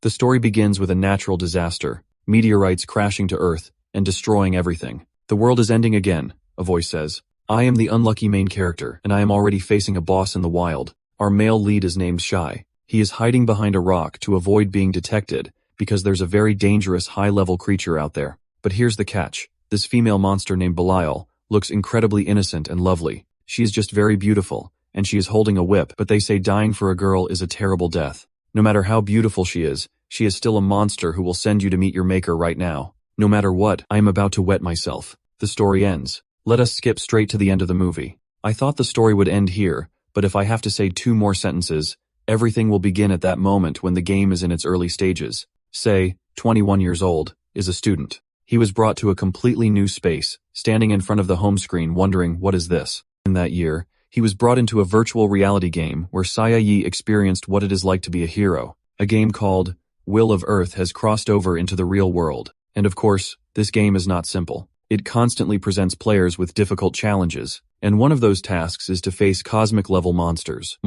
The story begins with a natural disaster, meteorites crashing to Earth and destroying everything. The world is ending again, a voice says. I am the unlucky main character, and I am already facing a boss in the wild. Our male lead is named Shy. He is hiding behind a rock to avoid being detected because there's a very dangerous high-level creature out there. But here's the catch. This female monster named Belial looks incredibly innocent and lovely. She is just very beautiful, and she is holding a whip, but they say dying for a girl is a terrible death. No matter how beautiful she is still a monster who will send you to meet your maker right now. No matter what, I am about to wet myself. The story ends. Let us skip straight to the end of the movie. I thought the story would end here, but if I have to say 2 more sentences, everything will begin at that moment when the game is in its early stages. Say, 21 years old, is a student. He was brought to a completely new space, standing in front of the home screen wondering, what is this? In that year, he was brought into a virtual reality game where Sayayi experienced what it is like to be a hero. A game called Will of Earth has crossed over into the real world. And of course, this game is not simple. It constantly presents players with difficult challenges, and one of those tasks is to face cosmic-level monsters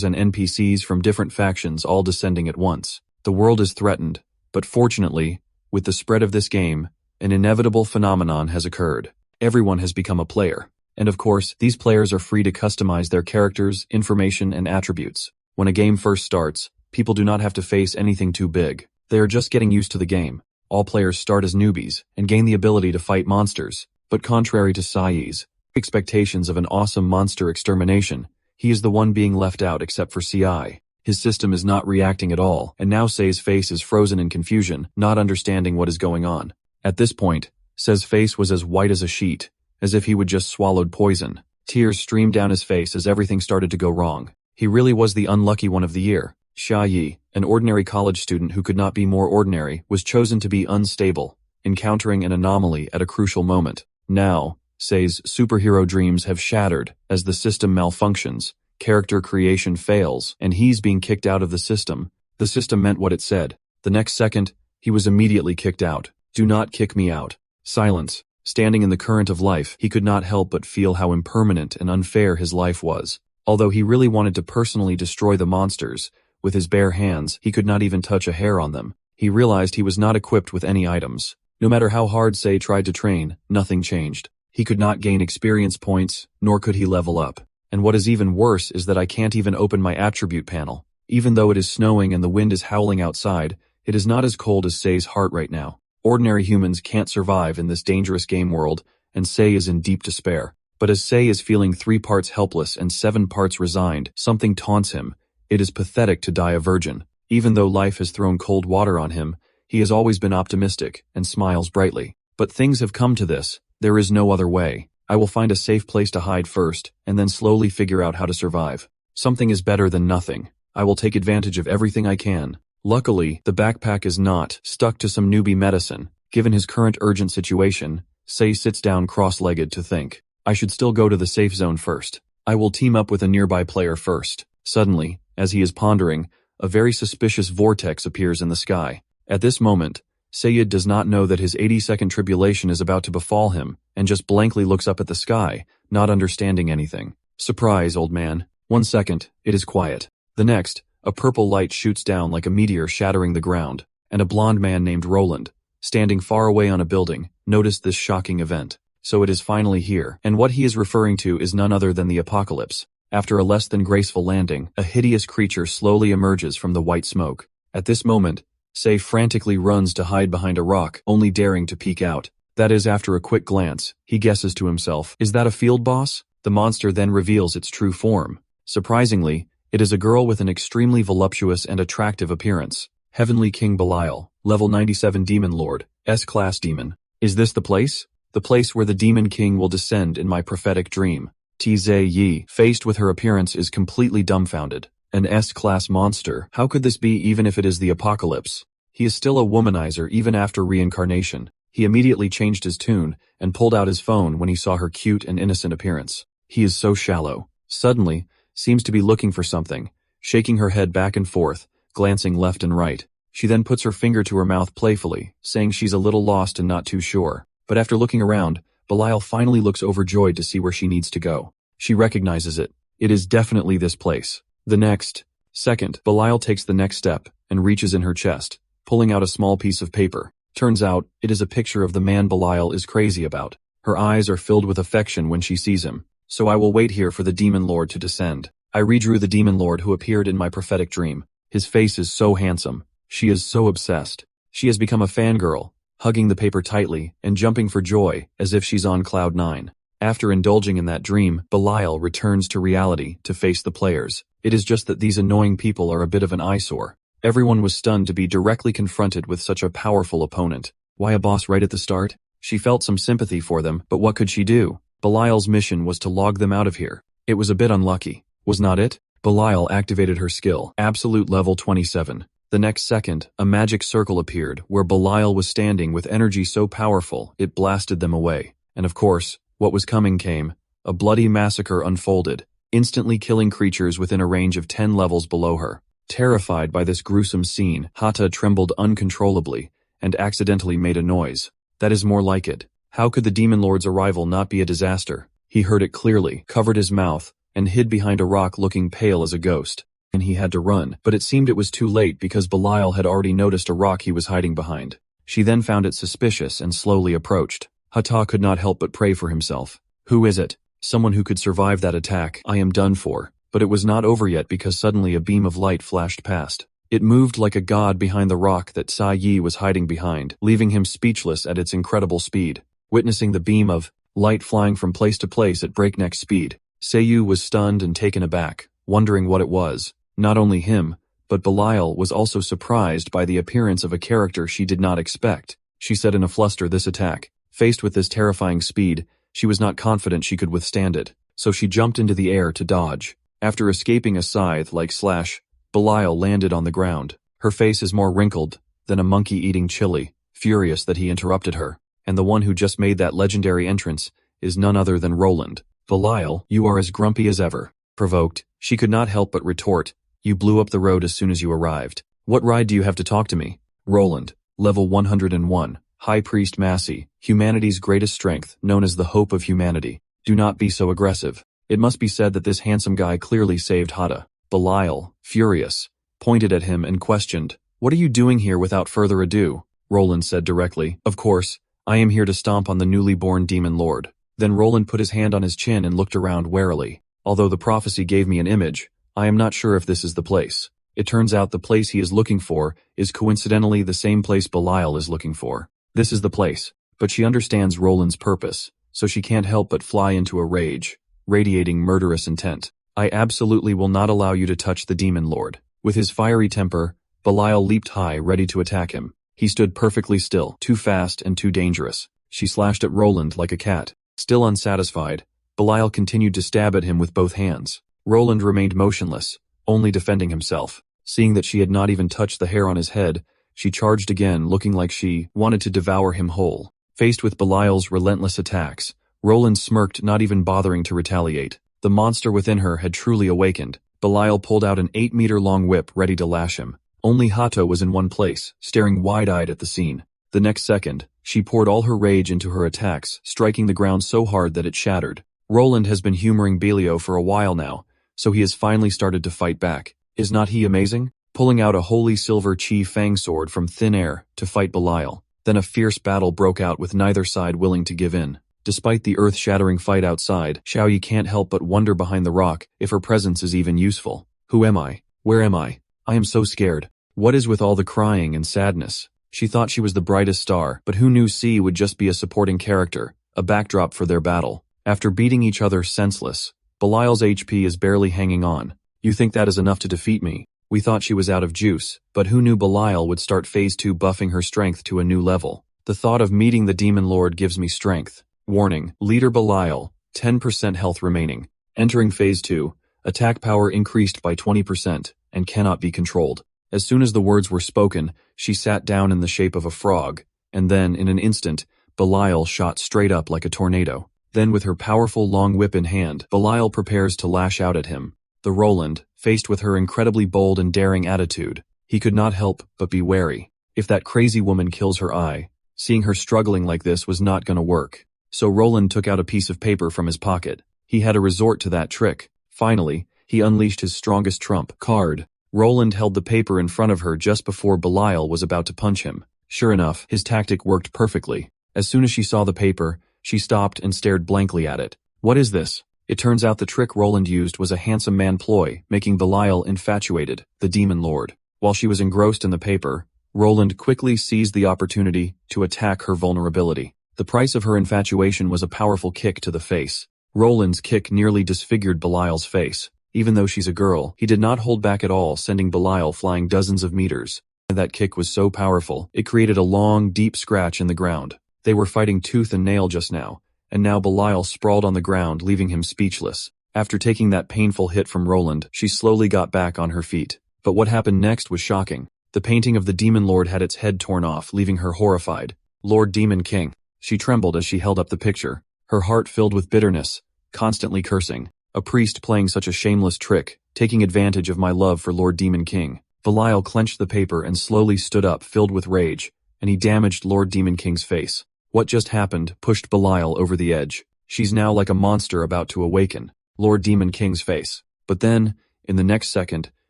and NPCs from different factions all descending at once. The world is threatened, but fortunately, with the spread of this game, an inevitable phenomenon has occurred. Everyone has become a player. And of course, these players are free to customize their characters, information, and attributes. When a game first starts, people do not have to face anything too big. They are just getting used to the game. All players start as newbies and gain the ability to fight monsters. But contrary to Sai's expectations of an awesome monster extermination, he is the one being left out except for CI. His system is not reacting at all, and now Sei's face is frozen in confusion, not understanding what is going on. At this point, Sei's face was as white as a sheet, as if he would just swallowed poison. Tears streamed down his face as everything started to go wrong. He really was the unlucky one of the year. Xia Yi, an ordinary college student who could not be more ordinary, was chosen to be unstable, encountering an anomaly at a crucial moment. Now, Sei's superhero dreams have shattered as the system malfunctions, character creation fails, and he's being kicked out of the system. The system meant what it said. The next second, he was immediately kicked out. Do not kick me out. Silence. Standing in the current of life, he could not help but feel how impermanent and unfair his life was. Although he really wanted to personally destroy the monsters, with his bare hands, he could not even touch a hair on them. He realized he was not equipped with any items. No matter how hard Sei tried to train, nothing changed. He could not gain experience points, nor could he level up. And what is even worse is that I can't even open my attribute panel. Even though it is snowing and the wind is howling outside, it is not as cold as Sei's heart right now. Ordinary humans can't survive in this dangerous game world, and Sei is in deep despair. But as Sei is feeling 3 parts helpless and 7 parts resigned, something taunts him. It is pathetic to die a virgin. Even though life has thrown cold water on him, he has always been optimistic and smiles brightly. But things have come to this. There is no other way. I will find a safe place to hide first, and then slowly figure out how to survive. Something is better than nothing. I will take advantage of everything I can. Luckily, the backpack is not stuck to some newbie medicine. Given his current urgent situation, Sei sits down cross-legged to think. I should still go to the safe zone first. I will team up with a nearby player first. Suddenly, as he is pondering, a very suspicious vortex appears in the sky. At this moment, Sayid does not know that his 80-second tribulation is about to befall him, and just blankly looks up at the sky, not understanding anything. Surprise, old man. 1 second, it is quiet. The next, a purple light shoots down like a meteor shattering the ground, and a blond man named Roland, standing far away on a building, noticed this shocking event. So it is finally here, and what he is referring to is none other than the apocalypse. After a less than graceful landing, a hideous creature slowly emerges from the white smoke. At this moment, Sei frantically runs to hide behind a rock, only daring to peek out. That is, after a quick glance, he guesses to himself, is that a field boss? The monster then reveals its true form. Surprisingly, it is a girl with an extremely voluptuous and attractive appearance. Heavenly King Belial, level 97 Demon Lord, S-Class Demon. Is this the place? The place where the Demon King will descend in my prophetic dream. Tze Yi, faced with her appearance, is completely dumbfounded. An S-Class monster. How could this be even if it is the apocalypse? He is still a womanizer even after reincarnation. He immediately changed his tune and pulled out his phone when he saw her cute and innocent appearance. He is so shallow. Suddenly, seems to be looking for something, shaking her head back and forth, glancing left and right. She then puts her finger to her mouth playfully, saying she's a little lost and not too sure. But after looking around, Belial finally looks overjoyed to see where she needs to go. She recognizes it. It is definitely this place. The next second, Belial takes the next step and reaches in her chest, pulling out a small piece of paper. Turns out, it is a picture of the man Belial is crazy about. Her eyes are filled with affection when she sees him. So I will wait here for the demon lord to descend. I redrew the demon lord who appeared in my prophetic dream. His face is so handsome. She is so obsessed. She has become a fangirl, hugging the paper tightly and jumping for joy as if she's on cloud 9. After indulging in that dream, Belial returns to reality to face the players. It is just that these annoying people are a bit of an eyesore. Everyone was stunned to be directly confronted with such a powerful opponent. Why a boss right at the start? She felt some sympathy for them, but what could she do? Belial's mission was to log them out of here. It was a bit unlucky. Was not it? Belial activated her skill, absolute level 27. The next second, a magic circle appeared where Belial was standing with energy so powerful it blasted them away. And of course, what was coming came. A bloody massacre unfolded, instantly killing creatures within a range of 10 levels below her. Terrified by this gruesome scene, Hata trembled uncontrollably and accidentally made a noise. That is more like it. How could the demon lord's arrival not be a disaster? He heard it clearly, covered his mouth, and hid behind a rock looking pale as a ghost. And he had to run, but it seemed it was too late because Belial had already noticed a rock he was hiding behind. She then found it suspicious and slowly approached. Hata could not help but pray for himself. Who is it? Someone who could survive that attack. I am done for. But it was not over yet because suddenly a beam of light flashed past. It moved like a god behind the rock that Sai Yi was hiding behind, leaving him speechless at its incredible speed. Witnessing the beam of light flying from place to place at breakneck speed, Seiyu was stunned and taken aback, wondering what it was. Not only him, but Belial was also surprised by the appearance of a character she did not expect. She said in a fluster this attack. Faced with this terrifying speed, she was not confident she could withstand it, so she jumped into the air to dodge. After escaping a scythe-like slash, Belial landed on the ground. Her face is more wrinkled than a monkey eating chili, furious that he interrupted her. And the one who just made that legendary entrance is none other than Roland. Belial, you are as grumpy as ever. Provoked, she could not help but retort, you blew up the road as soon as you arrived. What ride do you have to talk to me? Roland, level 101, High Priest Massey, humanity's greatest strength, known as the hope of humanity. Do not be so aggressive. It must be said that this handsome guy clearly saved Hata. Belial, furious, pointed at him and questioned, what are you doing here without further ado? Roland said directly, of course, I am here to stomp on the newly born demon lord. Then Roland put his hand on his chin and looked around warily. Although the prophecy gave me an image, I am not sure if this is the place. It turns out the place he is looking for is coincidentally the same place Belial is looking for. This is the place, but she understands Roland's purpose, so she can't help but fly into a rage, radiating murderous intent. I absolutely will not allow you to touch the demon lord. With his fiery temper, Belial leaped high, ready to attack him. He stood perfectly still, too fast and too dangerous. She slashed at Roland like a cat. Still unsatisfied, Belial continued to stab at him with both hands. Roland remained motionless, only defending himself. Seeing that she had not even touched the hair on his head, she charged again, looking like she wanted to devour him whole. Faced with Belial's relentless attacks, Roland smirked, not even bothering to retaliate. The monster within her had truly awakened. Belial pulled out an 8-meter-long whip ready to lash him. Only Hata was in one place, staring wide-eyed at the scene. The next second, she poured all her rage into her attacks, striking the ground so hard that it shattered. Roland has been humoring Belial for a while now, so he has finally started to fight back. Is not he amazing? Pulling out a holy silver chi fang sword from thin air to fight Belial. Then a fierce battle broke out with neither side willing to give in. Despite the earth-shattering fight outside, Xiaoyi can't help but wonder behind the rock if her presence is even useful. Who am I? Where am I? I am so scared. What is with all the crying and sadness? She thought she was the brightest star, but who knew C would just be a supporting character, a backdrop for their battle. After beating each other senseless, Belial's HP is barely hanging on. You think that is enough to defeat me? We thought she was out of juice, but who knew Belial would start phase 2 buffing her strength to a new level. The thought of meeting the demon lord gives me strength. Warning, Leader Belial, 10% health remaining. Entering phase 2, attack power increased by 20% and cannot be controlled. As soon as the words were spoken, she sat down in the shape of a frog, and then, in an instant, Belial shot straight up like a tornado. Then with her powerful long whip in hand, Belial prepares to lash out at him. The Roland, faced with her incredibly bold and daring attitude, he could not help but be wary. If that crazy woman kills her eye, seeing her struggling like this was not gonna work. So Roland took out a piece of paper from his pocket. He had to resort to that trick. Finally, he unleashed his strongest trump card, Roland held the paper in front of her just before Belial was about to punch him. Sure enough, his tactic worked perfectly. As soon as she saw the paper, she stopped and stared blankly at it. What is this? It turns out the trick Roland used was a handsome man ploy, making Belial infatuated, the demon lord. While she was engrossed in the paper, Roland quickly seized the opportunity to attack her vulnerability. The price of her infatuation was a powerful kick to the face. Roland's kick nearly disfigured Belial's face. Even though she's a girl, he did not hold back at all, sending Belial flying dozens of meters. That kick was so powerful, it created a long, deep scratch in the ground. They were fighting tooth and nail just now, and now Belial sprawled on the ground, leaving him speechless. After taking that painful hit from Roland, she slowly got back on her feet. But what happened next was shocking. The painting of the demon lord had its head torn off, leaving her horrified. Lord Demon King. She trembled as she held up the picture, her heart filled with bitterness, constantly cursing. A priest playing such a shameless trick, taking advantage of my love for Lord Demon King. Belial clenched the paper and slowly stood up, filled with rage, and he damaged Lord Demon King's face. What just happened pushed Belial over the edge. She's now like a monster about to awaken. Lord Demon King's face. But then, in the next second,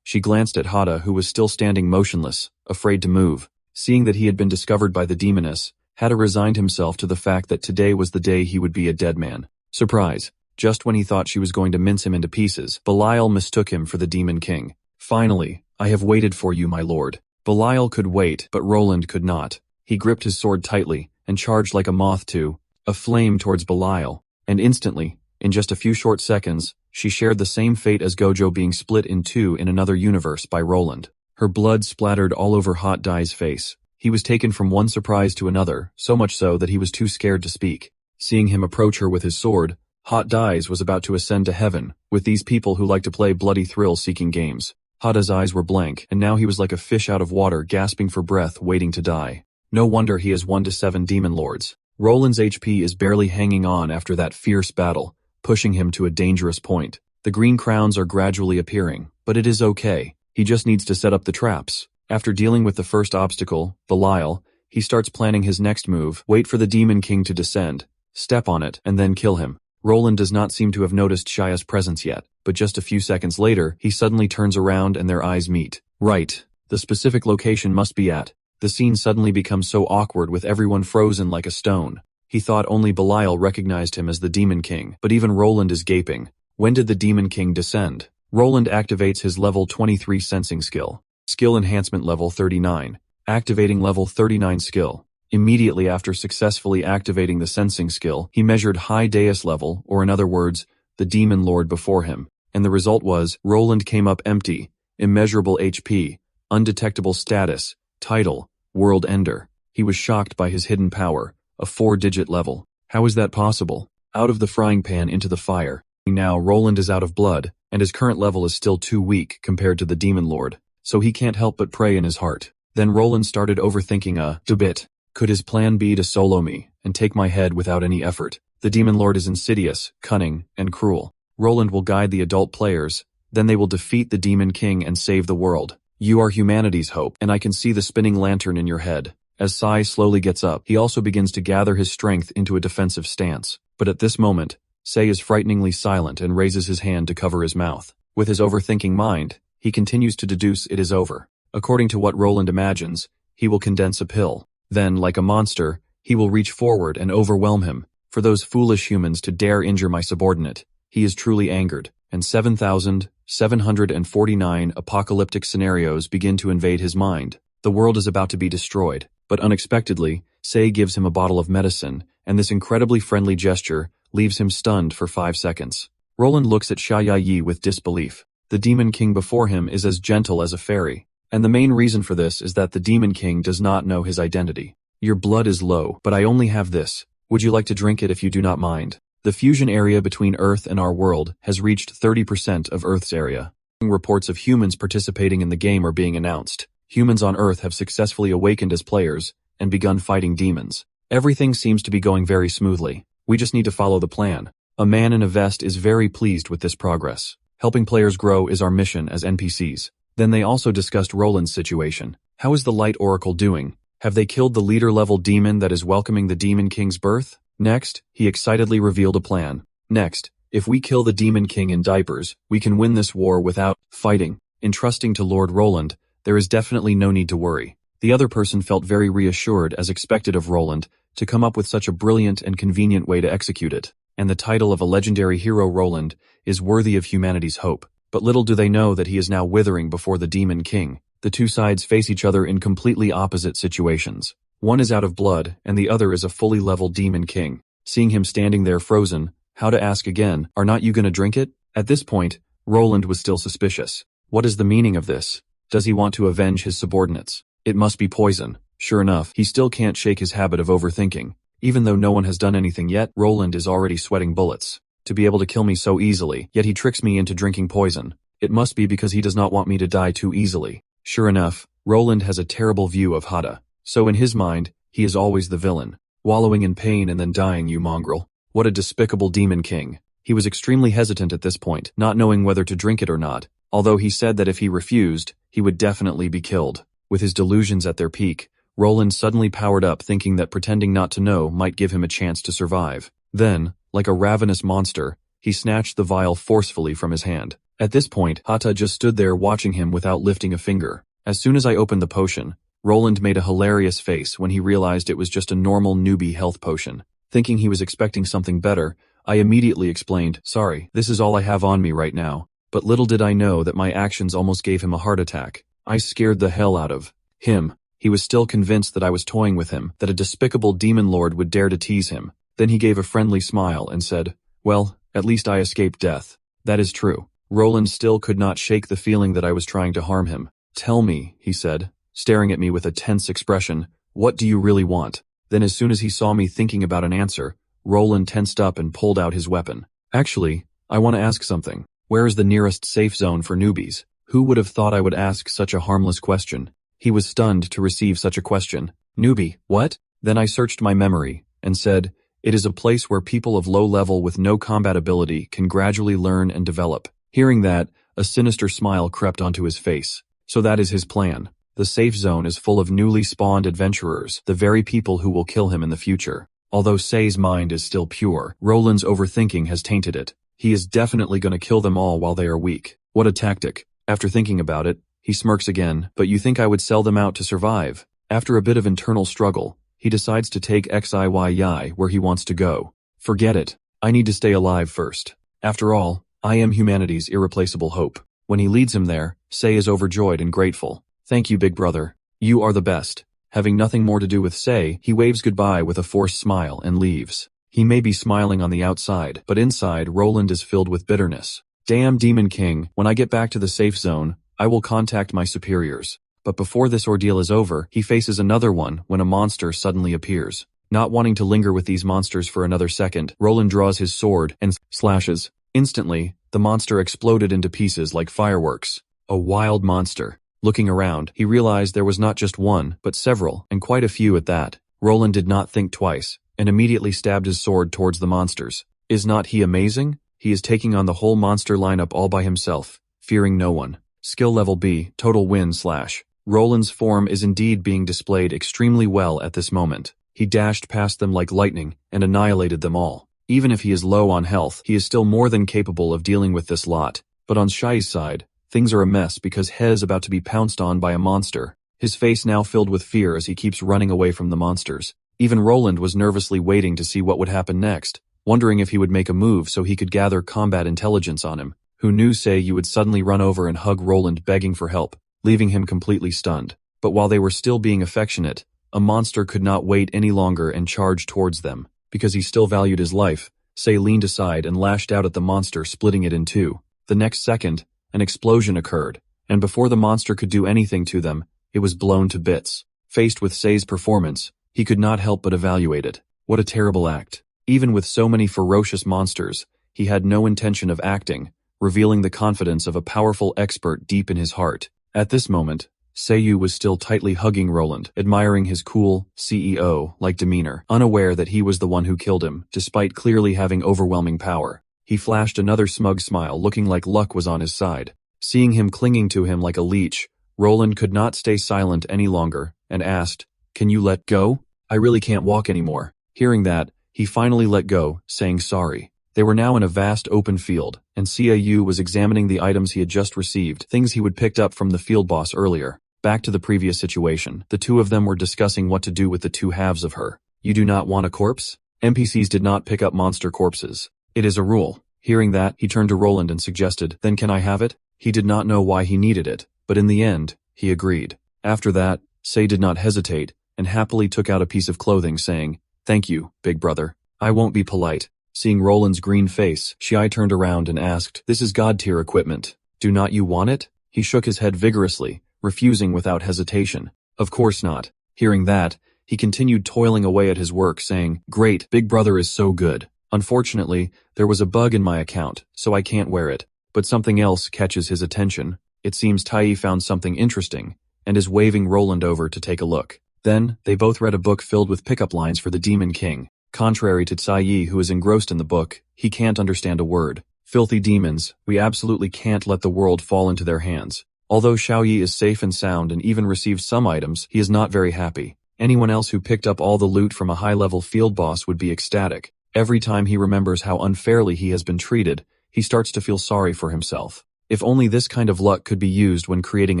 she glanced at Hada, who was still standing motionless, afraid to move. Seeing that he had been discovered by the demoness, Hada resigned himself to the fact that today was the day he would be a dead man. Surprise. Just when he thought she was going to mince him into pieces, Belial mistook him for the Demon King. Finally, I have waited for you, my lord. Belial could wait, but Roland could not. He gripped his sword tightly and charged like a moth to a flame towards Belial. And instantly, in just a few short seconds, she shared the same fate as Gojo, being split in two in another universe by Roland. Her blood splattered all over Hot Dai's face. He was taken from one surprise to another, so much so that he was too scared to speak. Seeing him approach her with his sword, Hot Dai's was about to ascend to heaven, with these people who like to play bloody thrill-seeking games. Hada's eyes were blank, and now he was like a fish out of water, gasping for breath, waiting to die. No wonder he has 1 to 7 demon lords. Roland's HP is barely hanging on after that fierce battle, pushing him to a dangerous point. The green crowns are gradually appearing, but it is okay. He just needs to set up the traps. After dealing with the first obstacle, Belial, he starts planning his next move. Wait for the Demon King to descend, step on it, and then kill him. Roland does not seem to have noticed Shaya's presence yet, but just a few seconds later, he suddenly turns around and their eyes meet. Right. The specific location must be at. The scene suddenly becomes so awkward, with everyone frozen like a stone. He thought only Belial recognized him as the Demon King, but even Roland is gaping. When did the Demon King descend? Roland activates his level 23 sensing skill. Skill enhancement level 39. Activating level 39 skill. Immediately after successfully activating the sensing skill, he measured high Deus level, or in other words, the Demon Lord before him, and the result was, Roland came up empty, immeasurable HP, undetectable status, title, World Ender. He was shocked by his hidden power, a 4-digit level. How is that possible? Out of the frying pan into the fire. Now Roland is out of blood, and his current level is still too weak compared to the Demon Lord, so he can't help but pray in his heart. Then Roland started overthinking a bit. Could his plan be to solo me, and take my head without any effort? The Demon Lord is insidious, cunning, and cruel. Roland will guide the adult players, then they will defeat the Demon King and save the world. You are humanity's hope, and I can see the spinning lantern in your head. As Sai slowly gets up, he also begins to gather his strength into a defensive stance. But at this moment, Sai is frighteningly silent and raises his hand to cover his mouth. With his overthinking mind, he continues to deduce it is over. According to what Roland imagines, he will condense a pill. Then, like a monster, he will reach forward and overwhelm him. For those foolish humans to dare injure my subordinate, he is truly angered, and 7,749 apocalyptic scenarios begin to invade his mind. The world is about to be destroyed, but unexpectedly, Sei gives him a bottle of medicine, and this incredibly friendly gesture leaves him stunned for 5 seconds. Roland looks at Xia Yi with disbelief. The Demon King before him is as gentle as a fairy. And the main reason for this is that the Demon King does not know his identity. Your blood is low, but I only have this. Would you like to drink it if you do not mind? The fusion area between Earth and our world has reached 30% of Earth's area. Reports of humans participating in the game are being announced. Humans on Earth have successfully awakened as players and begun fighting demons. Everything seems to be going very smoothly. We just need to follow the plan. A man in a vest is very pleased with this progress. Helping players grow is our mission as NPCs. Then they also discussed Roland's situation. How is the Light Oracle doing? Have they killed the leader-level demon that is welcoming the Demon King's birth? Next, he excitedly revealed a plan. Next, if we kill the Demon King in diapers, we can win this war without fighting. entrusting to Lord Roland, there is definitely no need to worry. The other person felt very reassured, as expected of Roland, to come up with such a brilliant and convenient way to execute it. And the title of a legendary hero, Roland, is worthy of humanity's hope. But little do they know that he is now withering before the Demon King. The two sides face each other in completely opposite situations. One is out of blood, and the other is a fully leveled Demon King. Seeing him standing there frozen, how to ask again, "Are not you gonna drink it?" At this point, Roland was still suspicious. What is the meaning of this? Does he want to avenge his subordinates? It must be poison. Sure enough, he still can't shake his habit of overthinking. Even though no one has done anything yet, Roland is already sweating bullets. To be able to kill me so easily, yet he tricks me into drinking poison. It must be because he does not want me to die too easily. Sure enough, Roland has a terrible view of Hada. So in his mind, he is always the villain. Wallowing in pain and then dying, you mongrel. What a despicable Demon King. He was extremely hesitant at this point, not knowing whether to drink it or not, although he said that if he refused, he would definitely be killed. With his delusions at their peak, Roland suddenly powered up, thinking that pretending not to know might give him a chance to survive. Then, like a ravenous monster, he snatched the vial forcefully from his hand. At this point, Hata just stood there watching him without lifting a finger. As soon as I opened the potion, Roland made a hilarious face when he realized it was just a normal newbie health potion. Thinking he was expecting something better, I immediately explained, "Sorry, this is all I have on me right now." But little did I know that my actions almost gave him a heart attack. I scared the hell out of him. He was still convinced that I was toying with him, that a despicable demon lord would dare to tease him. Then he gave a friendly smile and said, "Well, at least I escaped death." That is true. Roland still could not shake the feeling that I was trying to harm him. "Tell me," he said, staring at me with a tense expression, "what do you really want?" Then as soon as he saw me thinking about an answer, Roland tensed up and pulled out his weapon. "Actually, I want to ask something. Where is the nearest safe zone for newbies?" Who would have thought I would ask such a harmless question? He was stunned to receive such a question. "Newbie, what?" Then I searched my memory and said, "It is a place where people of low level with no combat ability can gradually learn and develop." Hearing that, a sinister smile crept onto his face. So that is his plan. The safe zone is full of newly spawned adventurers, the very people who will kill him in the future. Although Say's mind is still pure, Roland's overthinking has tainted it. He is definitely going to kill them all while they are weak. What a tactic. After thinking about it, he smirks again. "But you think I would sell them out to survive?" After a bit of internal struggle, he decides to take XIY where he wants to go. "Forget it. I need to stay alive first. After all, I am humanity's irreplaceable hope." When he leads him there, Say is overjoyed and grateful. "Thank you, big brother. You are the best." Having nothing more to do with Say, he waves goodbye with a forced smile and leaves. He may be smiling on the outside, but inside Roland is filled with bitterness. "Damn Demon King, when I get back to the safe zone, I will contact my superiors." But before this ordeal is over, he faces another one when a monster suddenly appears. Not wanting to linger with these monsters for another second, Roland draws his sword and slashes. Instantly, the monster exploded into pieces like fireworks. A wild monster. Looking around, he realized there was not just one, but several, and quite a few at that. Roland did not think twice, and immediately stabbed his sword towards the monsters. Is not he amazing? He is taking on the whole monster lineup all by himself, fearing no one. Skill level B, total win / Roland's form is indeed being displayed extremely well at this moment. He dashed past them like lightning and annihilated them all. Even if he is low on health, he is still more than capable of dealing with this lot. But on Shai's side, things are a mess because He is about to be pounced on by a monster. His face now filled with fear as he keeps running away from the monsters. Even Roland was nervously waiting to see what would happen next, wondering if he would make a move so he could gather combat intelligence on him. Who knew you would suddenly run over and hug Roland begging for help, leaving him completely stunned. But while they were still being affectionate, a monster could not wait any longer and charged towards them. Because he still valued his life, Say leaned aside and lashed out at the monster, splitting it in two. The next second, an explosion occurred, and before the monster could do anything to them, it was blown to bits. Faced with Say's performance, he could not help but evaluate it. What a terrible act. Even with so many ferocious monsters, he had no intention of acting, revealing the confidence of a powerful expert deep in his heart. At this moment, Seiyu was still tightly hugging Roland, admiring his cool, CEO-like demeanor, unaware that he was the one who killed him, despite clearly having overwhelming power. He flashed another smug smile, looking like luck was on his side. Seeing him clinging to him like a leech, Roland could not stay silent any longer, and asked, "Can you let go? I really can't walk anymore." Hearing that, he finally let go, saying sorry. They were now in a vast open field, and Cau was examining the items he had just received, things he would picked up from the field boss earlier. Back to the previous situation, the two of them were discussing what to do with the two halves of her. You do not want a corpse? NPCs did not pick up monster corpses. It is a rule. Hearing that, he turned to Roland and suggested, then can I have it? He did not know why he needed it, but in the end, he agreed. After that, Sei did not hesitate, and happily took out a piece of clothing saying, thank you, big brother. I won't be polite. Seeing Roland's green face, Shai turned around and asked, this is god-tier equipment. Do not you want it? He shook his head vigorously, refusing without hesitation. Of course not. Hearing that, he continued toiling away at his work saying, great, big brother is so good. Unfortunately, there was a bug in my account, so I can't wear it. But something else catches his attention. It seems Tai found something interesting, and is waving Roland over to take a look. Then, they both read a book filled with pickup lines for the Demon King. Contrary to Tsai, who is engrossed in the book, he can't understand a word. Filthy demons, we absolutely can't let the world fall into their hands. Although Xiaoyi is safe and sound and even received some items, he is not very happy. Anyone else who picked up all the loot from a high-level field boss would be ecstatic. Every time he remembers how unfairly he has been treated, he starts to feel sorry for himself. If only this kind of luck could be used when creating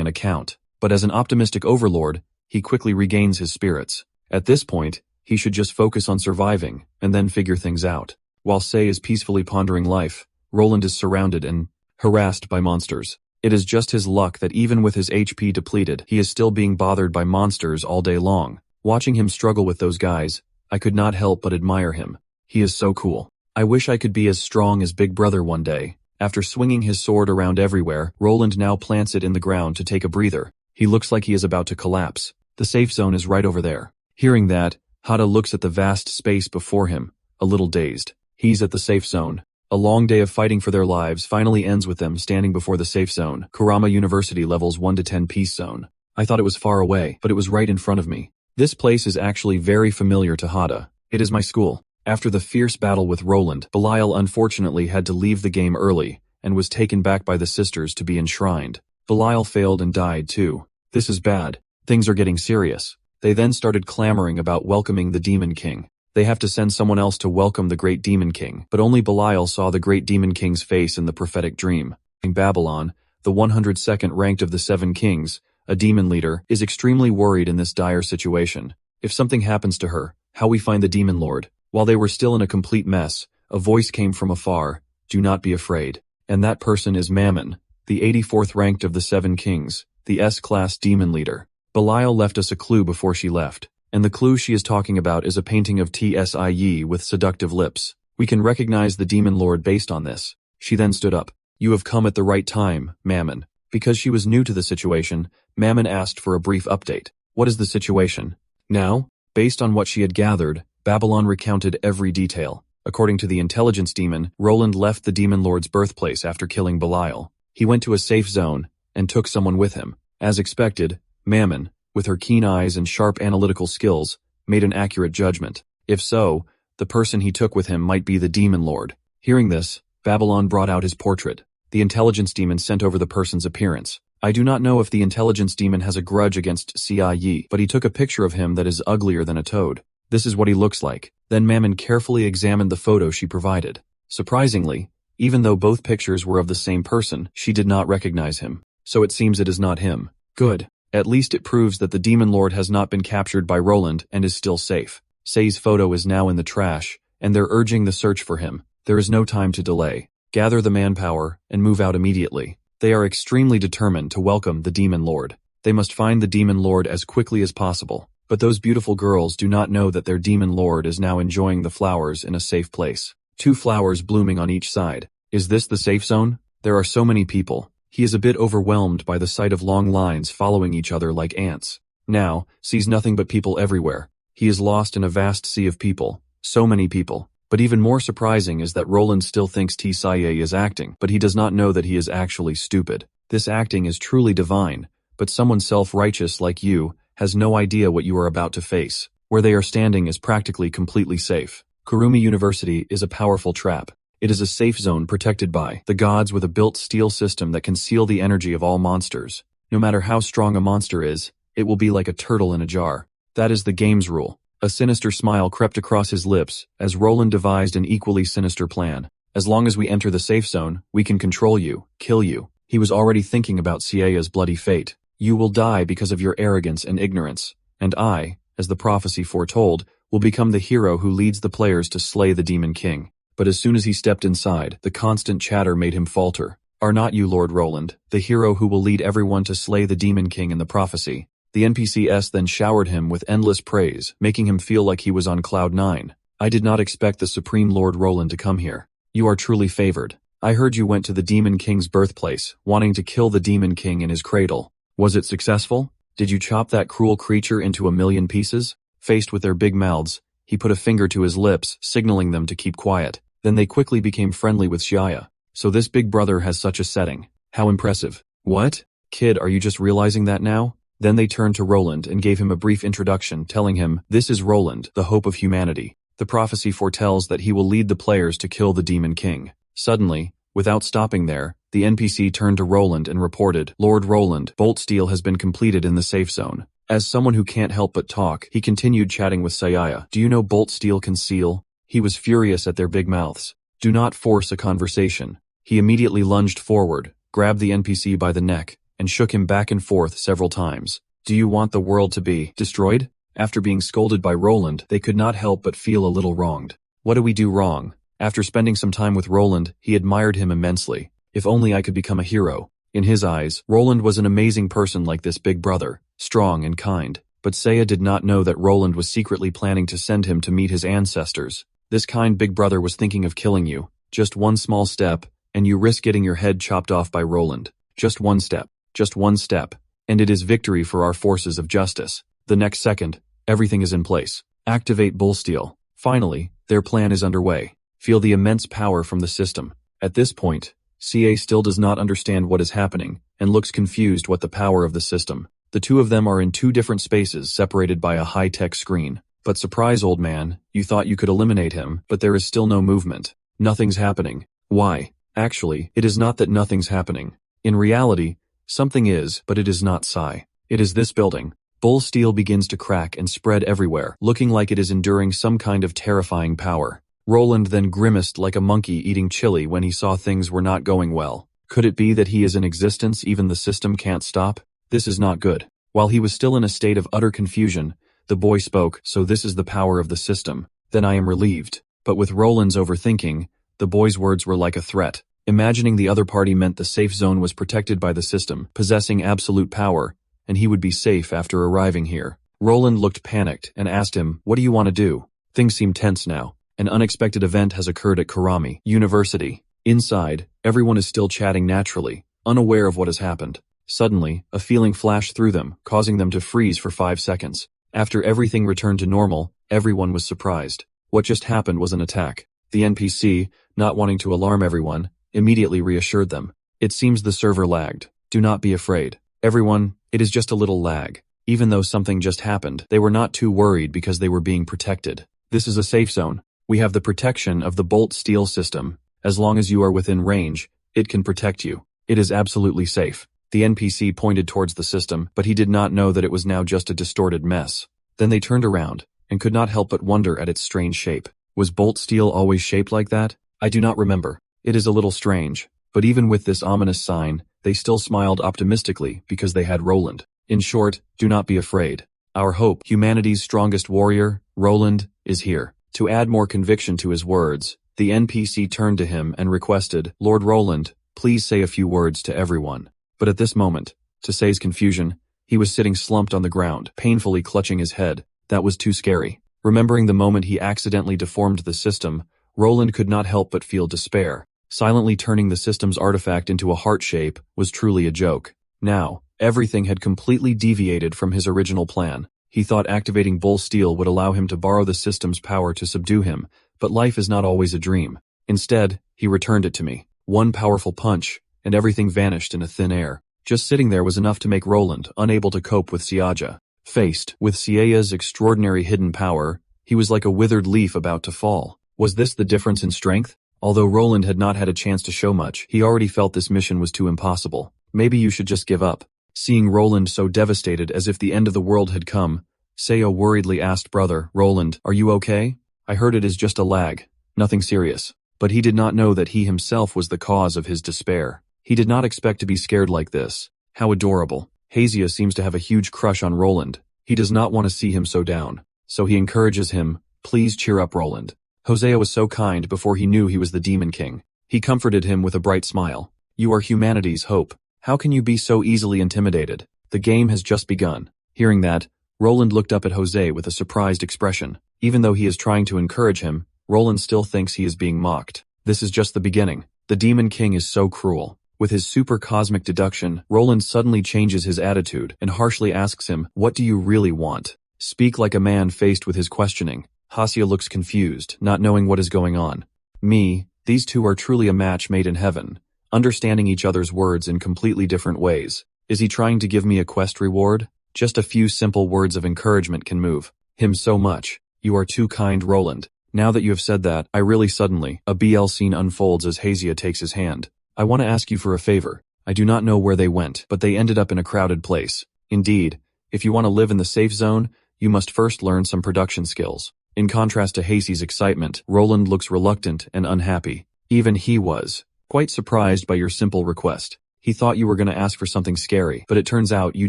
an account. But as an optimistic overlord, he quickly regains his spirits. At this point, he should just focus on surviving, and then figure things out. While Sei is peacefully pondering life, Roland is surrounded and harassed by monsters. It is just his luck that even with his HP depleted, he is still being bothered by monsters all day long. Watching him struggle with those guys, I could not help but admire him. He is so cool. I wish I could be as strong as Big Brother one day. After swinging his sword around everywhere, Roland now plants it in the ground to take a breather. He looks like he is about to collapse. The safe zone is right over there. Hearing that, Hada looks at the vast space before him, a little dazed. He's at the safe zone. A long day of fighting for their lives finally ends with them standing before the safe zone, Kurama University levels 1 to 10 peace zone. I thought it was far away, but it was right in front of me. This place is actually very familiar to Hada. It is my school. After the fierce battle with Roland, Belial unfortunately had to leave the game early, and was taken back by the sisters to be enshrined. Belial failed and died too. This is bad. Things are getting serious. They then started clamoring about welcoming the Demon King. They have to send someone else to welcome the Great Demon King, but only Belial saw the Great Demon King's face in the prophetic dream. In Babylon, the 102nd ranked of the 7 kings, a demon leader, is extremely worried in this dire situation. If something happens to her, how we find the Demon Lord? While they were still in a complete mess, a voice came from afar, do not be afraid. And that person is Mammon, the 84th ranked of the 7 kings, the S-class demon leader. Belial left us a clue before she left, and the clue she is talking about is a painting of Tsie with seductive lips. We can recognize the demon lord based on this. She then stood up. You have come at the right time, Mammon. Because she was new to the situation, Mammon asked for a brief update. What is the situation? Now, based on what she had gathered, Babylon recounted every detail. According to the intelligence demon, Roland left the demon lord's birthplace after killing Belial. He went to a safe zone and took someone with him. As expected, Mammon, with her keen eyes and sharp analytical skills, made an accurate judgment. If so, the person he took with him might be the demon lord. Hearing this, Babylon brought out his portrait. The intelligence demon sent over the person's appearance. I do not know if the intelligence demon has a grudge against Cie, but he took a picture of him that is uglier than a toad. This is what he looks like. Then Mammon carefully examined the photo she provided. Surprisingly, even though both pictures were of the same person, she did not recognize him. So it seems it is not him. Good. At least it proves that the Demon Lord has not been captured by Roland and is still safe. Sei's photo is now in the trash, and they're urging the search for him. There is no time to delay. Gather the manpower and move out immediately. They are extremely determined to welcome the Demon Lord. They must find the Demon Lord as quickly as possible. But those beautiful girls do not know that their Demon Lord is now enjoying the flowers in a safe place. 2 flowers blooming on each side. Is this the safe zone? There are so many people. He is a bit overwhelmed by the sight of long lines following each other like ants. Now, sees nothing but people everywhere. He is lost in a vast sea of people. So many people. But even more surprising is that Roland still thinks Tsie is acting, but he does not know that he is actually stupid. This acting is truly divine, but someone self-righteous like you has no idea what you are about to face. Where they are standing is practically completely safe. Kuruma University is a powerful trap. It is a safe zone protected by the gods with a built steel system that can seal the energy of all monsters. No matter how strong a monster is, it will be like a turtle in a jar. That is the game's rule. A sinister smile crept across his lips as Roland devised an equally sinister plan. As long as we enter the safe zone, we can control you, kill you. He was already thinking about Sieya's bloody fate. You will die because of your arrogance and ignorance, and I, as the prophecy foretold, will become the hero who leads the players to slay the Demon King. But as soon as he stepped inside, the constant chatter made him falter. Are not you Lord Roland, the hero who will lead everyone to slay the Demon King in the prophecy? The NPCs then showered him with endless praise, making him feel like he was on cloud 9. I did not expect the Supreme Lord Roland to come here. You are truly favored. I heard you went to the Demon King's birthplace, wanting to kill the Demon King in his cradle. Was it successful? Did you chop that cruel creature into 1,000,000 pieces? Faced with their big mouths, he put a finger to his lips, signaling them to keep quiet. Then they quickly became friendly with Xiaya. So this big brother has such a setting. How impressive. What? Kid, are you just realizing that now? Then they turned to Roland and gave him a brief introduction, telling him, this is Roland, the hope of humanity. The prophecy foretells that he will lead the players to kill the Demon King. Suddenly, without stopping there, the NPC turned to Roland and reported, Lord Roland, Bolt Steel has been completed in the safe zone. As someone who can't help but talk, he continued chatting with Xiaya. Do you know Bolt Steel can seal? He was furious at their big mouths. Do not force a conversation. He immediately lunged forward, grabbed the NPC by the neck, and shook him back and forth several times. Do you want the world to be destroyed? After being scolded by Roland, they could not help but feel a little wronged. What do we do wrong? After spending some time with Roland, he admired him immensely. If only I could become a hero. In his eyes, Roland was an amazing person like this big brother, strong and kind. But Seiya did not know that Roland was secretly planning to send him to meet his ancestors. This kind big brother was thinking of killing you. Just one small step, and you risk getting your head chopped off by Roland. Just one step, and it is victory for our forces of justice. The next second, everything is in place. Activate Bull Steel. Finally, their plan is underway. Feel the immense power from the system. At this point, CA still does not understand what is happening, and looks confused what the power of the system. The two of them are in two different spaces separated by a high-tech screen. But surprise, old man, you thought you could eliminate him, but there is still no movement. Nothing's happening. Why? Actually, it is not that nothing's happening. In reality, something is, but it is not Psy. It is this building. Bull Steel begins to crack and spread everywhere, looking like it is enduring some kind of terrifying power. Roland then grimaced like a monkey eating chili when he saw things were not going well. Could it be that he is in existence even the system can't stop? This is not good. While he was still in a state of utter confusion, the boy spoke, so this is the power of the system. Then I am relieved. But with Roland's overthinking, the boy's words were like a threat. Imagining the other party meant the safe zone was protected by the system, possessing absolute power, and he would be safe after arriving here. Roland looked panicked and asked him, what do you want to do? Things seem tense now. An unexpected event has occurred at Karami University. Inside, everyone is still chatting naturally, unaware of what has happened. Suddenly, a feeling flashed through them, causing them to freeze for 5 seconds. After everything returned to normal, everyone was surprised. What just happened was an attack. The NPC, not wanting to alarm everyone, immediately reassured them. It seems the server lagged. Do not be afraid. Everyone, it is just a little lag. Even though something just happened, they were not too worried because they were being protected. This is a safe zone. We have the protection of the Bolt Steel system. As long as you are within range, it can protect you. It is absolutely safe. The NPC pointed towards the system, but he did not know that it was now just a distorted mess. Then they turned around, and could not help but wonder at its strange shape. Was Bolt Steel always shaped like that? I do not remember. It is a little strange, but even with this ominous sign, they still smiled optimistically because they had Roland. In short, do not be afraid. Our hope, humanity's strongest warrior, Roland, is here. To add more conviction to his words, the NPC turned to him and requested, Lord Roland, please say a few words to everyone. But at this moment, to Sei's confusion, he was sitting slumped on the ground, painfully clutching his head. That was too scary. Remembering the moment he accidentally deformed the system, Roland could not help but feel despair. Silently turning the system's artifact into a heart shape was truly a joke. Now, everything had completely deviated from his original plan. He thought activating Bull Steel would allow him to borrow the system's power to subdue him, but life is not always a dream. Instead, he returned it to me. One powerful punch, and everything vanished in a thin air. Just sitting there was enough to make Roland unable to cope with Siaja. Faced with Sieya's extraordinary hidden power, he was like a withered leaf about to fall. Was this the difference in strength? Although Roland had not had a chance to show much, he already felt this mission was too impossible. Maybe you should just give up. Seeing Roland so devastated as if the end of the world had come, Seiya worriedly asked brother, Roland, are you okay? I heard it is just a lag. Nothing serious. But he did not know that he himself was the cause of his despair. He did not expect to be scared like this. How adorable. Hazia seems to have a huge crush on Roland. He does not want to see him so down. So he encourages him, please cheer up Roland. Hosea was so kind before he knew he was the Demon King. He comforted him with a bright smile. You are humanity's hope. How can you be so easily intimidated? The game has just begun. Hearing that, Roland looked up at Jose with a surprised expression. Even though he is trying to encourage him, Roland still thinks he is being mocked. This is just the beginning. The Demon King is so cruel. With his super cosmic deduction, Roland suddenly changes his attitude and harshly asks him, what do you really want? Speak like a man faced with his questioning. Hasia looks confused, not knowing what is going on. These two are truly a match made in heaven, understanding each other's words in completely different ways. Is he trying to give me a quest reward? Just a few simple words of encouragement can move him so much. You are too kind, Roland. Now that you have said that, a BL scene unfolds as Hazia takes his hand. I want to ask you for a favor. I do not know where they went, but they ended up in a crowded place. Indeed, if you want to live in the safe zone, you must first learn some production skills. In contrast to Hazi's excitement, Roland looks reluctant and unhappy. Even he was quite surprised by your simple request. He thought you were going to ask for something scary, but it turns out you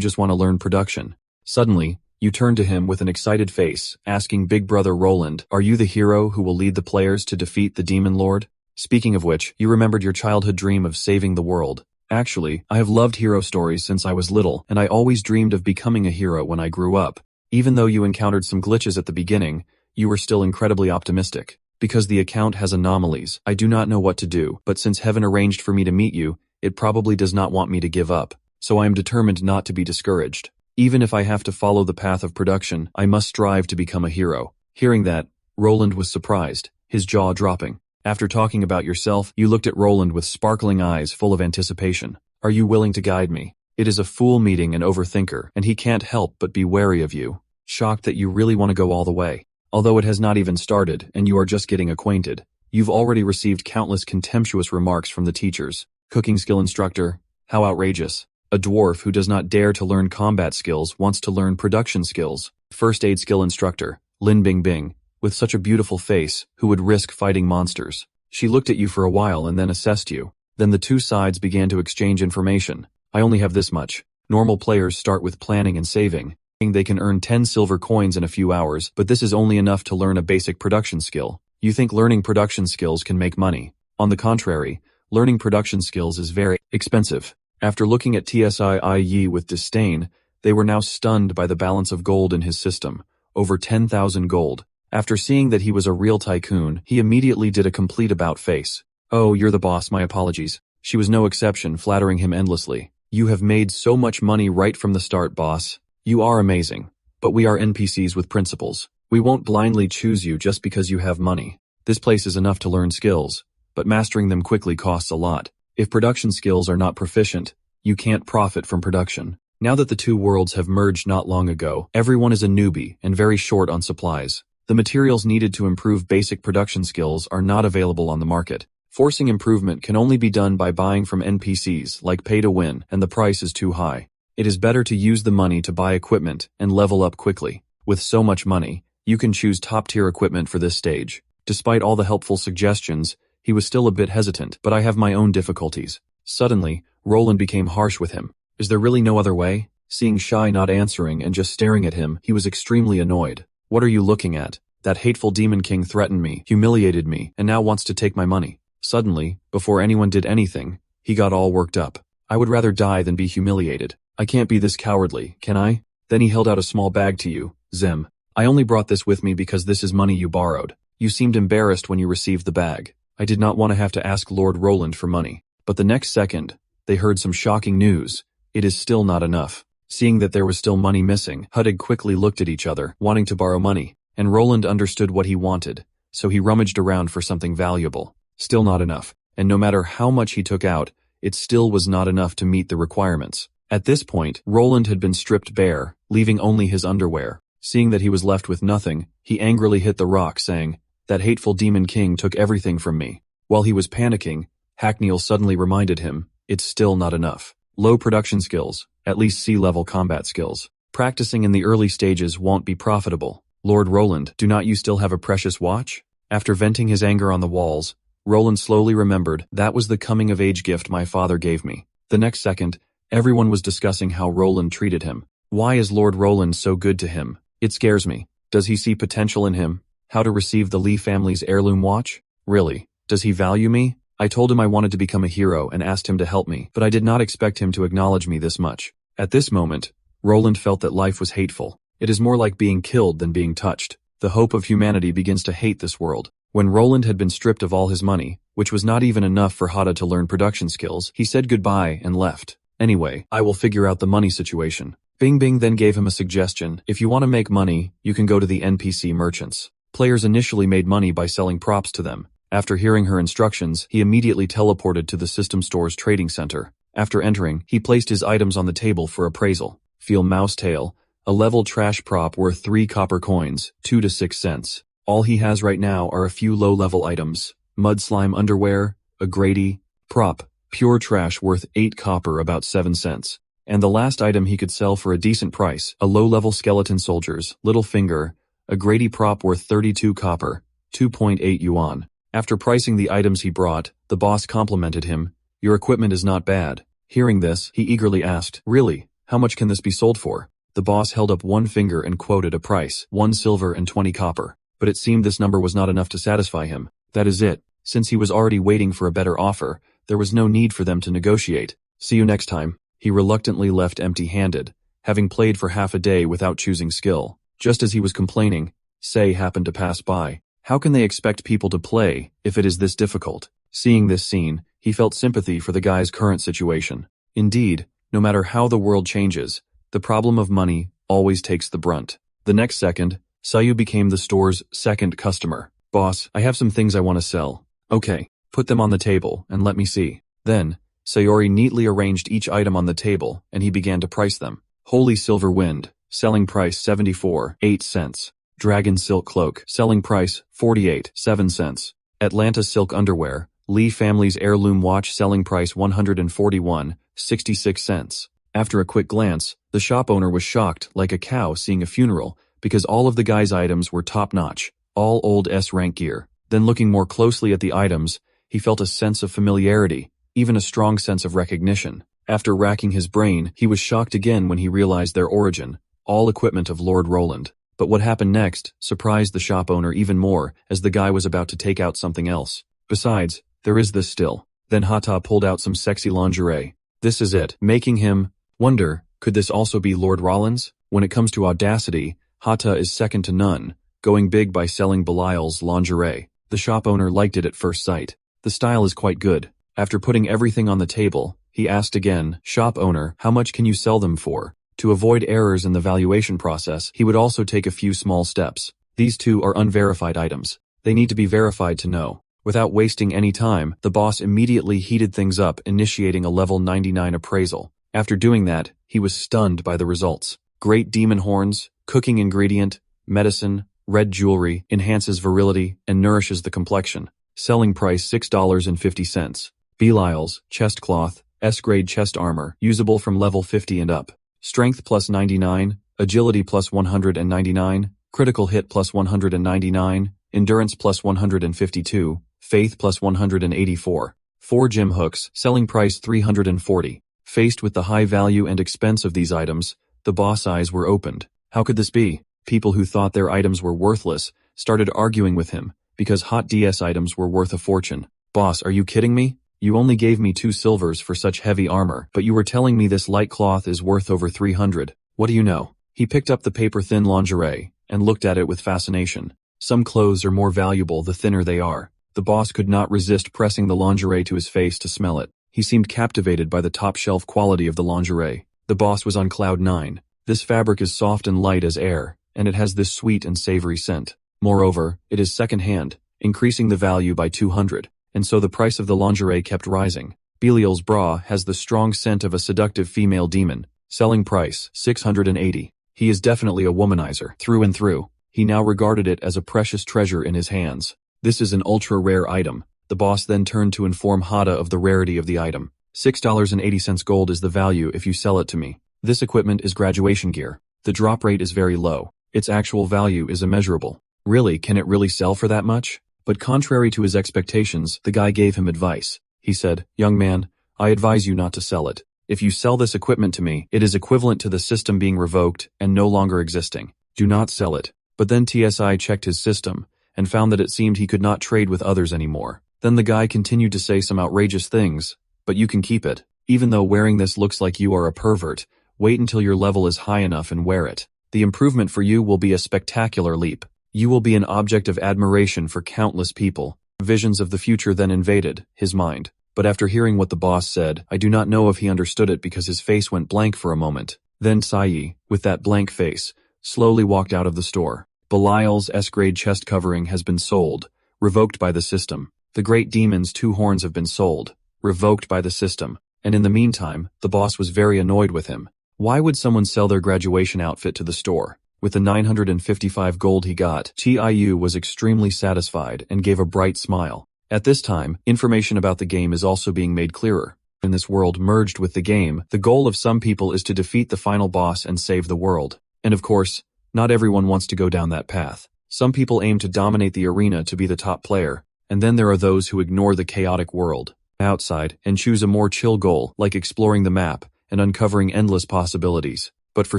just want to learn production. Suddenly, you turn to him with an excited face, asking Big Brother Roland, are you the hero who will lead the players to defeat the Demon Lord? Speaking of which, you remembered your childhood dream of saving the world. Actually, I have loved hero stories since I was little, and I always dreamed of becoming a hero when I grew up. Even though you encountered some glitches at the beginning, you were still incredibly optimistic. Because the account has anomalies, I do not know what to do, but since heaven arranged for me to meet you, it probably does not want me to give up. So I am determined not to be discouraged. Even if I have to follow the path of production, I must strive to become a hero. Hearing that, Roland was surprised, his jaw dropping. After talking about yourself, you looked at Roland with sparkling eyes full of anticipation. Are you willing to guide me? It is a fool meeting an overthinker, and he can't help but be wary of you. Shocked that you really want to go all the way. Although it has not even started, and you are just getting acquainted. You've already received countless contemptuous remarks from the teachers. Cooking skill instructor, how outrageous. A dwarf who does not dare to learn combat skills wants to learn production skills. First aid skill instructor, Lin Bingbing, with such a beautiful face, who would risk fighting monsters. She looked at you for a while and then assessed you. Then the two sides began to exchange information. I only have this much. Normal players start with planning and saving. They can earn 10 silver coins in a few hours, but this is only enough to learn a basic production skill. You think learning production skills can make money. On the contrary, learning production skills is very expensive. After looking at Tsiyi with disdain, they were now stunned by the balance of gold in his system, over 10,000 gold. After seeing that he was a real tycoon, he immediately did a complete about-face. Oh, you're the boss, my apologies. She was no exception, flattering him endlessly. You have made so much money right from the start, boss. You are amazing. But we are NPCs with principles. We won't blindly choose you just because you have money. This place is enough to learn skills, but mastering them quickly costs a lot. If production skills are not proficient, you can't profit from production. Now that the two worlds have merged not long ago, everyone is a newbie and very short on supplies. The materials needed to improve basic production skills are not available on the market. Forcing improvement can only be done by buying from NPCs like pay to win, and the price is too high. It is better to use the money to buy equipment and level up quickly. With so much money, you can choose top-tier equipment for this stage. Despite all the helpful suggestions, he was still a bit hesitant, but I have my own difficulties. Suddenly, Roland became harsh with him. Is there really no other way? Seeing Shai not answering and just staring at him, he was extremely annoyed. What are you looking at? That hateful Demon King threatened me, humiliated me, and now wants to take my money. Suddenly, before anyone did anything, he got all worked up. I would rather die than be humiliated. I can't be this cowardly, can I? Then he held out a small bag to you, Zem. I only brought this with me because this is money you borrowed. You seemed embarrassed when you received the bag. I did not want to have to ask Lord Roland for money. But the next second, they heard some shocking news. It is still not enough. Seeing that there was still money missing, Huddig quickly looked at each other, wanting to borrow money, and Roland understood what he wanted, so he rummaged around for something valuable. Still not enough, and no matter how much he took out, it still was not enough to meet the requirements. At this point, Roland had been stripped bare, leaving only his underwear. Seeing that he was left with nothing, he angrily hit the rock, saying, "That hateful Demon King took everything from me." While he was panicking, Hackneil suddenly reminded him, it's still not enough. Low production skills, at least sea-level combat skills. Practicing in the early stages won't be profitable. Lord Roland, do not you still have a precious watch? After venting his anger on the walls, Roland slowly remembered, that was the coming-of-age gift my father gave me. The next second, everyone was discussing how Roland treated him. Why is Lord Roland so good to him? It scares me. Does he see potential in him? How to receive the Lee family's heirloom watch? Really? Does he value me? I told him I wanted to become a hero and asked him to help me, but I did not expect him to acknowledge me this much. At this moment, Roland felt that life was hateful. It is more like being killed than being touched. The hope of humanity begins to hate this world. When Roland had been stripped of all his money, which was not even enough for Hata to learn production skills, he said goodbye and left. Anyway, I will figure out the money situation. Bing Bing then gave him a suggestion. If you want to make money, you can go to the NPC merchants. Players initially made money by selling props to them. After hearing her instructions, he immediately teleported to the system store's trading center. After entering, he placed his items on the table for appraisal. Feel mouse tail, a level trash prop worth 3 copper coins, 2 to 6 cents. All he has right now are a few low-level items. Mud slime underwear, a Grady, prop, pure trash worth 8 copper about 7 cents. And the last item he could sell for a decent price, a low-level skeleton soldier's, little finger, a Grady prop worth 32 copper, 2.8 yuan. After pricing the items he brought, the boss complimented him. Your equipment is not bad. Hearing this, he eagerly asked, really, how much can this be sold for? The boss held up one finger and quoted a price, 1 silver and 20 copper. But it seemed this number was not enough to satisfy him. That is it. Since he was already waiting for a better offer, there was no need for them to negotiate. See you next time. He reluctantly left empty-handed, having played for half a day without choosing skill. Just as he was complaining, Sei happened to pass by. How can they expect people to play if it is this difficult? Seeing this scene, he felt sympathy for the guy's current situation. Indeed, no matter how the world changes, the problem of money always takes the brunt. The next second, Sayu became the store's second customer. Boss, I have some things I want to sell. Okay, put them on the table and let me see. Then, Sayori neatly arranged each item on the table and he began to price them. Holy Silver Wind, selling price 74.8 cents. Dragon Silk Cloak, selling price 48.7 cents. Atlanta Silk Underwear, Lee family's heirloom watch, selling price 141.66 cents. After a quick glance, the shop owner was shocked like a cow seeing a funeral because all of the guy's items were top-notch, all old S-rank gear. Then looking more closely at the items, he felt a sense of familiarity, even a strong sense of recognition. After racking his brain, he was shocked again when he realized their origin, all equipment of Lord Roland. But what happened next surprised the shop owner even more as the guy was about to take out something else. Besides, there is this still. Then Hata pulled out some sexy lingerie. This is it, making him wonder, could this also be Lord Roland's? When it comes to audacity, Hata is second to none, going big by selling Belial's lingerie. The shop owner liked it at first sight. The style is quite good. After putting everything on the table, he asked again, shop owner, how much can you sell them for? To avoid errors in the valuation process, he would also take a few small steps. These two are unverified items. They need to be verified to know. Without wasting any time, the boss immediately heated things up, initiating a level 99 appraisal. After doing that, he was stunned by the results. Great demon horns, cooking ingredient, medicine, red jewelry, enhances virility, and nourishes the complexion. Selling price $6.50. Belial's, chest cloth, S-grade chest armor, usable from level 50 and up. Strength plus 99, agility plus 199, critical hit plus 199, endurance plus 152, faith plus 184. 4 gym hooks, selling price 340. Faced with the high value and expense of these items, the boss eyes were opened. How could this be? People who thought their items were worthless started arguing with him because hot DS items were worth a fortune. Boss, are you kidding me? You only gave me 2 silvers for such heavy armor, but you were telling me this light cloth is worth over 300. What do you know? He picked up the paper-thin lingerie and looked at it with fascination. Some clothes are more valuable the thinner they are. The boss could not resist pressing the lingerie to his face to smell it. He seemed captivated by the top-shelf quality of the lingerie. The boss was on cloud 9. This fabric is soft and light as air, and it has this sweet and savory scent. Moreover, it is second-hand, increasing the value by 200. And so the price of the lingerie kept rising. Belial's bra has the strong scent of a seductive female demon. Selling price, 680. He is definitely a womanizer, through and through. He now regarded it as a precious treasure in his hands. This is an ultra-rare item. The boss then turned to inform Hata of the rarity of the item. $6.80 gold is the value if you sell it to me. This equipment is graduation gear. The drop rate is very low. Its actual value is immeasurable. Really, can it really sell for that much? But contrary to his expectations, the guy gave him advice. He said, "Young man, I advise you not to sell it. If you sell this equipment to me, it is equivalent to the system being revoked and no longer existing. Do not sell it." But then TSI checked his system and found that it seemed he could not trade with others anymore. Then the guy continued to say some outrageous things, "But you can keep it. Even though wearing this looks like you are a pervert, wait until your level is high enough and wear it. The improvement for you will be a spectacular leap. You will be an object of admiration for countless people." Visions of the future then invaded his mind. But after hearing what the boss said, I do not know if he understood it because his face went blank for a moment. Then Sai, with that blank face, slowly walked out of the store. Belial's S-grade chest covering has been sold, revoked by the system. The Great Demon's 2 horns have been sold, revoked by the system. And in the meantime, the boss was very annoyed with him. Why would someone sell their graduation outfit to the store? With the 955 gold he got, TIU was extremely satisfied and gave a bright smile. At this time, information about the game is also being made clearer. In this world merged with the game, the goal of some people is to defeat the final boss and save the world. And of course, not everyone wants to go down that path. Some people aim to dominate the arena to be the top player, and then there are those who ignore the chaotic world outside and choose a more chill goal, like exploring the map and uncovering endless possibilities. But for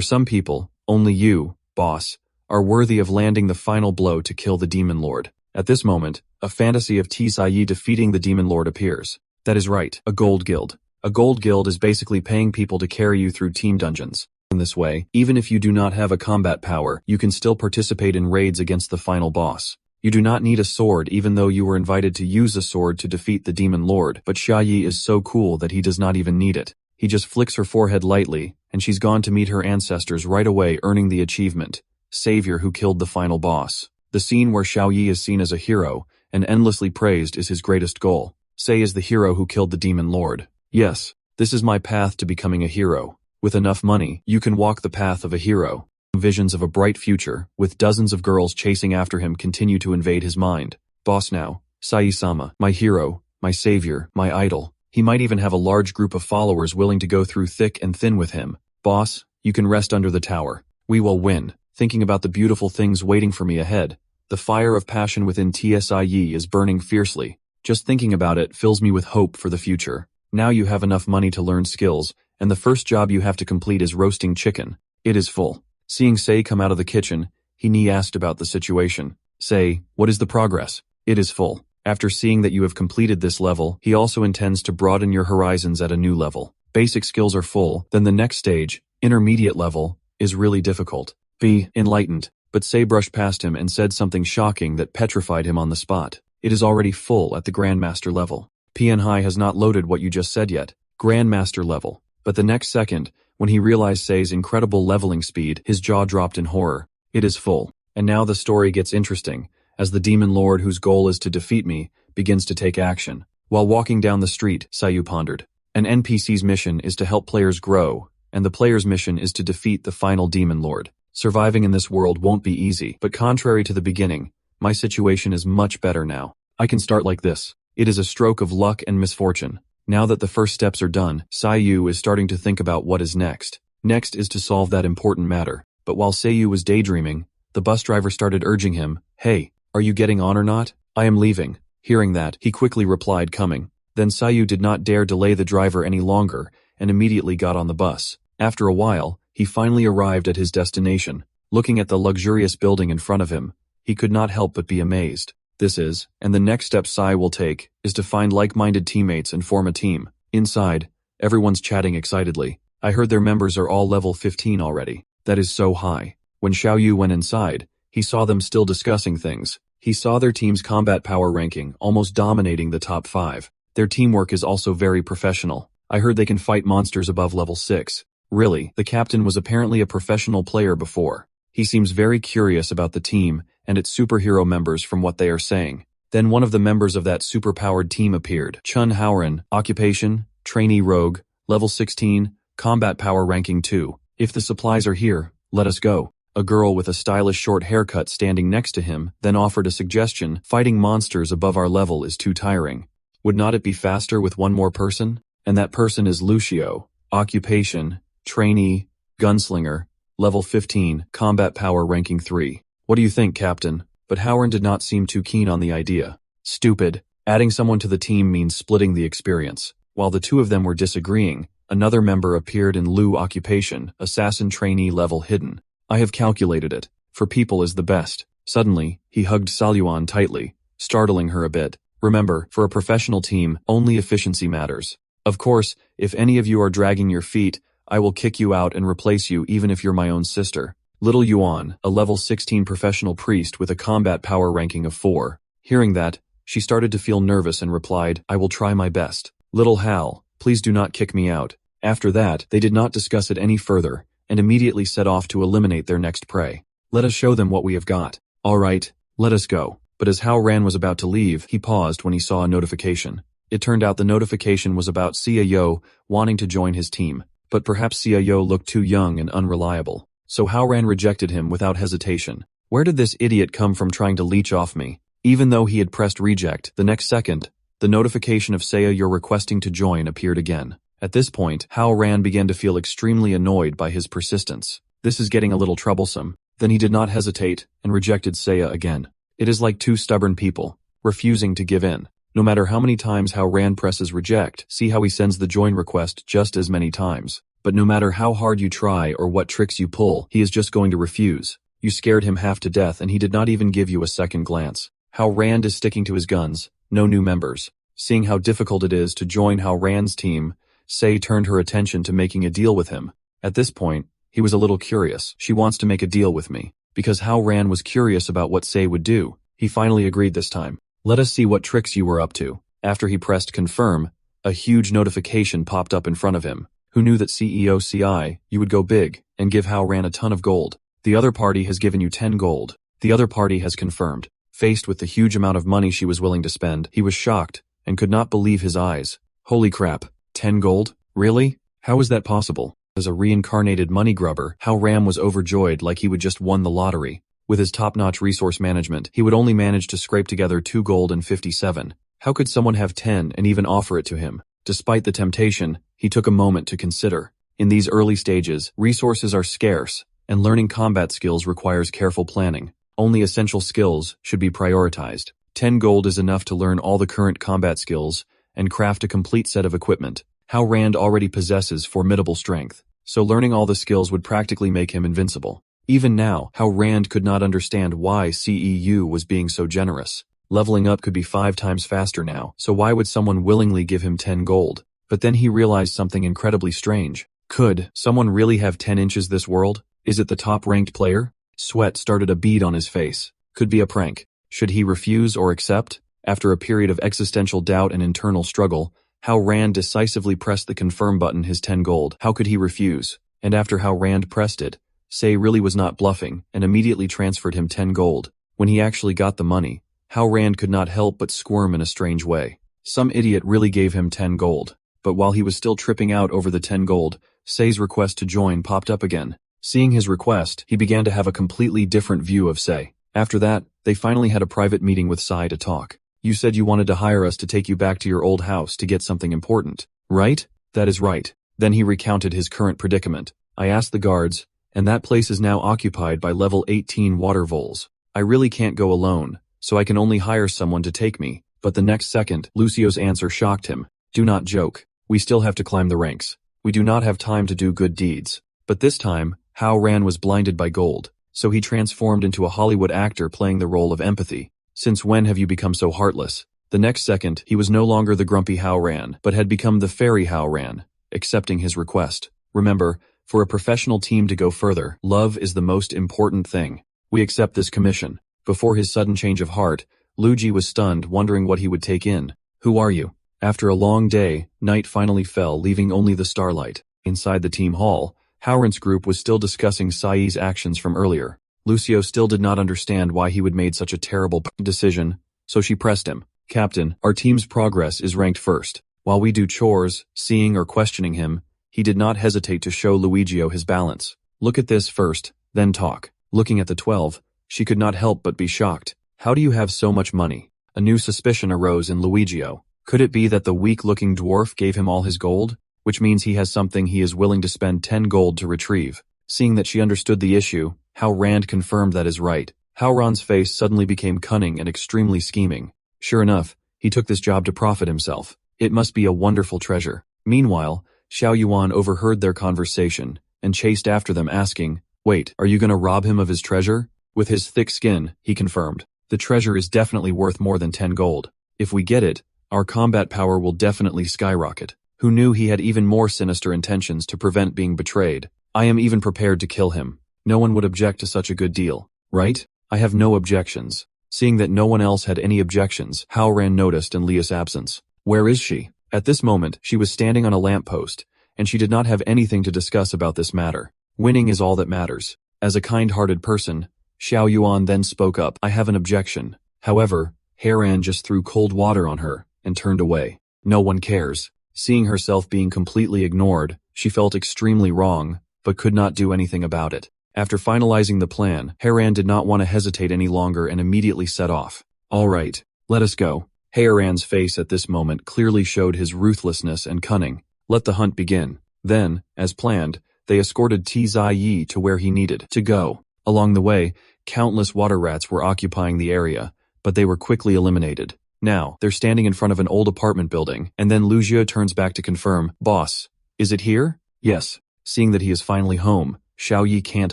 some people, only you, boss, are worthy of landing the final blow to kill the Demon Lord. At this moment, a fantasy of Tsai defeating the Demon Lord appears. That is right, a gold guild. A gold guild is basically paying people to carry you through team dungeons. In this way, even if you do not have a combat power, you can still participate in raids against the final boss. You do not need a sword even though you were invited to use a sword to defeat the Demon Lord, but Xiaoyi is so cool that he does not even need it. He just flicks her forehead lightly, and she's gone to meet her ancestors right away, earning the achievement, Savior who killed the final boss. The scene where Xiaoyi is seen as a hero and endlessly praised is his greatest goal. Sei is the hero who killed the Demon Lord. Yes, this is my path to becoming a hero. With enough money, you can walk the path of a hero. Visions of a bright future, with dozens of girls chasing after him, continue to invade his mind. Boss now, Sai-sama, my hero, my savior, my idol. He might even have a large group of followers willing to go through thick and thin with him. Boss, you can rest under the tower. We will win. Thinking about the beautiful things waiting for me ahead, the fire of passion within TSIE is burning fiercely. Just thinking about it fills me with hope for the future. Now you have enough money to learn skills, and the first job you have to complete is roasting chicken. It is full. Seeing Sei come out of the kitchen, he asked about the situation. Sei, what is the progress? It is full. After seeing that you have completed this level, he also intends to broaden your horizons at a new level. Basic skills are full, then the next stage, intermediate level, is really difficult. Be enlightened. But Sei brushed past him and said something shocking that petrified him on the spot. It is already full at the Grandmaster level. Pianhai has not loaded what you just said yet. Grandmaster level. But the next second, when he realized Sei's incredible leveling speed, his jaw dropped in horror. It is full. And now the story gets interesting, as the Demon Lord whose goal is to defeat me, begins to take action. While walking down the street, Sayu pondered. An NPC's mission is to help players grow, and the player's mission is to defeat the final Demon Lord. Surviving in this world won't be easy, but contrary to the beginning, my situation is much better now. I can start like this. It is a stroke of luck and misfortune. Now that the first steps are done, Seiyu is starting to think about what is next. Next is to solve that important matter. But while Seiyu was daydreaming, the bus driver started urging him, "Hey, are you getting on or not? I am leaving." Hearing that, he quickly replied, "Coming." Then Seiyu did not dare delay the driver any longer and immediately got on the bus. After a while, he finally arrived at his destination. Looking at the luxurious building in front of him, he could not help but be amazed. This is, and the next step Sai will take, is to find like-minded teammates and form a team. Inside, everyone's chatting excitedly. I heard their members are all level 15 already. That is so high. When Xiaoyu went inside, he saw them still discussing things. He saw their team's combat power ranking almost dominating the top 5. Their teamwork is also very professional. I heard they can fight monsters above level 6. Really, the captain was apparently a professional player before. He seems very curious about the team and its superhero members from what they are saying. Then one of the members of that superpowered team appeared. Chun Haoran, occupation, trainee rogue, level 16, combat power ranking 2. If the supplies are here, let us go. A girl with a stylish short haircut standing next to him then offered a suggestion. Fighting monsters above our level is too tiring. Would not it be faster with one more person? And that person is Lucio, occupation, trainee, gunslinger, level 15, combat power ranking 3. What do you think, Captain? but Howard did not seem too keen on the idea. Stupid. Adding someone to the team means splitting the experience. While the two of them were disagreeing, another member appeared in Liu occupation, assassin trainee level hidden. I have calculated it. For people is the best. Suddenly, he hugged Saluan tightly, startling her a bit. Remember, for a professional team, only efficiency matters. Of course, if any of you are dragging your feet, I will kick you out and replace you even if you're my own sister. Little Yuan, a level 16 professional priest with a combat power ranking of 4. Hearing that, she started to feel nervous and replied, I will try my best. Little Hal, please do not kick me out. After that, they did not discuss it any further, and immediately set off to eliminate their next prey. Let us show them what we have got. All right, let us go. But as Hao Ran was about to leave, he paused when he saw a notification. It turned out the notification was about Xia Yo wanting to join his team, but perhaps Xia Yo looked too young and unreliable. So Hao Ran rejected him without hesitation. Where did this idiot come from trying to leech off me? Even though he had pressed reject, the next second, the notification of Xia Yo requesting to join appeared again. At this point, Hao Ran began to feel extremely annoyed by his persistence. This is getting a little troublesome. Then he did not hesitate and rejected Seiya again. It is like two stubborn people, refusing to give in. No matter how many times Hao Ran presses reject, see how he sends the join request just as many times. But no matter how hard you try or what tricks you pull, he is just going to refuse. You scared him half to death and he did not even give you a second glance. Hao Rand is sticking to his guns, no new members. Seeing how difficult it is to join Hao Rand's team, Sei turned her attention to making a deal with him. At this point, he was a little curious. She wants to make a deal with me. Because Hao Ran was curious about what Sei would do, he finally agreed this time. Let us see what tricks you were up to. After he pressed confirm, a huge notification popped up in front of him. Who knew that CEO CI, you would go big, and give Hao Ran a ton of gold. The other party has given you 10 gold. The other party has confirmed. Faced with the huge amount of money she was willing to spend, he was shocked, and could not believe his eyes. Holy crap, 10 gold? Really? How is that possible? As a reincarnated money grubber, Hao Ram was overjoyed like he would just won the lottery. With his top-notch resource management, he would only manage to scrape together 2 gold and 57. How could someone have 10 and even offer it to him? Despite the temptation, he took a moment to consider. In these early stages, resources are scarce, and learning combat skills requires careful planning. Only essential skills should be prioritized. 10 gold is enough to learn all the current combat skills and craft a complete set of equipment. Hao Rand already possesses formidable strength, so learning all the skills would practically make him invincible. Even now, Hao Rand could not understand why CEU was being so generous. Leveling up could be 5 times faster now, so why would someone willingly give him 10 gold? But then he realized something incredibly strange. Could someone really have 10 inches this world? Is it the top-ranked player? Sweat started a bead on his face. Could be a prank. Should he refuse or accept? After a period of existential doubt and internal struggle, Hao Rand decisively pressed the confirm button. His 10 gold. How could he refuse? And after Hao Rand pressed it, Sei really was not bluffing and immediately transferred him 10 gold. When he actually got the money, Hao Rand could not help but squirm in a strange way. Some idiot really gave him 10 gold. But while he was still tripping out over the 10 gold, Sei's request to join popped up again. Seeing his request, he began to have a completely different view of Sei. After that, they finally had a private meeting with Sai to talk. You said you wanted to hire us to take you back to your old house to get something important, right? That is right. Then he recounted his current predicament. I asked the guards, and that place is now occupied by level 18 water voles. I really can't go alone, so I can only hire someone to take me. But the next second, Lucio's answer shocked him. Do not joke. We still have to climb the ranks. We do not have time to do good deeds. But this time, Hao Ran was blinded by gold, so he transformed into a Hollywood actor playing the role of empathy. Since when have you become so heartless? The next second, he was no longer the grumpy Hao Ran, but had become the fairy Hao Ran, accepting his request. Remember, for a professional team to go further, love is the most important thing. We accept this commission. Before his sudden change of heart, Luigi was stunned, wondering what he would take in. Who are you? After a long day, night finally fell, leaving only the starlight. Inside the team hall, Howrant's group was still discussing Sai's actions from earlier. Lucio still did not understand why he would made such a terrible decision, so she pressed him. Captain, our team's progress is ranked first. While we do chores, seeing or questioning him, he did not hesitate to show Luigio his balance. Look at this first, then talk. Looking at the 12, she could not help but be shocked. How do you have so much money? A new suspicion arose in Luigio. Could it be that the weak-looking dwarf gave him all his gold? Which means he has something he is willing to spend 10 gold to retrieve. Seeing that she understood the issue, Hao Rand confirmed that is right. Howran's face suddenly became cunning and extremely scheming. Sure enough, he took this job to profit himself. It must be a wonderful treasure. Meanwhile, Xiao Yuan overheard their conversation and chased after them asking, "Wait, are you gonna rob him of his treasure?" With his thick skin, he confirmed, "The treasure is definitely worth more than 10 gold. If we get it, our combat power will definitely skyrocket." Who knew he had even more sinister intentions to prevent being betrayed? "I am even prepared to kill him. No one would object to such a good deal, right?" "I have no objections." Seeing that no one else had any objections, Howran noticed in Leah's absence. Where is she? At this moment, she was standing on a lamppost, and she did not have anything to discuss about this matter. Winning is all that matters. As a kind-hearted person, Xiao Yuan then spoke up. "I have an objection." However, Howran just threw cold water on her and turned away. No one cares. Seeing herself being completely ignored, she felt extremely wrong, but could not do anything about it. After finalizing the plan, Howran did not want to hesitate any longer and immediately set off. "All right, let us go." Howran's face at this moment clearly showed his ruthlessness and cunning. Let the hunt begin. Then, as planned, they escorted Ziyi to where he needed to go. Along the way, countless water rats were occupying the area, but they were quickly eliminated. Now, they're standing in front of an old apartment building, and then Lu Jie turns back to confirm, "Boss, is it here?" "Yes." Seeing that he is finally home, Xiao Yi can't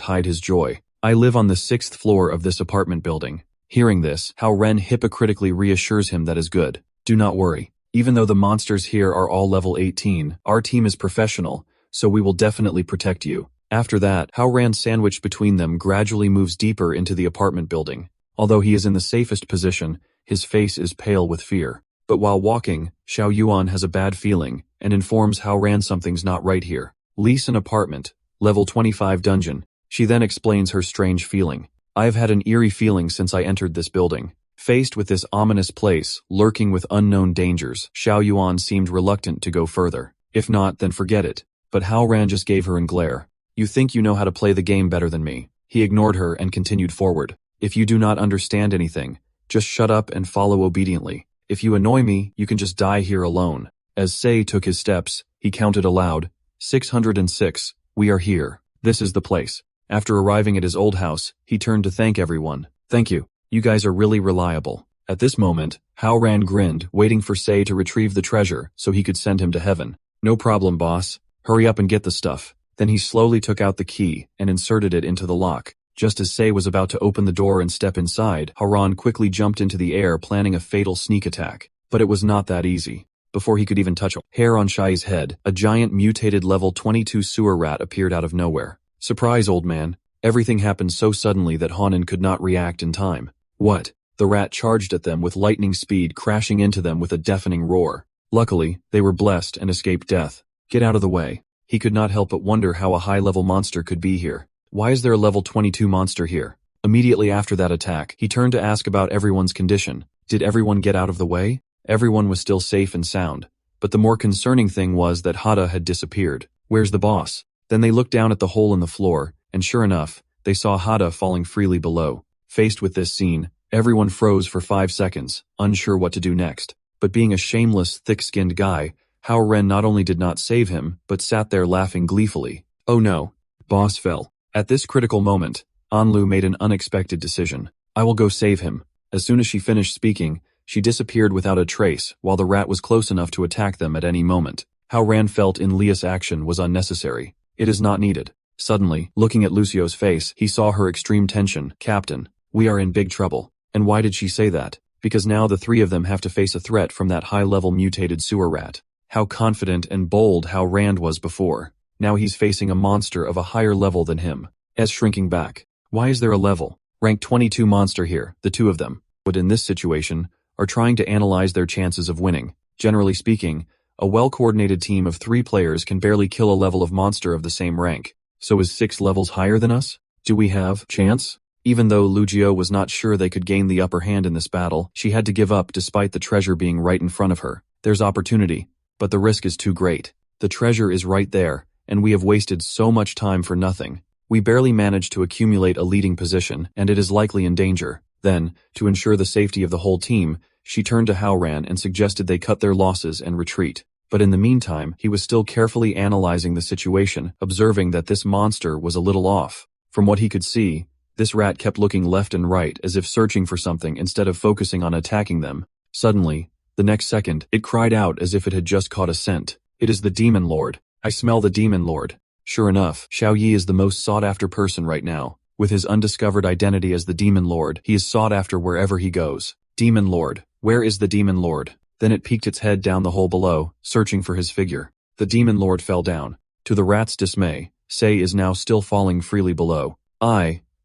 hide his joy. "I live on the 6th floor of this apartment building." Hearing this, Howran hypocritically reassures him that is good. "Do not worry. Even though the monsters here are all level 18, our team is professional, so we will definitely protect you." After that, Howran sandwiched between them gradually moves deeper into the apartment building. Although he is in the safest position, his face is pale with fear. But while walking, Xiao Yuan has a bad feeling and informs Howran something's not right here. "Lease an apartment, level 25 dungeon." She then explains her strange feeling. "I have had an eerie feeling since I entered this building." Faced with this ominous place, lurking with unknown dangers, Xiao Yuan seemed reluctant to go further. If not, then forget it. But Howran just gave her an glare. "You think you know how to play the game better than me." He ignored her and continued forward. "If you do not understand anything, just shut up and follow obediently. If you annoy me, you can just die here alone." As Sei took his steps, he counted aloud, 606, "We are here. This is the place." After arriving at his old house, he turned to thank everyone. "Thank you. You guys are really reliable." At this moment, Howran grinned, waiting for Sei to retrieve the treasure so he could send him to heaven. "No problem, boss. Hurry up and get the stuff." Then he slowly took out the key and inserted it into the lock. Just as Sei was about to open the door and step inside, Howran quickly jumped into the air planning a fatal sneak attack. But it was not that easy. Before he could even touch a hair on Shai's head, a giant mutated level 22 sewer rat appeared out of nowhere. "Surprise, old man." Everything happened so suddenly that Hanan could not react in time. "What?" The rat charged at them with lightning speed, crashing into them with a deafening roar. Luckily, they were blessed and escaped death. "Get out of the way." He could not help but wonder how a high-level monster could be here. Why is there a level 22 monster here? Immediately after that attack, he turned to ask about everyone's condition. Did everyone get out of the way? Everyone was still safe and sound. But the more concerning thing was that Hada had disappeared. Where's the boss? Then they looked down at the hole in the floor, and sure enough, they saw Hada falling freely below. Faced with this scene, everyone froze for 5 seconds, unsure what to do next. But being a shameless, thick-skinned guy, Howran not only did not save him, but sat there laughing gleefully. "Oh no, boss fell." At this critical moment, Anlu made an unexpected decision. "I will go save him." As soon as she finished speaking, she disappeared without a trace, while the rat was close enough to attack them at any moment. Howran felt in Leah's action was unnecessary. It is not needed. Suddenly, looking at Lucio's face, he saw her extreme tension. "Captain, we are in big trouble." And why did she say that? Because now the three of them have to face a threat from that high-level mutated sewer rat. How confident and bold Howran was before. Now he's facing a monster of a higher level than him. As shrinking back. Why is there a level? Rank 22 monster here, the two of them. But in this situation, are trying to analyze their chances of winning. Generally speaking, a well-coordinated team of 3 players can barely kill a level of monster of the same rank. So is 6 levels higher than us? Do we have chance? Even though Lu Jie was not sure they could gain the upper hand in this battle, she had to give up despite the treasure being right in front of her. There's opportunity, but the risk is too great. The treasure is right there, and we have wasted so much time for nothing. We barely managed to accumulate a leading position, and it is likely in danger. Then, to ensure the safety of the whole team, she turned to Howran and suggested they cut their losses and retreat. But in the meantime, he was still carefully analyzing the situation, observing that this monster was a little off. From what he could see, This rat kept looking left and right as if searching for something instead of focusing on attacking them. Suddenly, the next second, it cried out as if it had just caught a scent. It is the Demon Lord. I smell the Demon Lord. Sure enough, Xiao Yi is the most sought-after person right now. With his undiscovered identity as the Demon Lord, he is sought after wherever he goes. Demon Lord. Where is the Demon Lord? Then it peeked its head down the hole below, searching for his figure. The Demon Lord fell down. To the rat's dismay, Sei is now still falling freely below.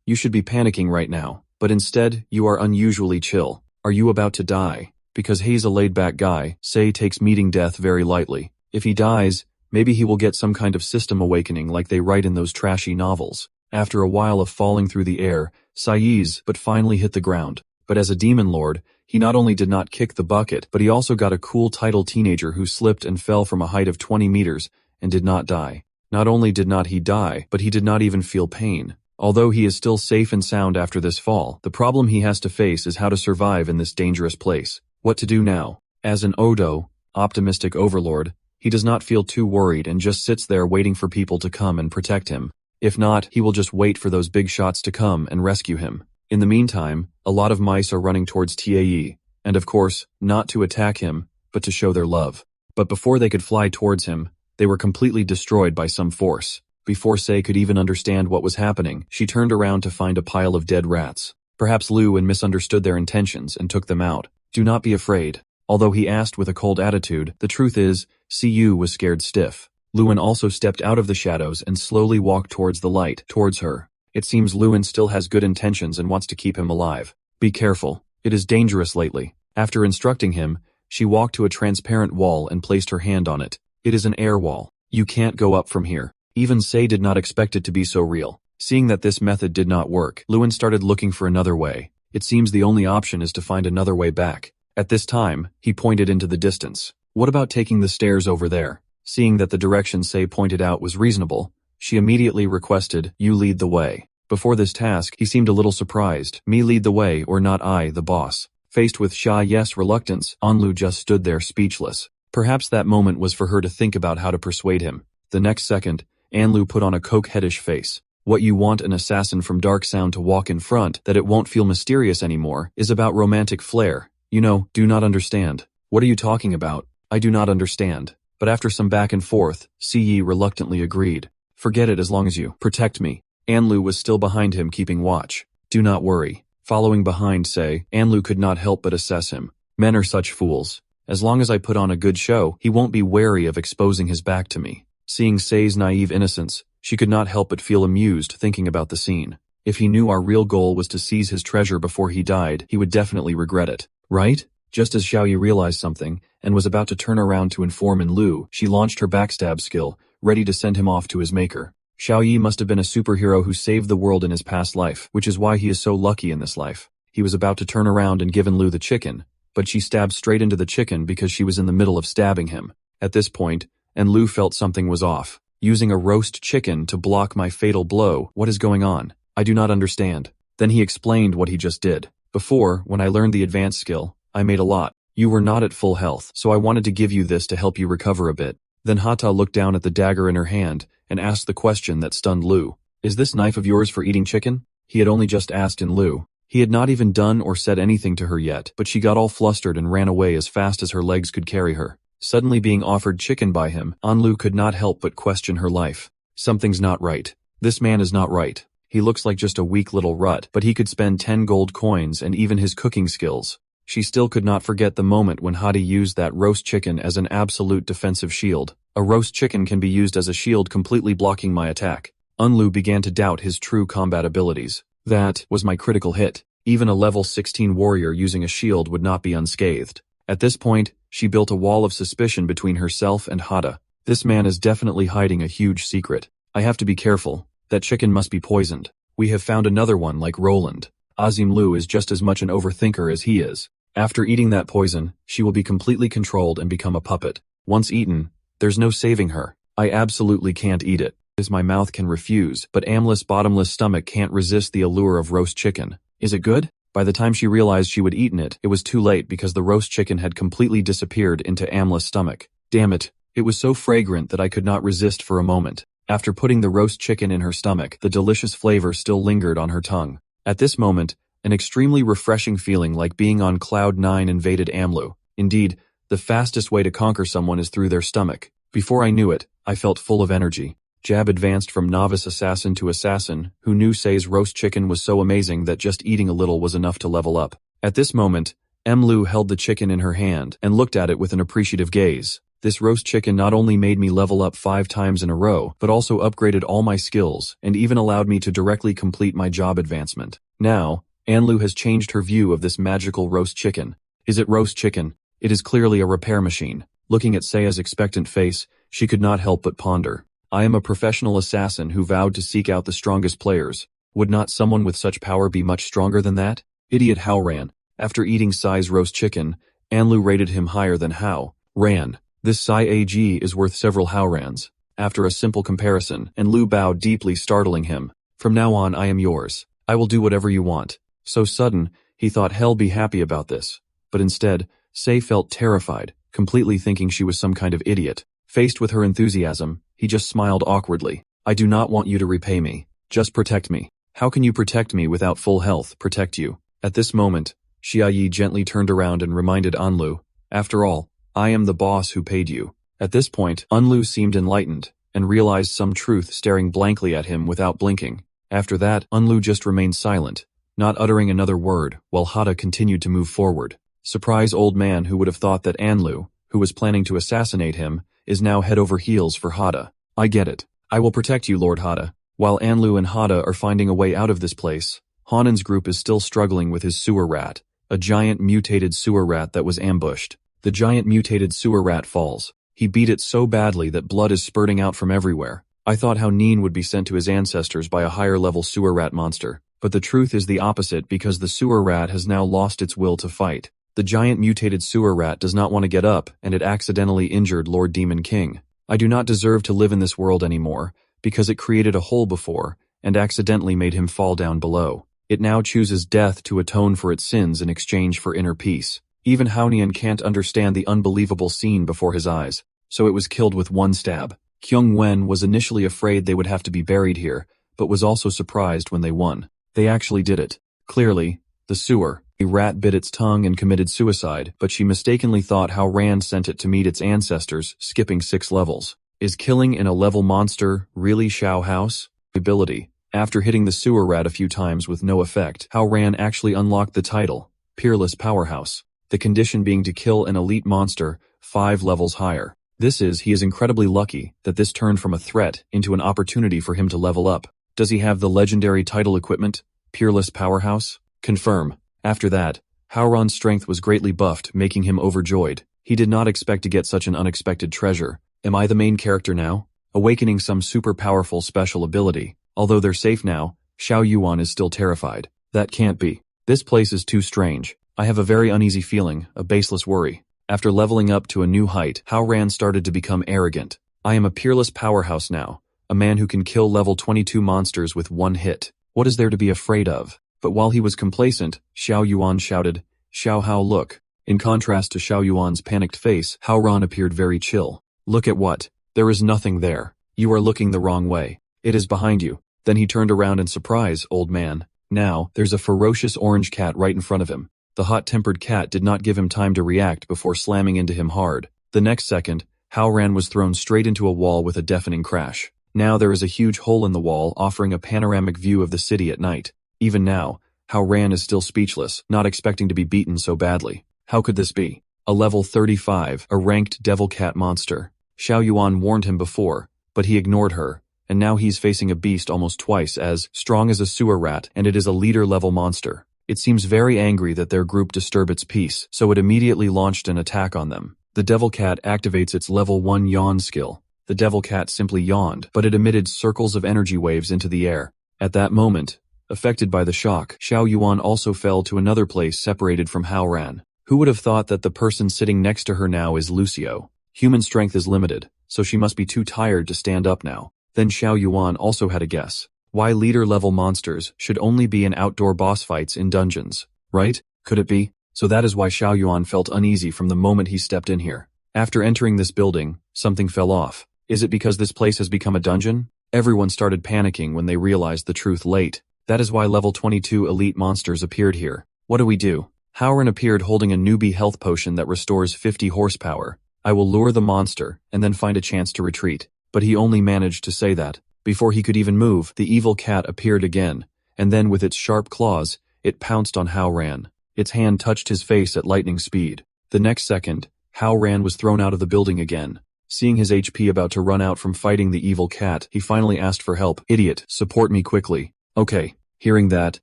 You should be panicking right now, but instead, you are unusually chill. Are you about to die? Because he's a laid-back guy, Sei takes meeting death very lightly. If he dies, maybe he will get some kind of system awakening like they write in those trashy novels. After a while of falling through the air, Saiz but finally hit the ground. But as a Demon Lord, he not only did not kick the bucket, but he also got a cool title teenager who slipped and fell from a height of 20 meters and did not die. Not only did not he die, but he did not even feel pain. Although he is still safe and sound after this fall, the problem he has to face is how to survive in this dangerous place. What to do now? As an Odo, optimistic overlord, he does not feel too worried and just sits there waiting for people to come and protect him. If not, he will just wait for those big shots to come and rescue him. In the meantime, a lot of mice are running towards Tae, and of course, not to attack him, but to show their love. But before they could fly towards him, they were completely destroyed by some force. Before Sei could even understand what was happening, she turned around to find a pile of dead rats. Perhaps Luin misunderstood their intentions and took them out. Do not be afraid. Although he asked with a cold attitude, the truth is, Siyu was scared stiff. Luin also stepped out of the shadows and slowly walked towards the light, towards her. It seems Luin still has good intentions and wants to keep him alive. Be careful. It is dangerous lately. After instructing him, she walked to a transparent wall and placed her hand on it. It is an air wall. You can't go up from here. Even Sei did not expect it to be so real. Seeing that this method did not work, Luin started looking for another way. It seems the only option is to find another way back. At this time, he pointed into the distance. What about taking the stairs over there? Seeing that the direction Sei pointed out was reasonable, she immediately requested, you lead the way. Before this task, he seemed a little surprised. Me lead the way or not I, the boss? Faced with Xia Ye's reluctance, Anlu just stood there speechless. Perhaps that moment was for her to think about how to persuade him. The next second, Anlu put on a cokeheadish face. What you want an assassin from Dark Sound to walk in front, that it won't feel mysterious anymore, is about romantic flair. You know, do not understand. What are you talking about? I do not understand. But after some back and forth, Siyi reluctantly agreed. Forget it as long as you protect me. Anlu was still behind him keeping watch. Do not worry. Following behind Sei, Anlu could not help but assess him. Men are such fools. As long as I put on a good show, he won't be wary of exposing his back to me. Seeing Sei's naive innocence, she could not help but feel amused thinking about the scene. If he knew our real goal was to seize his treasure before he died, he would definitely regret it. Right? Just as Xiaoyi realized something, and was about to turn around to inform Enlu, she launched her backstab skill, ready to send him off to his maker. Xiaoyi must have been a superhero who saved the world in his past life, which is why he is so lucky in this life. He was about to turn around and give Enlu the chicken, but she stabbed straight into the chicken because she was in the middle of stabbing him. At this point, Enlu felt something was off. Using a roast chicken to block my fatal blow, what is going on? I do not understand. Then he explained what he just did. Before, when I learned the advanced skill, I made a lot. You were not at full health, so I wanted to give you this to help you recover a bit. Then Hata looked down at the dagger in her hand and asked the question that stunned Lu. Is this knife of yours for eating chicken? He had only just asked in Lu. He had not even done or said anything to her yet, but she got all flustered and ran away as fast as her legs could carry her. Suddenly being offered chicken by him, Anlu could not help but question her life. Something's not right. This man is not right. He looks like just a weak little rut, but he could spend 10 gold coins and even his cooking skills. She still could not forget the moment when Hadi used that roast chicken as an absolute defensive shield. A roast chicken can be used as a shield completely blocking my attack. Anlu began to doubt his true combat abilities. That was my critical hit. Even a level 16 warrior using a shield would not be unscathed. At this point, she built a wall of suspicion between herself and Hada. This man is definitely hiding a huge secret. I have to be careful. That chicken must be poisoned. We have found another one like Roland. Azim Lu is just as much an overthinker as he is. After eating that poison, she will be completely controlled and become a puppet. Once eaten, there's no saving her. I absolutely can't eat it, as my mouth can refuse, but Amleth's bottomless stomach can't resist the allure of roast chicken. Is it good? By the time she realized she would eaten it, it was too late because the roast chicken had completely disappeared into Amleth's stomach. Damn it, it was so fragrant that I could not resist for a moment. After putting the roast chicken in her stomach, the delicious flavor still lingered on her tongue. At this moment, an extremely refreshing feeling like being on cloud 9 invaded Amlu. Indeed, the fastest way to conquer someone is through their stomach. Before I knew it, I felt full of energy. Jab advanced from novice assassin to assassin, who knew Say's roast chicken was so amazing that just eating a little was enough to level up. At this moment, Emlu held the chicken in her hand and looked at it with an appreciative gaze. This roast chicken not only made me level up 5 times in a row, but also upgraded all my skills and even allowed me to directly complete my job advancement. Now, Anlu has changed her view of this magical roast chicken. Is it roast chicken? It is clearly a repair machine. Looking at Saya's expectant face, she could not help but ponder. I am a professional assassin who vowed to seek out the strongest players. Would not someone with such power be much stronger than that? Idiot Hao Ran. After eating Sai's roast chicken, Anlu rated him higher than Hao Ran. This Sai AG is worth several Hao Rans. After a simple comparison, Anlu bowed deeply, startling him. From now on I am yours. I will do whatever you want. So sudden, he thought hell be happy about this. But instead, Say felt terrified, completely thinking she was some kind of idiot. Faced with her enthusiasm, he just smiled awkwardly. I do not want you to repay me. Just protect me. How can you protect me without full health? Protect you. At this moment, Xia Yi gently turned around and reminded Anlu, after all, I am the boss who paid you. At this point, Anlu seemed enlightened and realized some truth, staring blankly at him without blinking. After that, Anlu just remained silent, not uttering another word, while Hada continued to move forward. Surprise old man who would have thought that Anlu, who was planning to assassinate him, is now head over heels for Hada. I get it. I will protect you, Lord Hada. While Anlu and Hada are finding a way out of this place, Hanan's group is still struggling with his sewer rat, a giant mutated sewer rat that was ambushed. The giant mutated sewer rat falls. He beat it so badly that blood is spurting out from everywhere. I thought how Neen would be sent to his ancestors by a higher level sewer rat monster, but the truth is the opposite because the sewer rat has now lost its will to fight. The giant mutated sewer rat does not want to get up, and it accidentally injured Lord Demon King. I do not deserve to live in this world anymore, because it created a hole before, and accidentally made him fall down below. It now chooses death to atone for its sins in exchange for inner peace. Even Haonian can't understand the unbelievable scene before his eyes, so it was killed with one stab. Kyung Wen was initially afraid they would have to be buried here, but was also surprised when they won. They actually did it. Clearly, the sewer. A rat bit its tongue and committed suicide, but she mistakenly thought how Rand sent it to meet its ancestors, skipping 6 levels. Is killing in a level monster really Xiao House? Ability. After hitting the sewer rat a few times with no effect, Hao Ran actually unlocked the title, Peerless Powerhouse. The condition being to kill an elite monster 5 levels higher. He is incredibly lucky that this turned from a threat into an opportunity for him to level up. Does he have the legendary title equipment, Peerless Powerhouse? Confirm. After that, Hao Ran's strength was greatly buffed, making him overjoyed. He did not expect to get such an unexpected treasure. Am I the main character now? Awakening some super powerful special ability. Although they're safe now, Xiao Yuan is still terrified. That can't be. This place is too strange. I have a very uneasy feeling, a baseless worry. After leveling up to a new height, Hao Ran started to become arrogant. I am a peerless powerhouse now, a man who can kill level 22 monsters with one hit. What is there to be afraid of? But while he was complacent, Xiao Yuan shouted, Xiao Hao, look. In contrast to Xiao Yuan's panicked face, Hao Ran appeared very chill. Look at what? There is nothing there. You are looking the wrong way. It is behind you. Then he turned around in surprise, old man. Now, there's a ferocious orange cat right in front of him. The hot-tempered cat did not give him time to react before slamming into him hard. The next second, Hao Ran was thrown straight into a wall with a deafening crash. Now there is a huge hole in the wall offering a panoramic view of the city at night. Even now, Hao Ran is still speechless, not expecting to be beaten so badly. How could this be? A level 35, a ranked devil cat monster. Xiao Yuan warned him before, but he ignored her, and now he's facing a beast almost twice as strong as a sewer rat, and it is a leader-level monster. It seems very angry that their group disturb its peace, so it immediately launched an attack on them. The devil cat activates its level 1 yawn skill. The devil cat simply yawned, but it emitted circles of energy waves into the air. At that moment, affected by the shock, Xiao Yuan also fell to another place separated from Hao Ran. Who would have thought that the person sitting next to her now is Lucio? Human strength is limited, so she must be too tired to stand up now. Then Xiao Yuan also had a guess. Why leader-level monsters should only be in outdoor boss fights in dungeons, right? Could it be? So that is why Xiao Yuan felt uneasy from the moment he stepped in here. After entering this building, something fell off. Is it because this place has become a dungeon? Everyone started panicking when they realized the truth late. That is why level 22 elite monsters appeared here. What do we do? Howren appeared holding a newbie health potion that restores 50 horsepower. I will lure the monster and then find a chance to retreat. But he only managed to say that. Before he could even move, the evil cat appeared again, and then with its sharp claws, it pounced on Howran. Its hand touched his face at lightning speed. The next second, Howran was thrown out of the building again. Seeing his HP about to run out from fighting the evil cat, he finally asked for help. Idiot, support me quickly. Okay. Hearing that,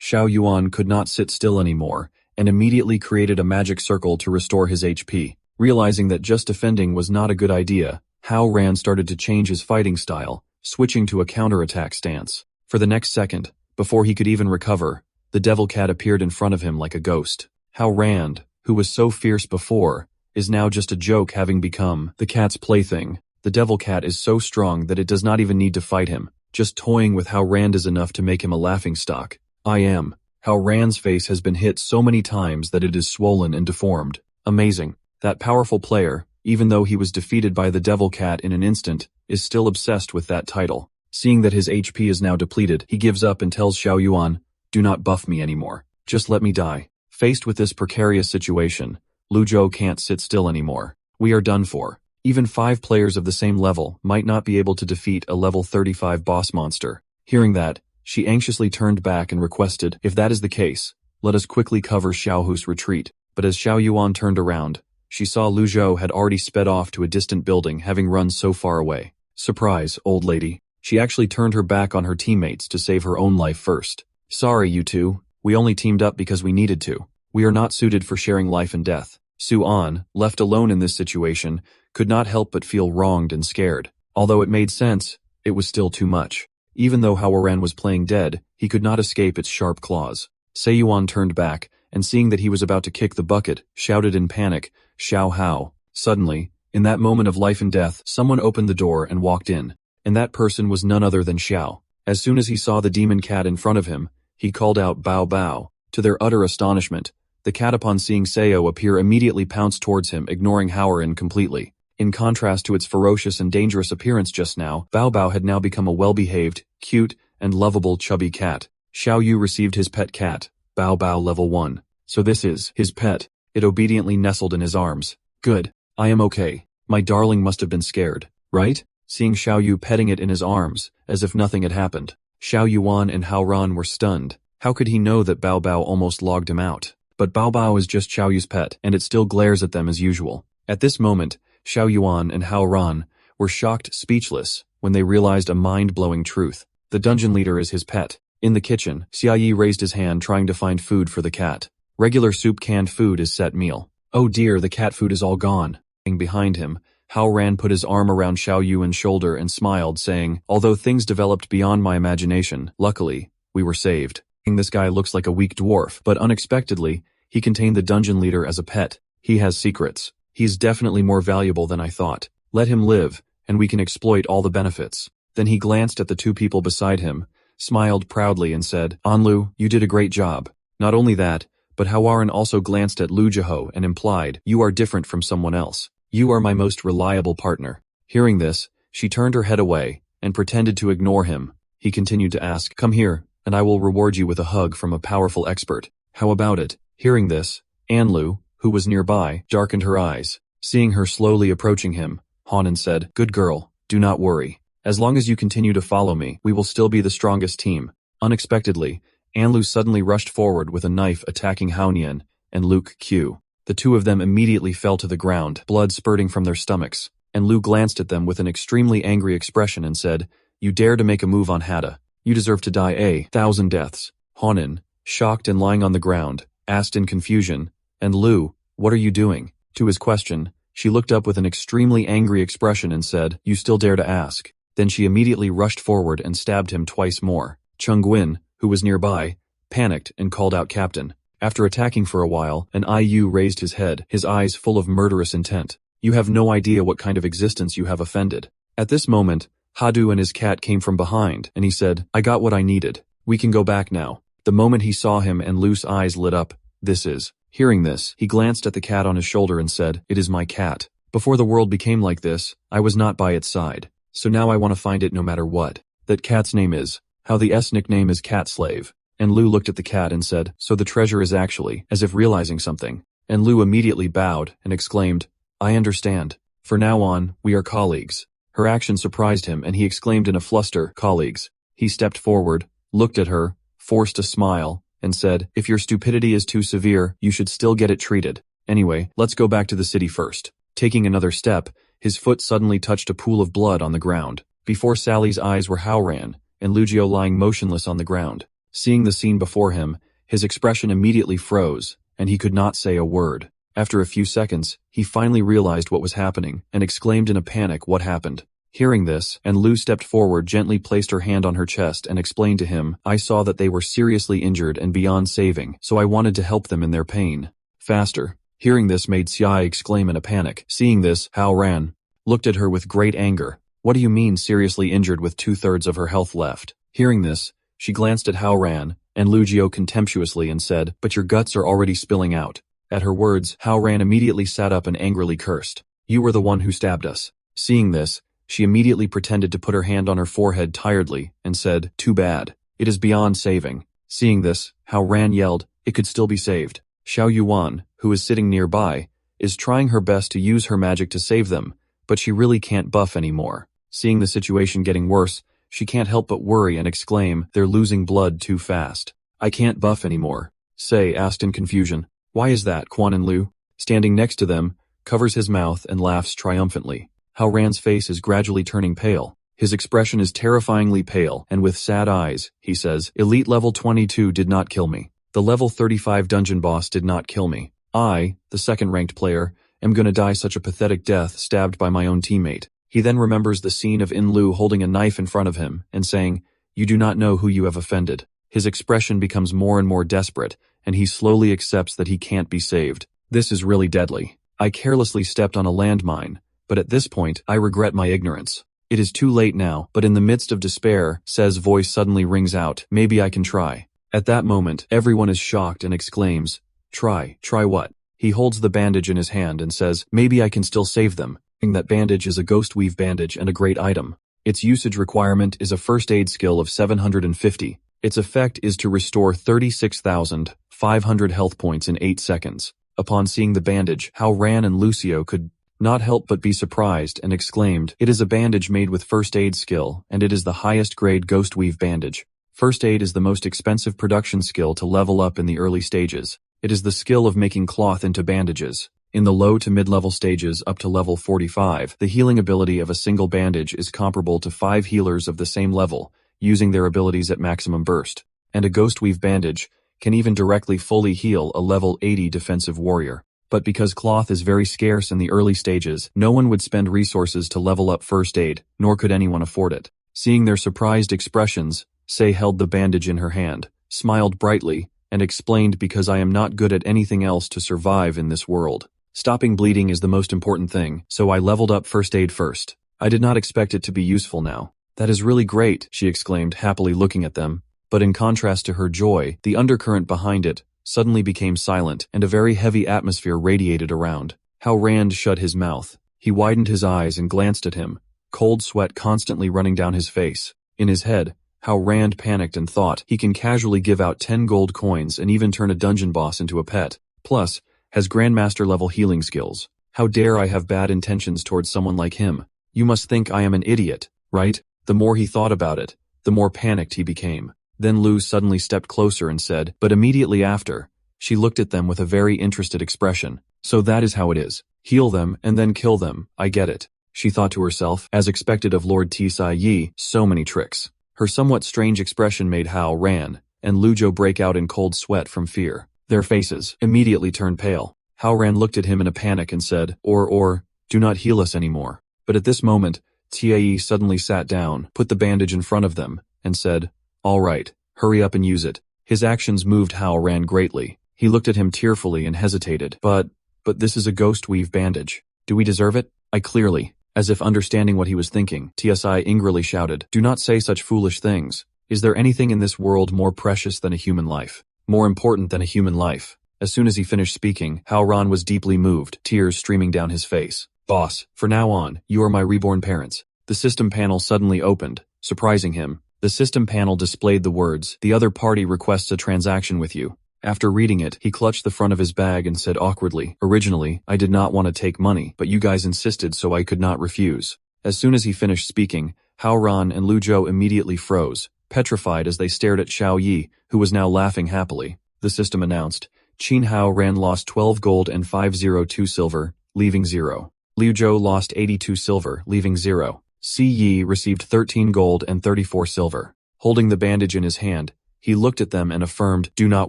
Xiao Yuan could not sit still anymore, and immediately created a magic circle to restore his HP. Realizing that just defending was not a good idea, Howran started to change his fighting style, switching to a counterattack stance. For the next second, before he could even recover, the devil cat appeared in front of him like a ghost. Howran, who was so fierce before, is now just a joke, having become the cat's plaything. The devil cat is so strong that it does not even need to fight him. Just toying with Howran is enough to make him a laughingstock. Howran's face has been hit so many times that it is swollen and deformed. Amazing. That powerful player, even though he was defeated by the devil cat in an instant, is still obsessed with that title. Seeing that his HP is now depleted, he gives up and tells Xiao Yuan, "Do not buff me anymore. Just let me die." Faced with this precarious situation, Lu Zhou can't sit still anymore. We are done for. Even 5 players of the same level might not be able to defeat a level 35 boss monster. Hearing that, she anxiously turned back and requested, "If that is the case, let us quickly cover Xiaohu's retreat." But as Xiao Yuan turned around, she saw Lu Zhou had already sped off to a distant building, having run so far away. Surprise, old lady. She actually turned her back on her teammates to save her own life first. "Sorry, you two. We only teamed up because we needed to. We are not suited for sharing life and death." Su An, left alone in this situation, could not help but feel wronged and scared. Although it made sense, it was still too much. Even though Howran was playing dead, he could not escape its sharp claws. Seiyuan turned back, and seeing that he was about to kick the bucket, shouted in panic, "Xiao Hao." Suddenly, in that moment of life and death, someone opened the door and walked in. And that person was none other than Xiao. As soon as he saw the demon cat in front of him, he called out "Bao Bao." To their utter astonishment, the cat, upon seeing Seo appear, immediately pounced towards him, ignoring Howran completely. In contrast to its ferocious and dangerous appearance just now, Bao Bao had now become a well-behaved, cute, and lovable chubby cat. Xiao Yu received his pet cat, Bao Bao level 1. So this is his pet. It obediently nestled in his arms. "Good. I am okay. My darling must have been scared, right?" Seeing Xiao Yu petting it in his arms, as if nothing had happened. Xiao Yuan and Howran were stunned. How could he know that Bao Bao almost logged him out? But Bao Bao is just Xiao Yu's pet, and it still glares at them as usual. At this moment, Xiao Yuan and Howran were shocked, speechless, when they realized a mind-blowing truth. The dungeon leader is his pet. In the kitchen, Xia Yi raised his hand trying to find food for the cat. Regular soup canned food is set meal. Oh dear, the cat food is all gone. Behind him, Howran put his arm around Xiao Yuan's shoulder and smiled, saying, "Although things developed beyond my imagination, luckily, we were saved." This guy looks like a weak dwarf, but unexpectedly, he contained the dungeon leader as a pet. He has secrets. He's definitely more valuable than I thought. Let him live, and we can exploit all the benefits. Then he glanced at the 2 people beside him, smiled proudly and said, "Anlu, you did a great job." Not only that, but Howran also glanced at Lu Zhou and implied, "You are different from someone else. You are my most reliable partner." Hearing this, she turned her head away and pretended to ignore him. He continued to ask, "Come here, and I will reward you with a hug from a powerful expert. How about it?" Hearing this, Anlu, who was nearby, darkened her eyes. Seeing her slowly approaching him, Hanan said, "Good girl, do not worry. As long as you continue to follow me, we will still be the strongest team." Unexpectedly, Anlu suddenly rushed forward with a knife, attacking Haonian and Luke Q. The 2 of them immediately fell to the ground, blood spurting from their stomachs, and Lu glanced at them with an extremely angry expression and said, "You dare to make a move on Hada. You deserve to die 1,000 deaths." Hanan, shocked and lying on the ground, asked in confusion, "And Lu, what are you doing?" To his question, she looked up with an extremely angry expression and said, "You still dare to ask?" Then she immediately rushed forward and stabbed him twice more. Chung Guin, who was nearby, panicked and called out Captain. After attacking for a while, an IU raised his head, his eyes full of murderous intent. "You have no idea what kind of existence you have offended." At this moment, Hadu and his cat came from behind, and he said, "I got what I needed. We can go back now." The moment he saw him and Lu's eyes lit up. "This is." Hearing this, he glanced at the cat on his shoulder and said, "It is my cat. Before the world became like this, I was not by its side. So now I want to find it no matter what." That cat's name is, how the S nickname is Cat Slave. And Lu looked at the cat and said, so the treasure is actually, as if realizing something. And Lu immediately bowed and exclaimed, I understand. For now on, we are colleagues. Her action surprised him and he exclaimed in a fluster, colleagues. He stepped forward, looked at her, forced a smile, and said, if your stupidity is too severe, you should still get it treated. Anyway, let's go back to the city first. Taking another step, his foot suddenly touched a pool of blood on the ground. Before Sally's eyes were Haoran, and Lugio lying motionless on the ground. Seeing the scene before him, his expression immediately froze, and he could not say a word. After a few seconds, he finally realized what was happening, and exclaimed in a panic what happened. Hearing this, and Lu stepped forward, gently placed her hand on her chest and explained to him, I saw that they were seriously injured and beyond saving, so I wanted to help them in their pain. Faster. Hearing this made Xiai exclaim in a panic. Seeing this, Haoran looked at her with great anger. What do you mean seriously injured with 2/3 of her health left? Hearing this, she glanced at Haoran and Lugio contemptuously and said, but your guts are already spilling out. At her words, Haoran immediately sat up and angrily cursed. You were the one who stabbed us. Seeing this, she immediately pretended to put her hand on her forehead tiredly and said, too bad. It is beyond saving. Seeing this, Haoran yelled, it could still be saved. Xiao Yuan, who is sitting nearby, is trying her best to use her magic to save them, but she really can't buff anymore. Seeing the situation getting worse, she can't help but worry and exclaim, they're losing blood too fast. I can't buff anymore. Sei asked in confusion. Why is that? Quan and Lu, standing next to them, covers his mouth and laughs triumphantly. Haoran's face is gradually turning pale. His expression is terrifyingly pale, and with sad eyes, he says, Elite level 22 did not kill me. The level 35 dungeon boss did not kill me. I, the second-ranked player, am gonna die such a pathetic death stabbed by my own teammate. He then remembers the scene of Lu holding a knife in front of him and saying, you do not know who you have offended. His expression becomes more and more desperate, and he slowly accepts that he can't be saved. This is really deadly. I carelessly stepped on a landmine, but at this point, I regret my ignorance. It is too late now, but in the midst of despair, Sei's voice suddenly rings out, maybe I can try. At that moment, everyone is shocked and exclaims, try what? He holds the bandage in his hand and says, maybe I can still save them. That bandage is a ghost weave bandage and a great item. Its usage requirement is a first aid skill of 750. Its effect is to restore 36,500 health points in 8 seconds. Upon seeing the bandage, Haoran and Lucio could not help but be surprised and exclaimed, it is a bandage made with first aid skill, and it is the highest grade ghost weave bandage. First aid is the most expensive production skill to level up in the early stages. It is the skill of making cloth into bandages. In the low to mid-level stages up to level 45, the healing ability of a single bandage is comparable to 5 healers of the same level, using their abilities at maximum burst. And a ghost weave bandage can even directly fully heal a level 80 defensive warrior. But because cloth is very scarce in the early stages, no one would spend resources to level up first aid, nor could anyone afford it. Seeing their surprised expressions, Sei held the bandage in her hand, smiled brightly, and explained, because I am not good at anything else to survive in this world. Stopping bleeding is the most important thing, so I leveled up first aid first. I did not expect it to be useful now. That is really great, she exclaimed, happily looking at them. But in contrast to her joy, the undercurrent behind it suddenly became silent, and a very heavy atmosphere radiated around. Haoran shut his mouth. He widened his eyes and glanced at him, cold sweat constantly running down his face. In his head, Haoran panicked and thought, he can casually give out 10 gold coins and even turn a dungeon boss into a pet. Plus, has Grandmaster level healing skills. How dare I have bad intentions towards someone like him? You must think I am an idiot, right? The more he thought about it, the more panicked he became. Then Lu suddenly stepped closer and said, but immediately after, she looked at them with a very interested expression. So that is how it is. Heal them and then kill them, I get it. She thought to herself, as expected of Lord Tsai Yi, so many tricks. Her somewhat strange expression made Haoran and Lugio break out in cold sweat from fear. Their faces immediately turned pale. Haoran looked at him in a panic and said, or, do not heal us anymore. But at this moment, Tie suddenly sat down, put the bandage in front of them, and said, all right, hurry up and use it. His actions moved Haoran greatly. He looked at him tearfully and hesitated. But this is a ghost weave bandage. Do we deserve it? I clearly, as if understanding what he was thinking, Tsai angrily shouted, do not say such foolish things. Is there anything in this world more precious than a human life? More important than a human life? As soon as he finished speaking, Haoran was deeply moved, tears streaming down his face. Boss, for now on, you are my reborn parents. The system panel suddenly opened, Surprising him, the system panel displayed the words, "The other party requests a transaction with you." After reading it, he clutched the front of his bag and said awkwardly, "Originally, I did not want to take money, but you guys insisted, so I could not refuse." As soon as he finished speaking, Hao Ran and Lu Zhou immediately froze, petrified as they stared at Xiao Yi, who was now laughing happily. The system announced, Qin Hao Ran lost 12 gold and 502 silver, leaving 0. Liu Zhou lost 82 silver, leaving 0. Si Yi received 13 gold and 34 silver. Holding the bandage in his hand, he looked at them and affirmed, "Do not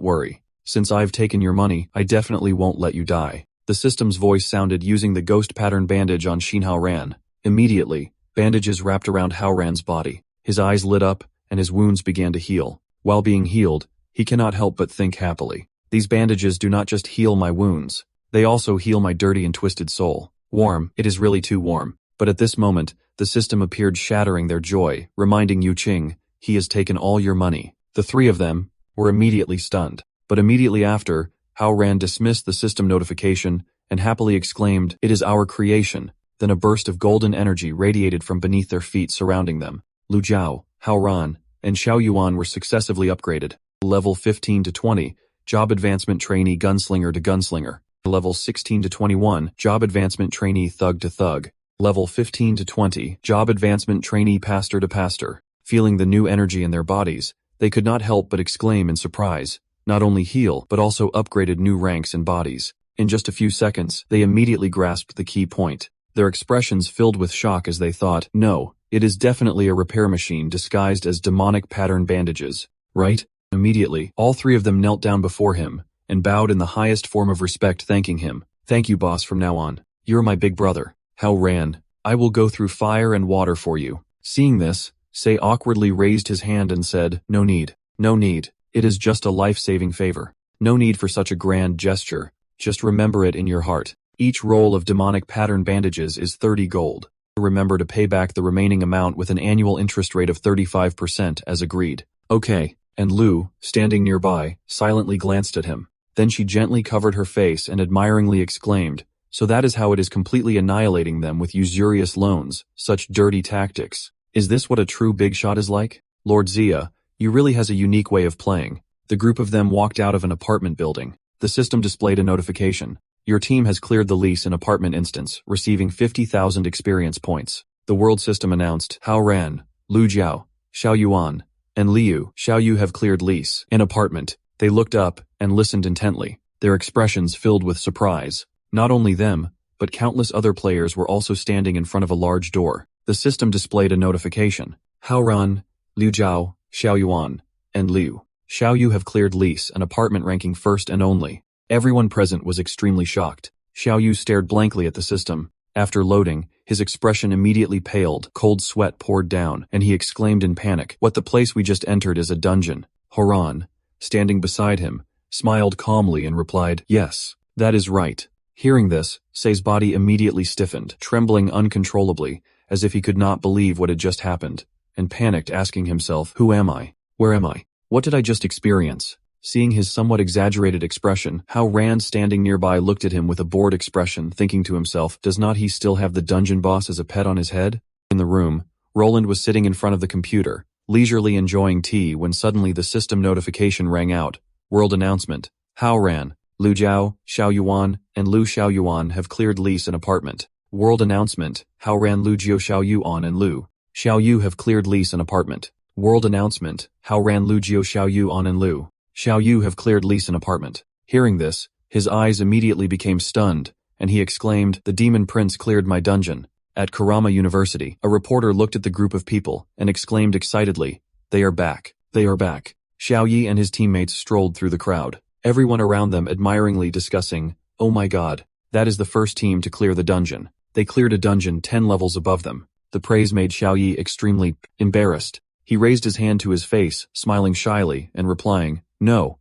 worry. Since I've taken your money, I definitely won't let you die." The system's voice sounded using the ghost pattern bandage on Qin Hao Ran. Immediately, bandages wrapped around Hao Ran's body. His eyes lit up, and his wounds began to heal. While being healed, he cannot help but think happily. These bandages do not just heal my wounds, they also heal my dirty and twisted soul. Warm, it is really too warm. But at this moment, the system appeared shattering their joy, reminding Yu Qing, "He has taken all your money." The three of them were immediately stunned. But immediately after, Hao Ran dismissed the system notification and happily exclaimed, "It is our creation." Then a burst of golden energy radiated from beneath their feet surrounding them. Lu Zhao, Hao Ran, and Xiao Yuan were successively upgraded. Level 15 to 20, Job Advancement Trainee Gunslinger to Gunslinger. Level 16 to 21, Job Advancement Trainee Thug to Thug. Level 15 to 20, Job Advancement Trainee Pastor to Pastor. Feeling the new energy in their bodies, they could not help but exclaim in surprise. Not only heal, but also upgraded new ranks and bodies. In just a few seconds, they immediately grasped the key point. Their expressions filled with shock as they thought, "No, it is definitely a repair machine disguised as demonic pattern bandages, right?" Immediately, all three of them knelt down before him and bowed in the highest form of respect, thanking him. "Thank you, boss, from now on. You're my big brother." Hao Ran, "I will go through fire and water for you." Seeing this, Sei awkwardly raised his hand and said, "No need. No need. It is just a life-saving favor. No need for such a grand gesture. Just remember it in your heart. Each roll of demonic pattern bandages is 30 gold. Remember to pay back the remaining amount with an annual interest rate of 35% as agreed." "Okay." And Lu, standing nearby, silently glanced at him. Then she gently covered her face and admiringly exclaimed, "So that is how it is, completely annihilating them with usurious loans, such dirty tactics. Is this what a true big shot is like? Lord Zia, you really has a unique way of playing." The group of them walked out of an apartment building. The system displayed a notification. "Your team has cleared the lease in apartment instance, receiving 50,000 experience points." The world system announced, "Hao Ran, Lu Jiao, Xiao Yuan, and Liu Xiao Yu have cleared lease in apartment." They looked up and listened intently, their expressions filled with surprise. Not only them, but countless other players were also standing in front of a large door. The system displayed a notification. "Hao Ran, Liu Jiao, Xiao Yuan, and Liu Xiao Yu have cleared lease, an apartment ranking first and only." Everyone present was extremely shocked. Xiao Yu stared blankly at the system. After loading, his expression immediately paled, cold sweat poured down, and he exclaimed in panic, "What, the place we just entered is a dungeon?" Horan, standing beside him, smiled calmly and replied, "Yes, that is right." Hearing this, Sei's body immediately stiffened, trembling uncontrollably, as if he could not believe what had just happened, and panicked, asking himself, "Who am I? Where am I? What did I just experience?" Seeing his somewhat exaggerated expression, Hao Ran, standing nearby, looked at him with a bored expression, thinking to himself, "Does not he still have the dungeon boss as a pet on his head?" In the room, Roland was sitting in front of the computer, leisurely enjoying tea, when suddenly the system notification rang out. World announcement. "Hao Ran, Lu Jiao, Xiao Yuan, and Lu Xiao Yuan have cleared lease and apartment." World announcement. "Hao Ran, Lu Jiao, Xiao Yuan, and Lu Xiao Yu have cleared lease and apartment." World announcement. "Hao Ran, Lu Jiao, Xiao Yuan, and Lu Xiao Yu have cleared lease and apartment." Hearing this, his eyes immediately became stunned, and he exclaimed, "The Demon Prince cleared my dungeon." At Karama University, a reporter looked at the group of people and exclaimed excitedly, "They are back. They are back." Xiao Yi and his teammates strolled through the crowd, everyone around them admiringly discussing, "Oh my god, that is the first team to clear the dungeon. They cleared a dungeon 10 levels above them." The praise made Xiao Yi extremely embarrassed. He raised his hand to his face, smiling shyly and replying, "No,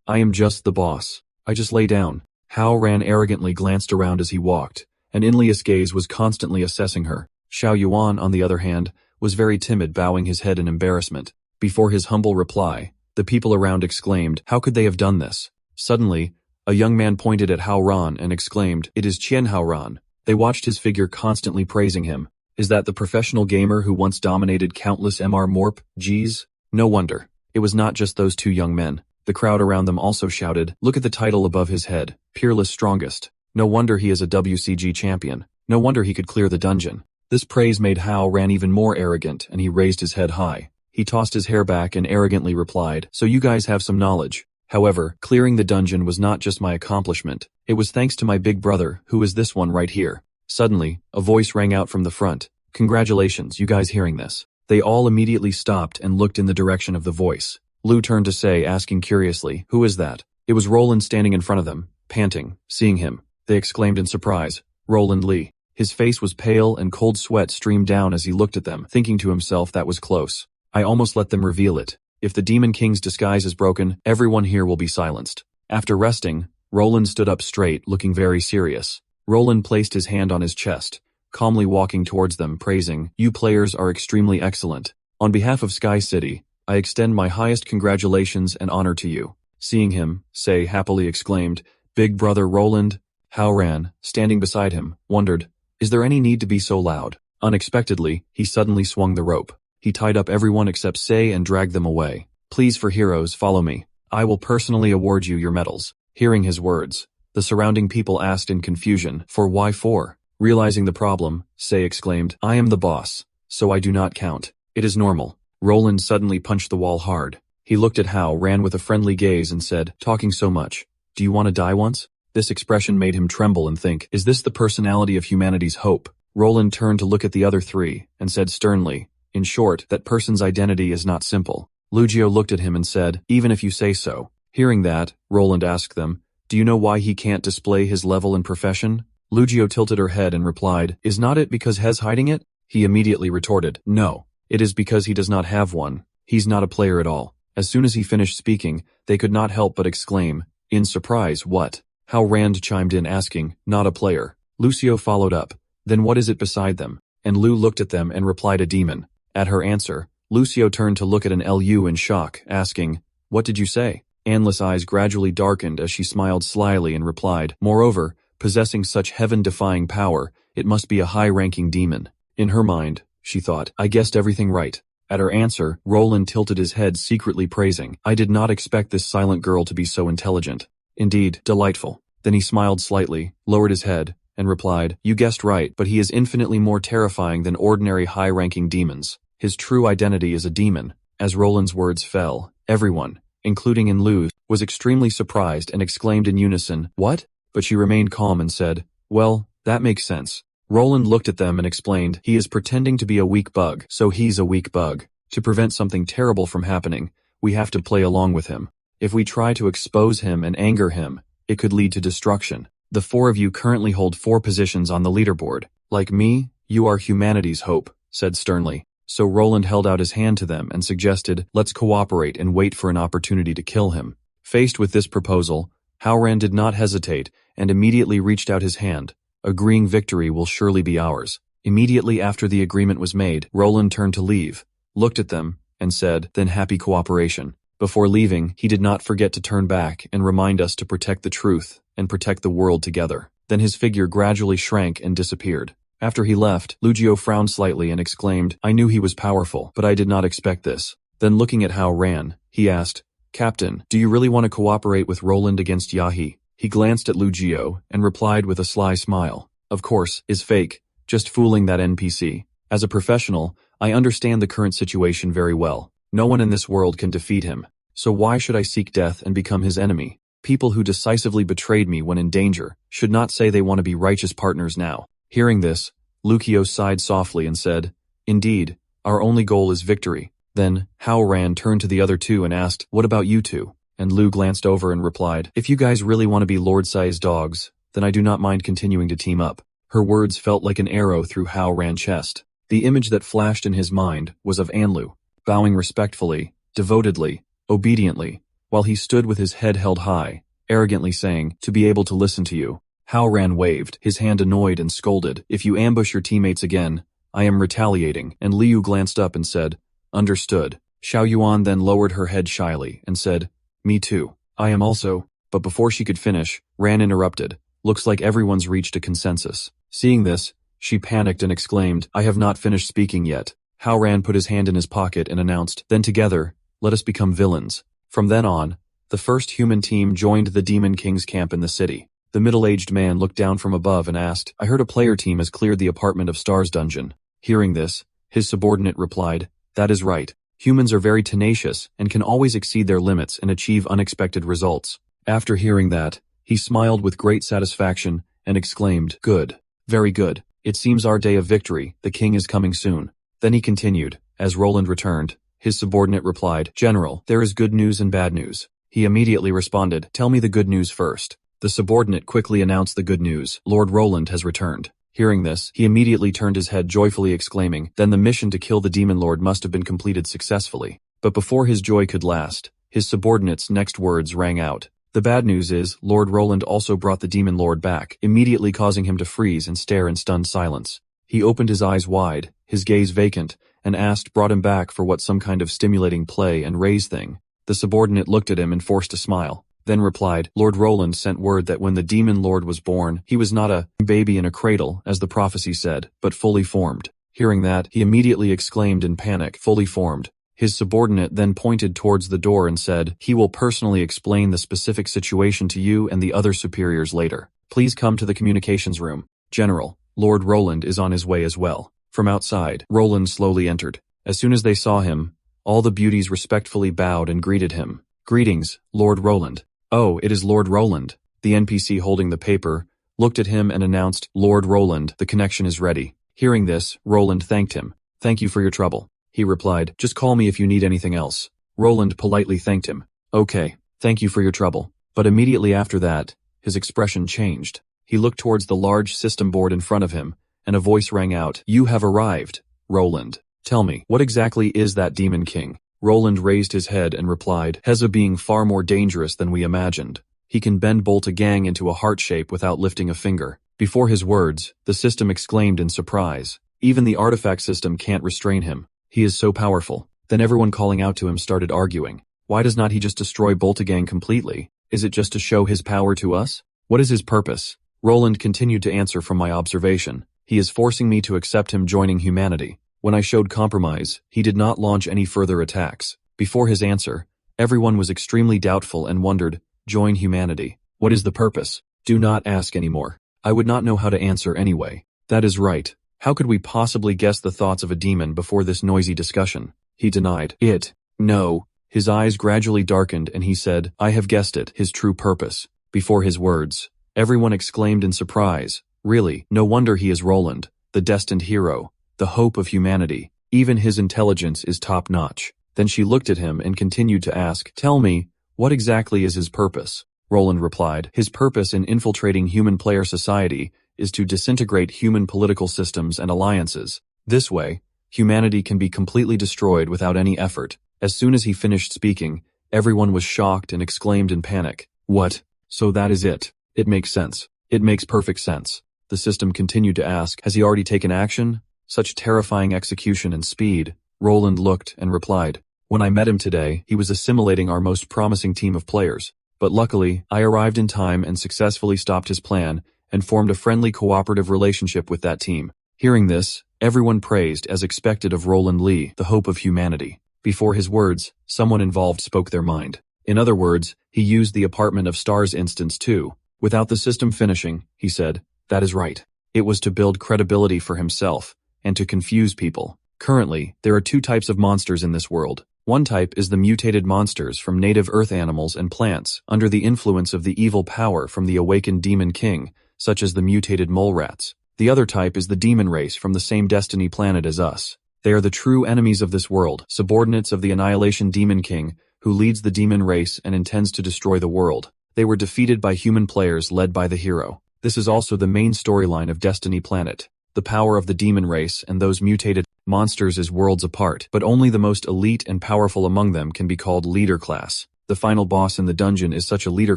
I am just the boss. I just lay down." Hao Ran arrogantly glanced around as he walked. An envious gaze was constantly assessing her. Xiao Yuan, on the other hand, was very timid, bowing his head in embarrassment. Before his humble reply, the people around exclaimed, "How could they have done this?" Suddenly, a young man pointed at Hao Ran and exclaimed, "It is Qian Hao Ran." They watched his figure constantly praising him. Is that the professional gamer who once dominated countless MMORPGs? No wonder. It was not just those two young men. The crowd around them also shouted, "Look at the title above his head, Peerless Strongest. No wonder he is a WCG champion. No wonder he could clear the dungeon." This praise made Hao Ran even more arrogant, and he raised his head high. He tossed his hair back and arrogantly replied, "So you guys have some knowledge." However, clearing the dungeon was not just my accomplishment. It was thanks to my big brother, who is this one right here. Suddenly, a voice rang out from the front. "Congratulations, you guys hearing this?" They all immediately stopped and looked in the direction of the voice. Lu turned to Sei, asking curiously, "Who is that?" It was Roland standing in front of them, panting. Seeing him, they exclaimed in surprise, "Roland Lee." His face was pale and cold sweat streamed down as he looked at them, thinking to himself that was close. I almost let them reveal it. If the Demon King's disguise is broken, everyone here will be silenced. After resting, Roland stood up straight, looking very serious. Roland placed his hand on his chest, calmly walking towards them, praising, "You players are extremely excellent. On behalf of Sky City, I extend my highest congratulations and honor to you." Seeing him, Sei happily exclaimed, "Big brother Roland." Hao Ran, standing beside him, wondered, "Is there any need to be so loud?" Unexpectedly, he suddenly swung the rope. He tied up everyone except Sei and dragged them away. "Please, for heroes, follow me. I will personally award you your medals." Hearing his words, the surrounding people asked in confusion, "For why for?" Realizing the problem, Sei exclaimed, "I am the boss, so I do not count. It is normal." Roland suddenly punched the wall hard. He looked at Hao Ran with a friendly gaze and said, "Talking so much. Do you want to die once?" This expression made him tremble and think, "Is this the personality of humanity's hope?" Roland turned to look at the other three and said sternly, "In short, that person's identity is not simple." Lugio looked at him and said, "Even if you say so." Hearing that, Roland asked them, "Do you know why he can't display his level and profession?" Lugio tilted her head and replied, "Is not it because Hez hiding it?" He immediately retorted, "No. It is because he does not have one. He's not a player at all." As soon as he finished speaking, they could not help but exclaim, in surprise, "What?" Hao Rand chimed in asking, "Not a player." Lucio followed up, "Then what is it beside them?" And Lu looked at them and replied, "A demon." At her answer, Lucio turned to look at an LU in shock, asking, "What did you say?" Anne's eyes gradually darkened as she smiled slyly and replied, "Moreover, possessing such heaven-defying power, it must be a high-ranking demon." In her mind, she thought, "I guessed everything right." At her answer, Roland tilted his head, secretly praising, "I did not expect this silent girl to be so intelligent. Indeed, delightful." Then he smiled slightly, lowered his head, and replied, "You guessed right, but he is infinitely more terrifying than ordinary high-ranking demons. His true identity is a demon." As Roland's words fell, everyone, including Lu, was extremely surprised and exclaimed in unison, "What?" But she remained calm and said, "Well, that makes sense." Roland looked at them and explained, "He is pretending to be a weak bug, so he's a weak bug. To prevent something terrible from happening, we have to play along with him. If we try to expose him and anger him, it could lead to destruction. The four of you currently hold 4 positions on the leaderboard. Like me, you are humanity's hope," said sternly. So Roland held out his hand to them and suggested, "Let's cooperate and wait for an opportunity to kill him." Faced with this proposal, Hao Ran did not hesitate and immediately reached out his hand, agreeing victory will surely be ours. Immediately after the agreement was made, Roland turned to leave, looked at them, and said, "Then happy cooperation." Before leaving, he did not forget to turn back and remind us to protect the truth and protect the world together. Then his figure gradually shrank and disappeared. After he left, Lugio frowned slightly and exclaimed, "I knew he was powerful, but I did not expect this." Then looking at Hao Ran, he asked, "Captain, do you really want to cooperate with Roland against Yahi?" He glanced at Lugio and replied with a sly smile, "Of course, is fake, just fooling that NPC. As a professional, I understand the current situation very well. No one in this world can defeat him. So why should I seek death and become his enemy? People who decisively betrayed me when in danger should not say they want to be righteous partners now." Hearing this, Lucio sighed softly and said, "Indeed, our only goal is victory." Then, Hao Ran turned to the other two and asked, "What about you two?" And Lu glanced over and replied, "If you guys really want to be Lord Sai's dogs, then I do not mind continuing to team up." Her words felt like an arrow through Hao Ran's chest. The image that flashed in his mind was of Anlu, bowing respectfully, devotedly, obediently, while he stood with his head held high, arrogantly saying, "To be able to listen to you." Hao Ran waved, his hand annoyed and scolded, "If you ambush your teammates again, I am retaliating." And Liu glanced up and said, "Understood." Xiao Yuan then lowered her head shyly and said, "Me too. I am also." But before she could finish, Ran interrupted, "Looks like everyone's reached a consensus." Seeing this, She panicked and exclaimed, I have not finished speaking yet. Hao Ran put his hand in his pocket and announced, then together, let us become villains. From then on, the first human team joined the Demon King's camp in the city. The middle-aged man looked down from above and asked, I heard a player team has cleared the Apartment of Stars dungeon. Hearing this, his subordinate replied, that is right. Humans are very tenacious and can always exceed their limits and achieve unexpected results. After hearing that, he smiled with great satisfaction and exclaimed, good. Very good. It seems our day of victory, the king is coming soon. Then he continued, as Roland returned. His subordinate replied, General, there is good news and bad news. He immediately responded, tell me the good news first. The subordinate quickly announced the good news, Lord Roland has returned. Hearing this, he immediately turned his head joyfully exclaiming, then the mission to kill the Demon Lord must have been completed successfully. But before his joy could last, his subordinate's next words rang out. The bad news is, Lord Roland also brought the Demon Lord back, immediately causing him to freeze and stare in stunned silence. He opened his eyes wide, his gaze vacant, and asked, brought him back for what, some kind of stimulating play and raise thing. The subordinate looked at him and forced a smile, then replied, Lord Roland sent word that when the Demon Lord was born, he was not a baby in a cradle, as the prophecy said, but fully formed. Hearing that, he immediately exclaimed in panic, fully formed. His subordinate then pointed towards the door and said, he will personally explain the specific situation to you and the other superiors later. Please come to the communications room. General, Lord Roland is on his way as well. From outside, Roland slowly entered. As soon as they saw him, all the beauties respectfully bowed and greeted him. Greetings, Lord Roland. Oh, it is Lord Roland. The NPC holding the paper looked at him and announced, Lord Roland, the connection is ready. Hearing this, Roland thanked him. Thank you for your trouble. He replied, just call me if you need anything else. Roland politely thanked him. Okay, thank you for your trouble. But immediately after that, his expression changed. He looked towards the large system board in front of him, and a voice rang out, you have arrived, Roland. Tell me, what exactly is that Demon King? Roland raised his head and replied, Heza being far more dangerous than we imagined. He can bend bolt a gang into a heart shape without lifting a finger. Before his words, the system exclaimed in surprise. Even the artifact system can't restrain him. He is so powerful. Then everyone calling out to him started arguing. Why does not he just destroy Boltagang completely? Is it just to show his power to us? What is his purpose? Roland continued to answer from my observation. He is forcing me to accept him joining humanity. When I showed compromise, he did not launch any further attacks. Before his answer, everyone was extremely doubtful and wondered, join humanity. What is the purpose? Do not ask anymore. I would not know how to answer anyway. That is right. How could we possibly guess the thoughts of a demon before this noisy discussion? He denied it. No. His eyes gradually darkened and he said, I have guessed it, his true purpose. Before his words, everyone exclaimed in surprise. Really, no wonder he is Roland, the destined hero, the hope of humanity. Even his intelligence is top-notch. Then she looked at him and continued to ask, tell me, what exactly is his purpose? Roland replied, his purpose in infiltrating human player society is to disintegrate human political systems and alliances. This way, humanity can be completely destroyed without any effort. As soon as he finished speaking, everyone was shocked and exclaimed in panic. What? So that is it. It makes sense. It makes perfect sense. The system continued to ask, has he already taken action? Such terrifying execution and speed. Roland looked and replied, when I met him today, he was assimilating our most promising team of players. But luckily, I arrived in time and successfully stopped his plan and formed a friendly cooperative relationship with that team. Hearing this, everyone praised as expected of Roland Lee, the hope of humanity. Before his words, someone involved spoke their mind. In other words, he used the Apartment of Stars instance too. Without the system finishing, he said, that is right. It was to build credibility for himself and to confuse people. Currently, there are two types of monsters in this world. One type is the mutated monsters from native earth animals and plants under the influence of the evil power from the awakened Demon King, such as the mutated mole rats. The other type is the demon race from the same destiny planet as us. They are the true enemies of this world, subordinates of the Annihilation Demon King, who leads the demon race and intends to destroy the world. They were defeated by human players led by the hero. This is also the main storyline of Destiny Planet. The power of the demon race and those mutated monsters is worlds apart, but only the most elite and powerful among them can be called leader class. The final boss in the dungeon is such a leader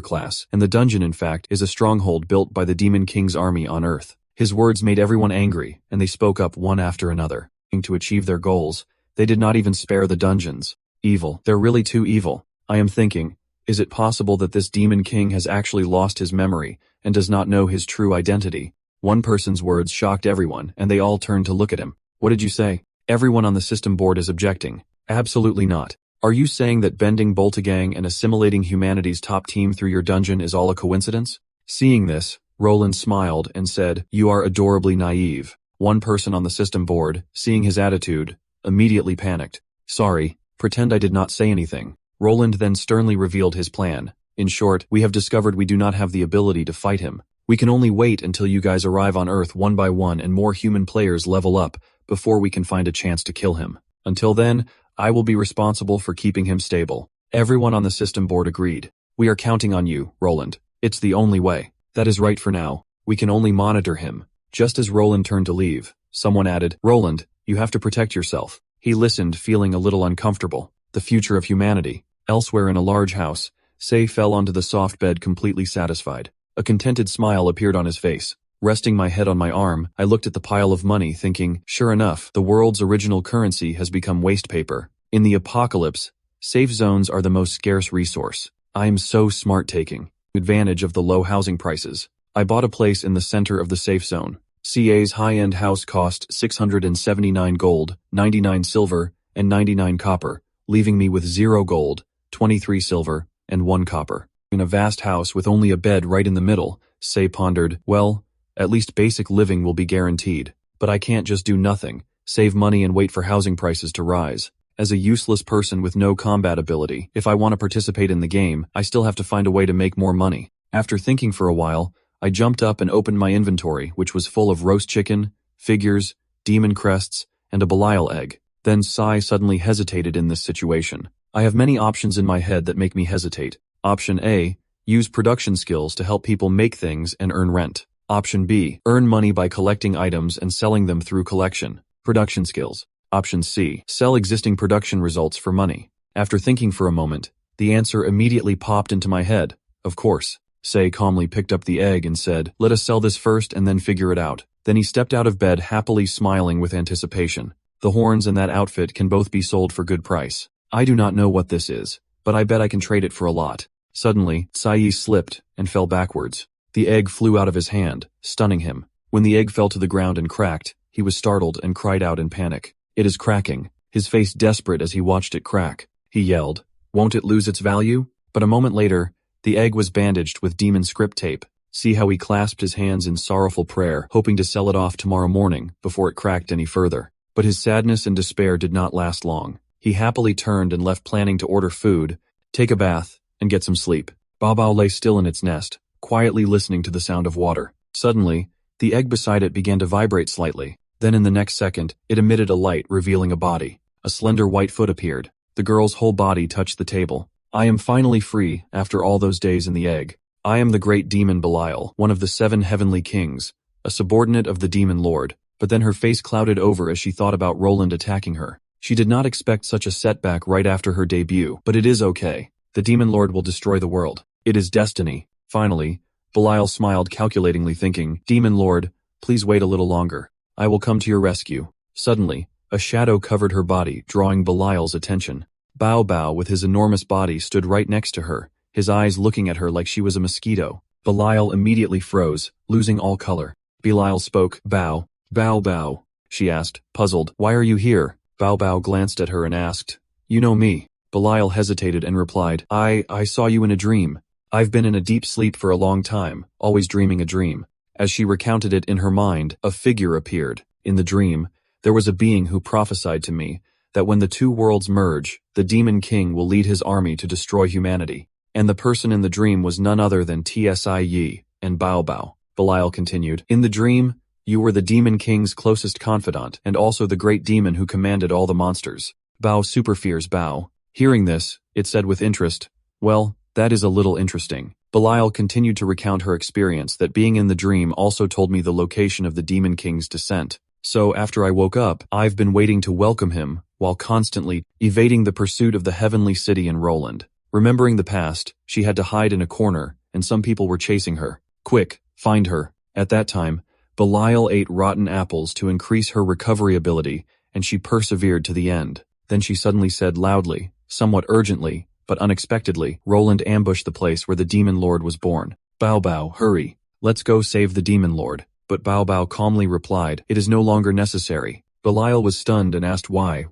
class, and the dungeon in fact is a stronghold built by the Demon King's army on Earth. His words made everyone angry, and they spoke up one after another. To achieve their goals, they did not even spare the dungeons. Evil. They're really too evil. I am thinking, is it possible that this Demon King has actually lost his memory and does not know his true identity? One person's words shocked everyone, and they all turned to look at him. What did you say? Everyone on the system board is objecting. Absolutely not. Are you saying that bending Boltagang and assimilating humanity's top team through your dungeon is all a coincidence? Seeing this, Roland smiled and said, "You are adorably naive." One person on the system board, seeing his attitude, immediately panicked. "Sorry, pretend I did not say anything." Roland then sternly revealed his plan. "In short, we have discovered we do not have the ability to fight him. We can only wait until you guys arrive on Earth one by one and more human players level up before we can find a chance to kill him. Until then, I will be responsible for keeping him stable." Everyone on the system board agreed. "We are counting on you, Roland. It's the only way." "That is right for now. We can only monitor him." Just as Roland turned to leave, someone added, "Roland, you have to protect yourself." He listened, feeling a little uncomfortable. The future of humanity. Elsewhere in a large house, Sei fell onto the soft bed completely satisfied. A contented smile appeared on his face. Resting my head on my arm, I looked at the pile of money, thinking, sure enough, the world's original currency has become waste paper. In the apocalypse, safe zones are the most scarce resource. I am so smart taking advantage of the low housing prices. I bought a place in the center of the safe zone. CA's high-end house cost 679 gold, 99 silver, and 99 copper, leaving me with 0 gold, 23 silver, and 1 copper. In a vast house with only a bed right in the middle, Sei pondered, well, at least basic living will be guaranteed. But I can't just do nothing, save money and wait for housing prices to rise. As a useless person with no combat ability, if I want to participate in the game, I still have to find a way to make more money. After thinking for a while, I jumped up and opened my inventory, which was full of roast chicken, figures, demon crests, and a Belial egg. Then Sai suddenly hesitated in this situation. I have many options in my head that make me hesitate. Option A, use production skills to help people make things and earn rent. Option B, earn money by collecting items and selling them through collection. Production skills. Option C, sell existing production results for money. After thinking for a moment, the answer immediately popped into my head. Of course. Sei calmly picked up the egg and said, "Let us sell this first and then figure it out." Then he stepped out of bed happily smiling with anticipation. The horns and that outfit can both be sold for good price. I do not know what this is, but I bet I can trade it for a lot. Suddenly, Sai slipped and fell backwards. The egg flew out of his hand, stunning him. When the egg fell to the ground and cracked, he was startled and cried out in panic. "It is cracking," his face desperate as he watched it crack. He yelled, "Won't it lose its value?" But a moment later, the egg was bandaged with demon script tape. See how he clasped his hands in sorrowful prayer, hoping to sell it off tomorrow morning before it cracked any further. But his sadness and despair did not last long. He happily turned and left, planning to order food, take a bath, and get some sleep. Bao lay still in its nest, quietly listening to the sound of water. Suddenly, the egg beside it began to vibrate slightly. Then in the next second, it emitted a light revealing a body. A slender white foot appeared. The girl's whole body touched the table. "I am finally free after all those days in the egg. I am the great demon Belial, one of the 7 heavenly kings, a subordinate of the demon lord." But then her face clouded over as she thought about Roland attacking her. She did not expect such a setback right after her debut, but it is okay. The demon lord will destroy the world. It is destiny. Finally, Belial smiled calculatingly, thinking, "Demon lord, please wait a little longer. I will come to your rescue." Suddenly, a shadow covered her body, drawing Belial's attention. Bao, with his enormous body, stood right next to her, his eyes looking at her like she was a mosquito. Belial immediately froze, losing all color. Belial spoke, Bao, she asked, puzzled. "Why are you here?" Bao glanced at her and asked, "You know me?" Belial hesitated and replied, I saw you in a dream. I've been in a deep sleep for a long time, always dreaming a dream." As she recounted it in her mind, a figure appeared. In the dream, there was a being who prophesied to me that when the 2 worlds merge, the Demon King will lead his army to destroy humanity. And the person in the dream was none other than Tsi and Bao. Belial continued, "In the dream, you were the Demon King's closest confidant and also the great demon who commanded all the monsters." Bao super fears Bao. Hearing this, it said with interest, "Well, that is a little interesting." Belial continued to recount her experience that being in the dream also told me the location of the Demon King's descent. So after I woke up, I've been waiting to welcome him, while constantly evading the pursuit of the heavenly city in Roland. Remembering the past, she had to hide in a corner, and some people were chasing her. "Quick, find her." At that time, Belial ate rotten apples to increase her recovery ability, and she persevered to the end. Then she suddenly said loudly, somewhat urgently, but unexpectedly, "Roland ambushed the place where the Demon Lord was born. Bao, hurry. Let's go save the Demon Lord." But Bao Bao calmly replied, "It is no longer necessary." Belial was stunned and asked why.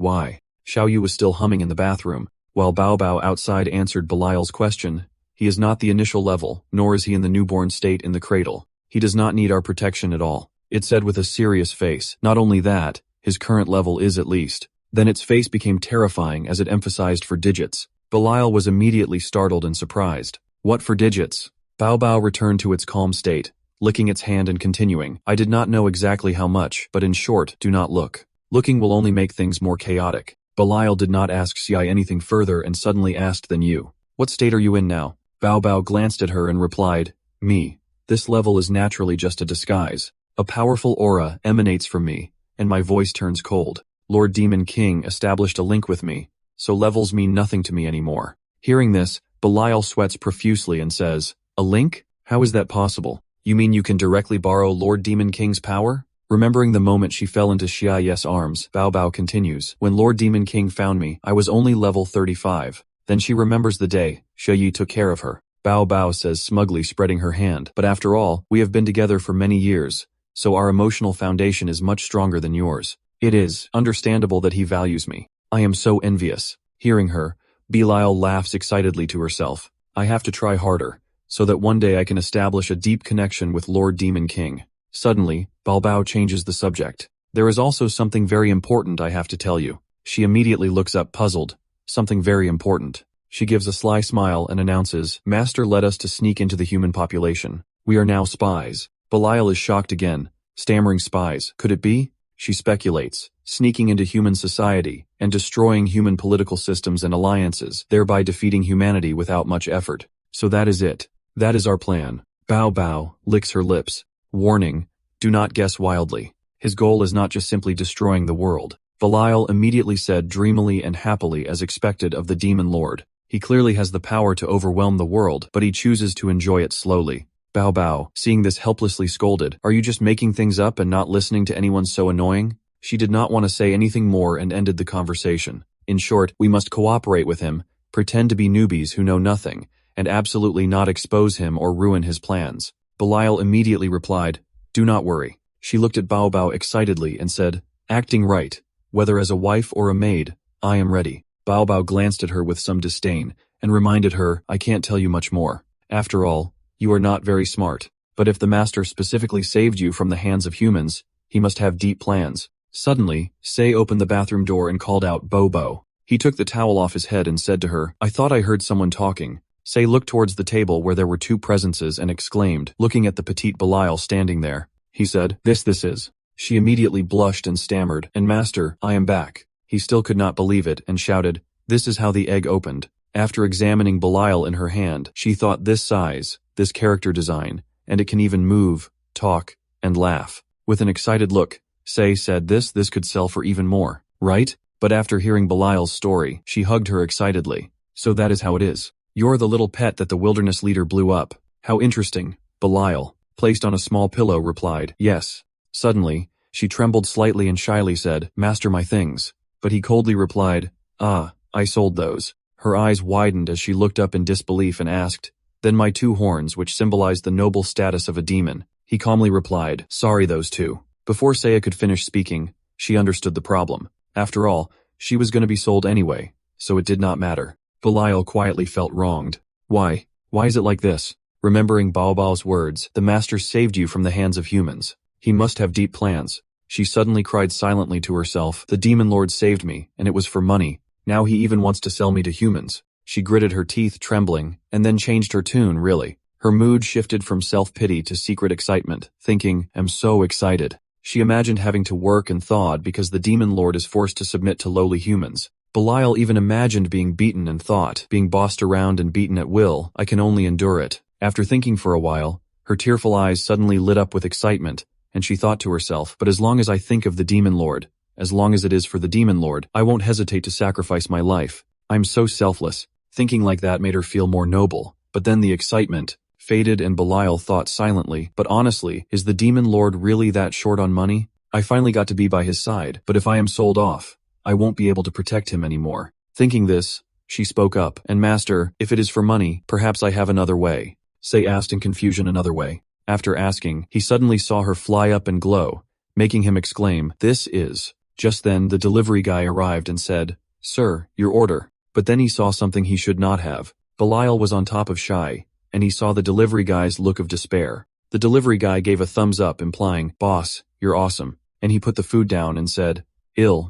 Xiao Yu was still humming in the bathroom, while Bao Bao outside answered Belial's question. "He is not the initial level, nor is he in the newborn state in the cradle. He does not need our protection at all," it said with a serious face. "Not only that, his current level is at least." Then its face became terrifying as it emphasized for digits. Belial was immediately startled and surprised. "What for digits?" Bao Bao returned to its calm state, licking its hand and continuing, "I did not know exactly how much, but in short, do not look. Looking will only make things more chaotic." Belial did not ask Xiai anything further and suddenly asked, "Then you? What state are you in now?" Bao Bao glanced at her and replied, "Me. This level is naturally just a disguise. A powerful aura emanates from me, and my voice turns cold. Lord Demon King established a link with me, so levels mean nothing to me anymore." Hearing this, Belial sweats profusely and says, "A link? How is that possible? You mean you can directly borrow Lord Demon King's power?" Remembering the moment she fell into Xia Ye's arms, Bao Bao continues, "When Lord Demon King found me, I was only level 35. Then she remembers the day Xia Yi took care of her." Bao Bao says smugly, spreading her hand, "But after all, we have been together for many years, so our emotional foundation is much stronger than yours. It is understandable that he values me. I am so envious." Hearing her, Belial laughs excitedly to herself. "I have to try harder, so that one day I can establish a deep connection with Lord Demon King." Suddenly, Bao Bao changes the subject. "There is also something very important I have to tell you." She immediately looks up puzzled. "Something very important." She gives a sly smile and announces, "Master led us to sneak into the human population. We are now spies." Belial is shocked again, stammering, "Spies? Could it be?" She speculates, "Sneaking into human society and destroying human political systems and alliances, thereby defeating humanity without much effort. So that is it. That is our plan." Bao Bao licks her lips. Warning, do not guess wildly. His goal is not just simply destroying the world. Belial immediately said dreamily and happily as expected of the Demon Lord. He clearly has the power to overwhelm the world, but he chooses to enjoy it slowly. Bao Bao, seeing this, helplessly scolded, "Are you just making things up and not listening to anyone so annoying?" She did not want to say anything more and ended the conversation. "In short, we must cooperate with him, pretend to be newbies who know nothing, and absolutely not expose him or ruin his plans." Belial immediately replied, "Do not worry." She looked at Bao Bao excitedly and said, "Acting right, whether as a wife or a maid, I am ready." Bao Bao glanced at her with some disdain and reminded her, "I can't tell you much more. After all, you are not very smart. But if the master specifically saved you from the hands of humans, he must have deep plans." Suddenly, Sei opened the bathroom door and called out, "Bobo." He took the towel off his head and said to her, "I thought I heard someone talking." Sei looked towards the table where there were two presences and exclaimed, looking at the petite Belial standing there. He said, This is." She immediately blushed and stammered, "And master, I am back." He still could not believe it and shouted, "This is how the egg opened." After examining Belial in her hand, she thought, this size, this character design, and it can even move, talk, and laugh. With an excited look, Sei said this could sell for even more, right? But after hearing Belial's story, she hugged her excitedly. "So that is how it is. You're the little pet that the wilderness leader blew up. How interesting." Belial, placed on a small pillow, replied, "Yes." Suddenly, she trembled slightly and shyly said, "Master, my things." But he coldly replied, "Ah, I sold those." Her eyes widened as she looked up in disbelief and asked, "Then my two horns, which symbolized the noble status of a demon?" He calmly replied, "Sorry, those two." Before Saya could finish speaking, she understood the problem. After all, she was going to be sold anyway, so it did not matter. Belial quietly felt wronged. Why is it like this? Remembering Bao Bao's words, "The master saved you from the hands of humans. He must have deep plans." She suddenly cried silently to herself, "The Demon Lord saved me, and it was for money. Now he even wants to sell me to humans." She gritted her teeth, trembling, and then changed her tune, really. Her mood shifted from self-pity to secret excitement, thinking, "I'm so excited." She imagined having to work and thawed because the Demon Lord is forced to submit to lowly humans. Belial even imagined being beaten and thought, being bossed around and beaten at will, "I can only endure it." After thinking for a while, her tearful eyes suddenly lit up with excitement, and she thought to herself, "But as long as I think of the Demon Lord, as long as it is for the Demon Lord, I won't hesitate to sacrifice my life. I'm so selfless." Thinking like that made her feel more noble, but then the excitement faded and Belial thought silently, "But honestly, is the Demon Lord really that short on money? I finally got to be by his side, but if I am sold off, I won't be able to protect him anymore." Thinking this, she spoke up, "And master, if it is for money, perhaps I have another way." Sei asked in confusion, "Another way? After asking, he suddenly saw her fly up and glow, making him exclaim, "This is." Just then, the delivery guy arrived and said, "Sir, your order." But then he saw something he should not have. Belial was on top of Shai, and he saw the delivery guy's look of despair. The delivery guy gave a thumbs up implying, "Boss, you're awesome," and he put the food down and said,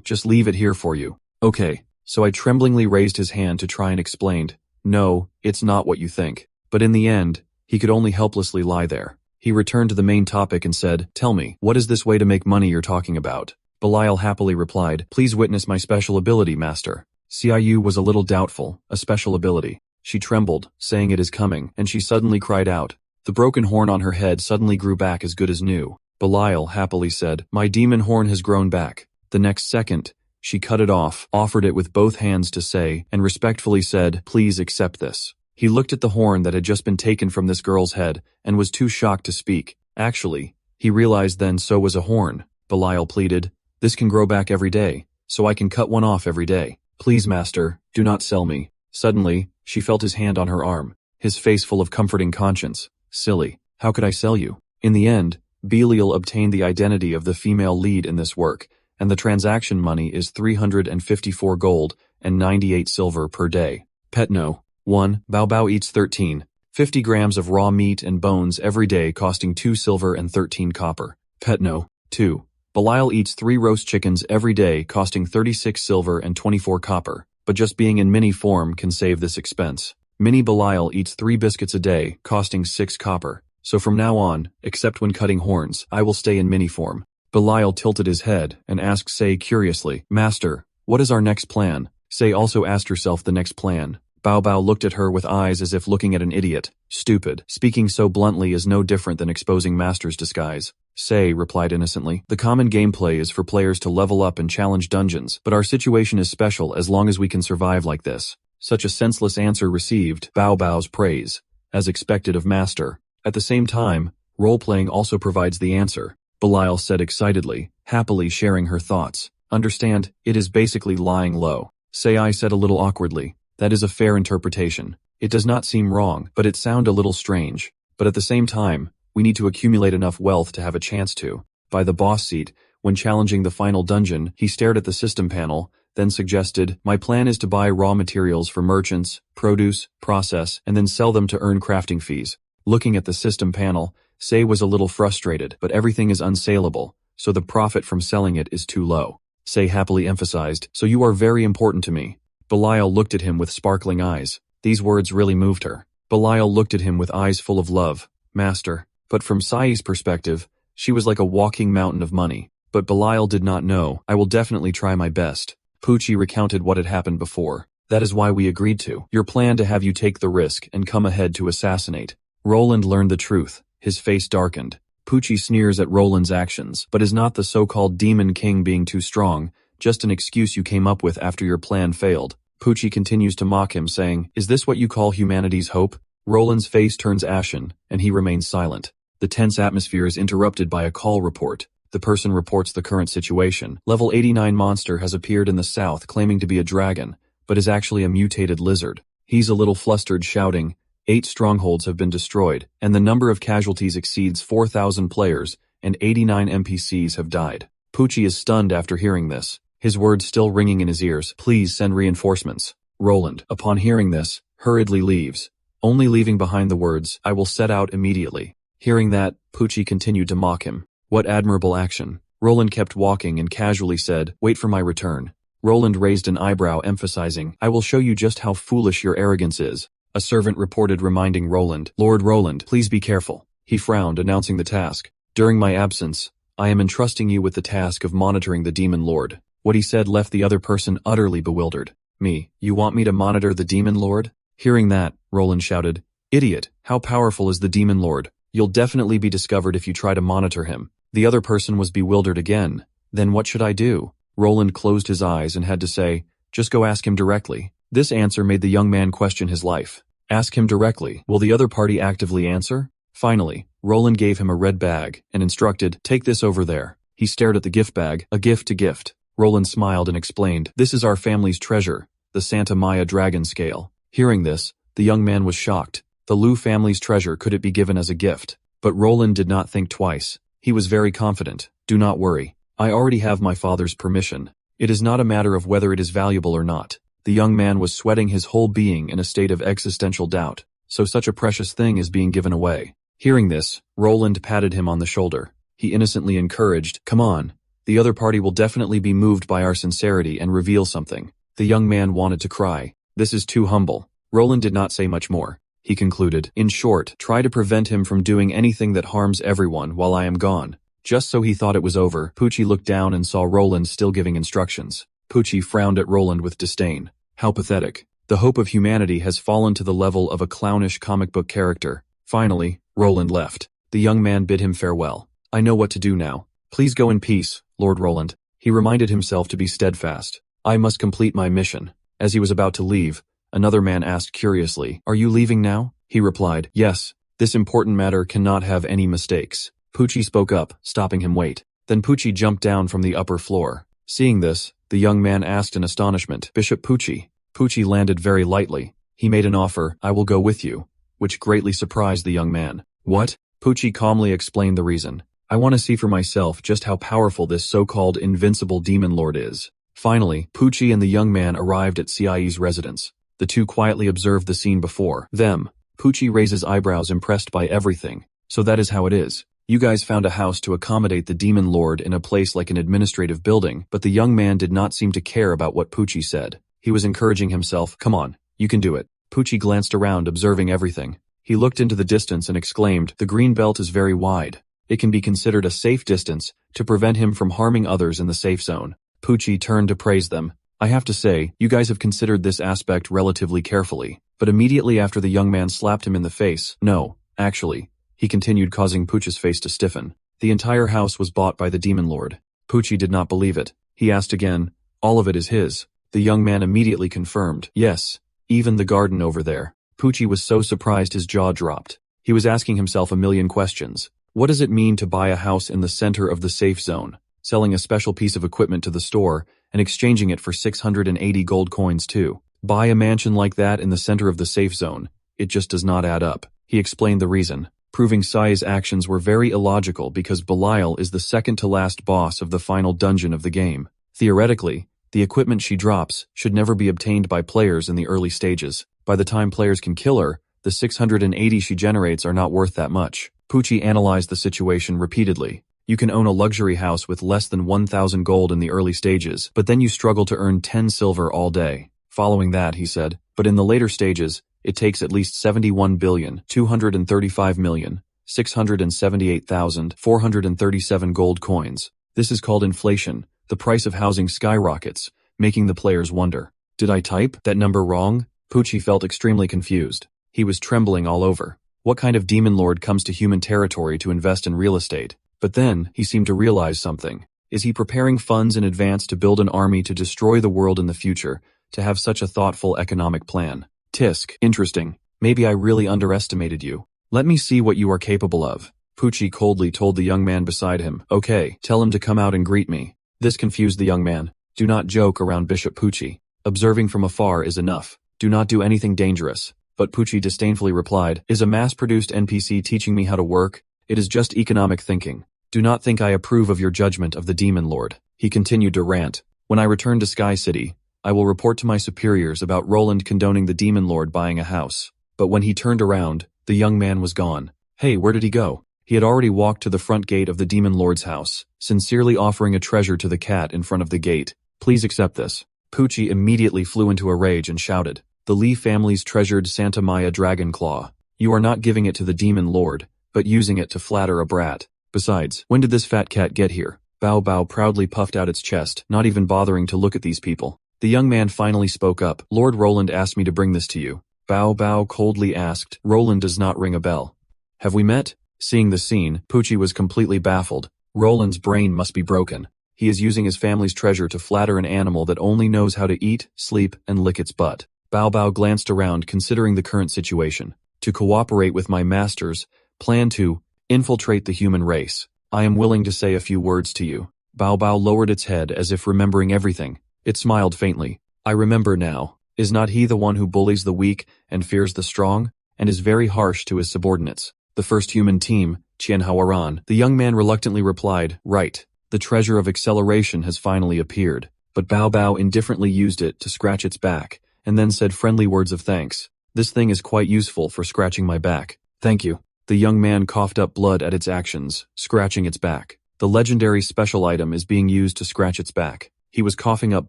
Just leave it here for you." "Okay." So I tremblingly raised his hand to try and explained, "No, it's not what you think." But in the end, he could only helplessly lie there. He returned to the main topic and said, "Tell me, what is this way to make money you're talking about?" Belial happily replied, "Please witness my special ability, master." Ciu was a little doubtful. A special ability. She trembled, saying it is coming, and she suddenly cried out. The broken horn on her head suddenly grew back as good as new. Belial happily said, "My demon horn has grown back." The next second, she cut it off, offered it with both hands to Say, and respectfully said, "Please accept this." He looked at the horn that had just been taken from this girl's head, and was too shocked to speak. Actually, he realized then so was a horn. Belial pleaded, "This can grow back every day, so I can cut one off every day. Please, master, do not sell me." Suddenly, she felt his hand on her arm, his face full of comforting conscience. "Silly, how could I sell you?" In the end, Belial obtained the identity of the female lead in this work, and the transaction money is 354 gold and 98 silver per day. Petno. 1. Bao Bao eats 50 grams of raw meat and bones every day costing 2 silver and 13 copper. Petno. 2. Belial eats 3 roast chickens every day costing 36 silver and 24 copper, but just being in mini form can save this expense. Mini Belial eats 3 biscuits a day costing 6 copper, so from now on, except when cutting horns, I will stay in mini form. Belial tilted his head and asked Say curiously, "Master, what is our next plan?" Say also asked herself the next plan. Bao Bao looked at her with eyes as if looking at an idiot. "Stupid. Speaking so bluntly is no different than exposing Master's disguise." Say replied innocently, "The common gameplay is for players to level up and challenge dungeons, but our situation is special as long as we can survive like this." Such a senseless answer received Bao Bao's praise, as expected of Master. At the same time, role-playing also provides the answer. Belial said excitedly, happily sharing her thoughts. "Understand, it is basically lying low." Say said a little awkwardly, "That is a fair interpretation. It does not seem wrong, but it sound a little strange. But at the same time, we need to accumulate enough wealth to have a chance to." By the boss seat, when challenging the final dungeon, he stared at the system panel, then suggested, "My plan is to buy raw materials for merchants, produce, process, and then sell them to earn crafting fees." Looking at the system panel, Say was a little frustrated, but everything is unsaleable, so the profit from selling it is too low. Say happily emphasized, "So you are very important to me." Belial looked at him with sparkling eyes. These words really moved her. Belial looked at him with eyes full of love. "Master." But from Sai's perspective, she was like a walking mountain of money. But Belial did not know. "I will definitely try my best." Pucci recounted what had happened before. "That is why we agreed to your plan to have you take the risk and come ahead to assassinate." Roland learned the truth. His face darkened. Pucci sneers at Roland's actions, but is not the so-called Demon King being too strong, just an excuse you came up with after your plan failed. Pucci continues to mock him, saying, "Is this what you call humanity's hope?" Roland's face turns ashen, and he remains silent. The tense atmosphere is interrupted by a call report. The person reports the current situation. Level 89 monster has appeared in the south claiming to be a dragon, but is actually a mutated lizard. He's a little flustered, shouting, 8 strongholds have been destroyed, and the number of casualties exceeds 4,000 players, and 89 NPCs have died. Pucci is stunned after hearing this, his words still ringing in his ears. "Please send reinforcements." Roland, upon hearing this, hurriedly leaves, only leaving behind the words, "I will set out immediately." Hearing that, Pucci continued to mock him. What admirable action. Roland kept walking and casually said, "Wait for my return." Roland raised an eyebrow emphasizing, "I will show you just how foolish your arrogance is." A servant reported reminding Roland, "Lord Roland, please be careful." He frowned, announcing the task. "During my absence, I am entrusting you with the task of monitoring the Demon Lord." What he said left the other person utterly bewildered. "Me? You want me to monitor the Demon Lord?" Hearing that, Roland shouted, "Idiot, how powerful is the Demon Lord? You'll definitely be discovered if you try to monitor him." The other person was bewildered again. "Then what should I do?" Roland closed his eyes and had to say, "Just go ask him directly." This answer made the young man question his life. Ask him directly. Will the other party actively answer? Finally, Roland gave him a red bag and instructed, "Take this over there." He stared at the gift bag, a gift to gift. Roland smiled and explained, "This is our family's treasure, the Santa Maya dragon scale." Hearing this, the young man was shocked. The Liu family's treasure, could it be given as a gift? But Roland did not think twice. He was very confident. Do not worry. I already have my father's permission. It is not a matter of whether it is valuable or not. The young man was sweating his whole being in a state of existential doubt. So such a precious thing is being given away. Hearing this, Roland patted him on the shoulder. He innocently encouraged, "Come on. The other party will definitely be moved by our sincerity and reveal something." The young man wanted to cry. "This is too humble." Roland did not say much more. He concluded, "In short, try to prevent him from doing anything that harms everyone while I am gone." Just so he thought it was over, Poochie looked down and saw Roland still giving instructions. Poochie frowned at Roland with disdain. How pathetic. The hope of humanity has fallen to the level of a clownish comic book character. Finally, Roland left. The young man bid him farewell. "I know what to do now. Please go in peace, Lord Roland." He reminded himself to be steadfast. "I must complete my mission." As he was about to leave, another man asked curiously, "Are you leaving now?" He replied, "Yes. This important matter cannot have any mistakes." Poochie spoke up, stopping him. "Wait." Then Poochie jumped down from the upper floor. Seeing this, the young man asked in astonishment, "Bishop Poochie?" Poochie landed very lightly. He made an offer, "I will go with you," which greatly surprised the young man. "What?" Poochie calmly explained the reason. "I want to see for myself just how powerful this so-called invincible demon lord is." Finally, Poochie and the young man arrived at Cie's residence. The two quietly observed the scene before them. Poochie raises eyebrows, impressed by everything. "So that is how it is. You guys found a house to accommodate the demon lord in a place like an administrative building," but the young man did not seem to care about what Poochie said. He was encouraging himself, "Come on, you can do it." Poochie glanced around, observing everything. He looked into the distance and exclaimed, "The green belt is very wide. It can be considered a safe distance to prevent him from harming others in the safe zone." Poochie turned to praise them. "I have to say, you guys have considered this aspect relatively carefully." But immediately after the young man slapped him in the face, "No, actually," he continued, causing Poochie's face to stiffen. "The entire house was bought by the demon lord." Poochie did not believe it. He asked again, "All of it is his?" The young man immediately confirmed, "Yes, even the garden over there." Poochie was so surprised his jaw dropped. He was asking himself a million questions. What does it mean to buy a house in the center of the safe zone, selling a special piece of equipment to the store, and exchanging it for 680 gold coins too? Buy a mansion like that in the center of the safe zone. It just does not add up. He explained the reason, proving Cie's actions were very illogical because Belial is the second to last boss of the final dungeon of the game. Theoretically, the equipment she drops should never be obtained by players in the early stages. By the time players can kill her, the 680 she generates are not worth that much. Poochie analyzed the situation repeatedly. You can own a luxury house with less than 1,000 gold in the early stages, but then you struggle to earn 10 silver all day. Following that, he said, but in the later stages, it takes at least 71,235,678,437 gold coins. This is called inflation. The price of housing skyrockets, making the players wonder, did I type that number wrong? Poochie felt extremely confused. He was trembling all over. What kind of demon lord comes to human territory to invest in real estate? But then, he seemed to realize something. Is he preparing funds in advance to build an army to destroy the world in the future, to have such a thoughtful economic plan? Tisk, interesting. Maybe I really underestimated you. Let me see what you are capable of. Poochie coldly told the young man beside him. Okay, tell him to come out and greet me. This confused the young man. Do not joke around Bishop Poochie. Observing from afar is enough. Do not do anything dangerous. But Poochie disdainfully replied, is a mass-produced NPC teaching me how to work? It is just economic thinking. Do not think I approve of your judgment of the demon lord. He continued to rant. When I return to Sky City, I will report to my superiors about Roland condoning the demon lord buying a house. But when he turned around, the young man was gone. Hey, where did he go? He had already walked to the front gate of the demon lord's house, sincerely offering a treasure to the cat in front of the gate. Please accept this. Poochie immediately flew into a rage and shouted, the Lee family's treasured Santa Maya dragon claw. You are not giving it to the demon lord, but using it to flatter a brat. Besides, when did this fat cat get here? Bao Bao proudly puffed out its chest, not even bothering to look at these people. The young man finally spoke up. Lord Roland asked me to bring this to you. Bao Bao coldly asked. Roland does not ring a bell. Have we met? Seeing the scene, Poochie was completely baffled. Roland's brain must be broken. He is using his family's treasure to flatter an animal that only knows how to eat, sleep, and lick its butt. Bao Bao glanced around, considering the current situation. To cooperate with my masters, plan to infiltrate the human race. I am willing to say a few words to you. Bao Bao lowered its head as if remembering everything. It smiled faintly. I remember now. Is not he the one who bullies the weak and fears the strong, and is very harsh to his subordinates? The first human team, Qianhaoran. The young man reluctantly replied, right. The treasure of acceleration has finally appeared. But Bao Bao indifferently used it to scratch its back, and then said friendly words of thanks. This thing is quite useful for scratching my back. Thank you. The young man coughed up blood at its actions, scratching its back. The legendary special item is being used to scratch its back. He was coughing up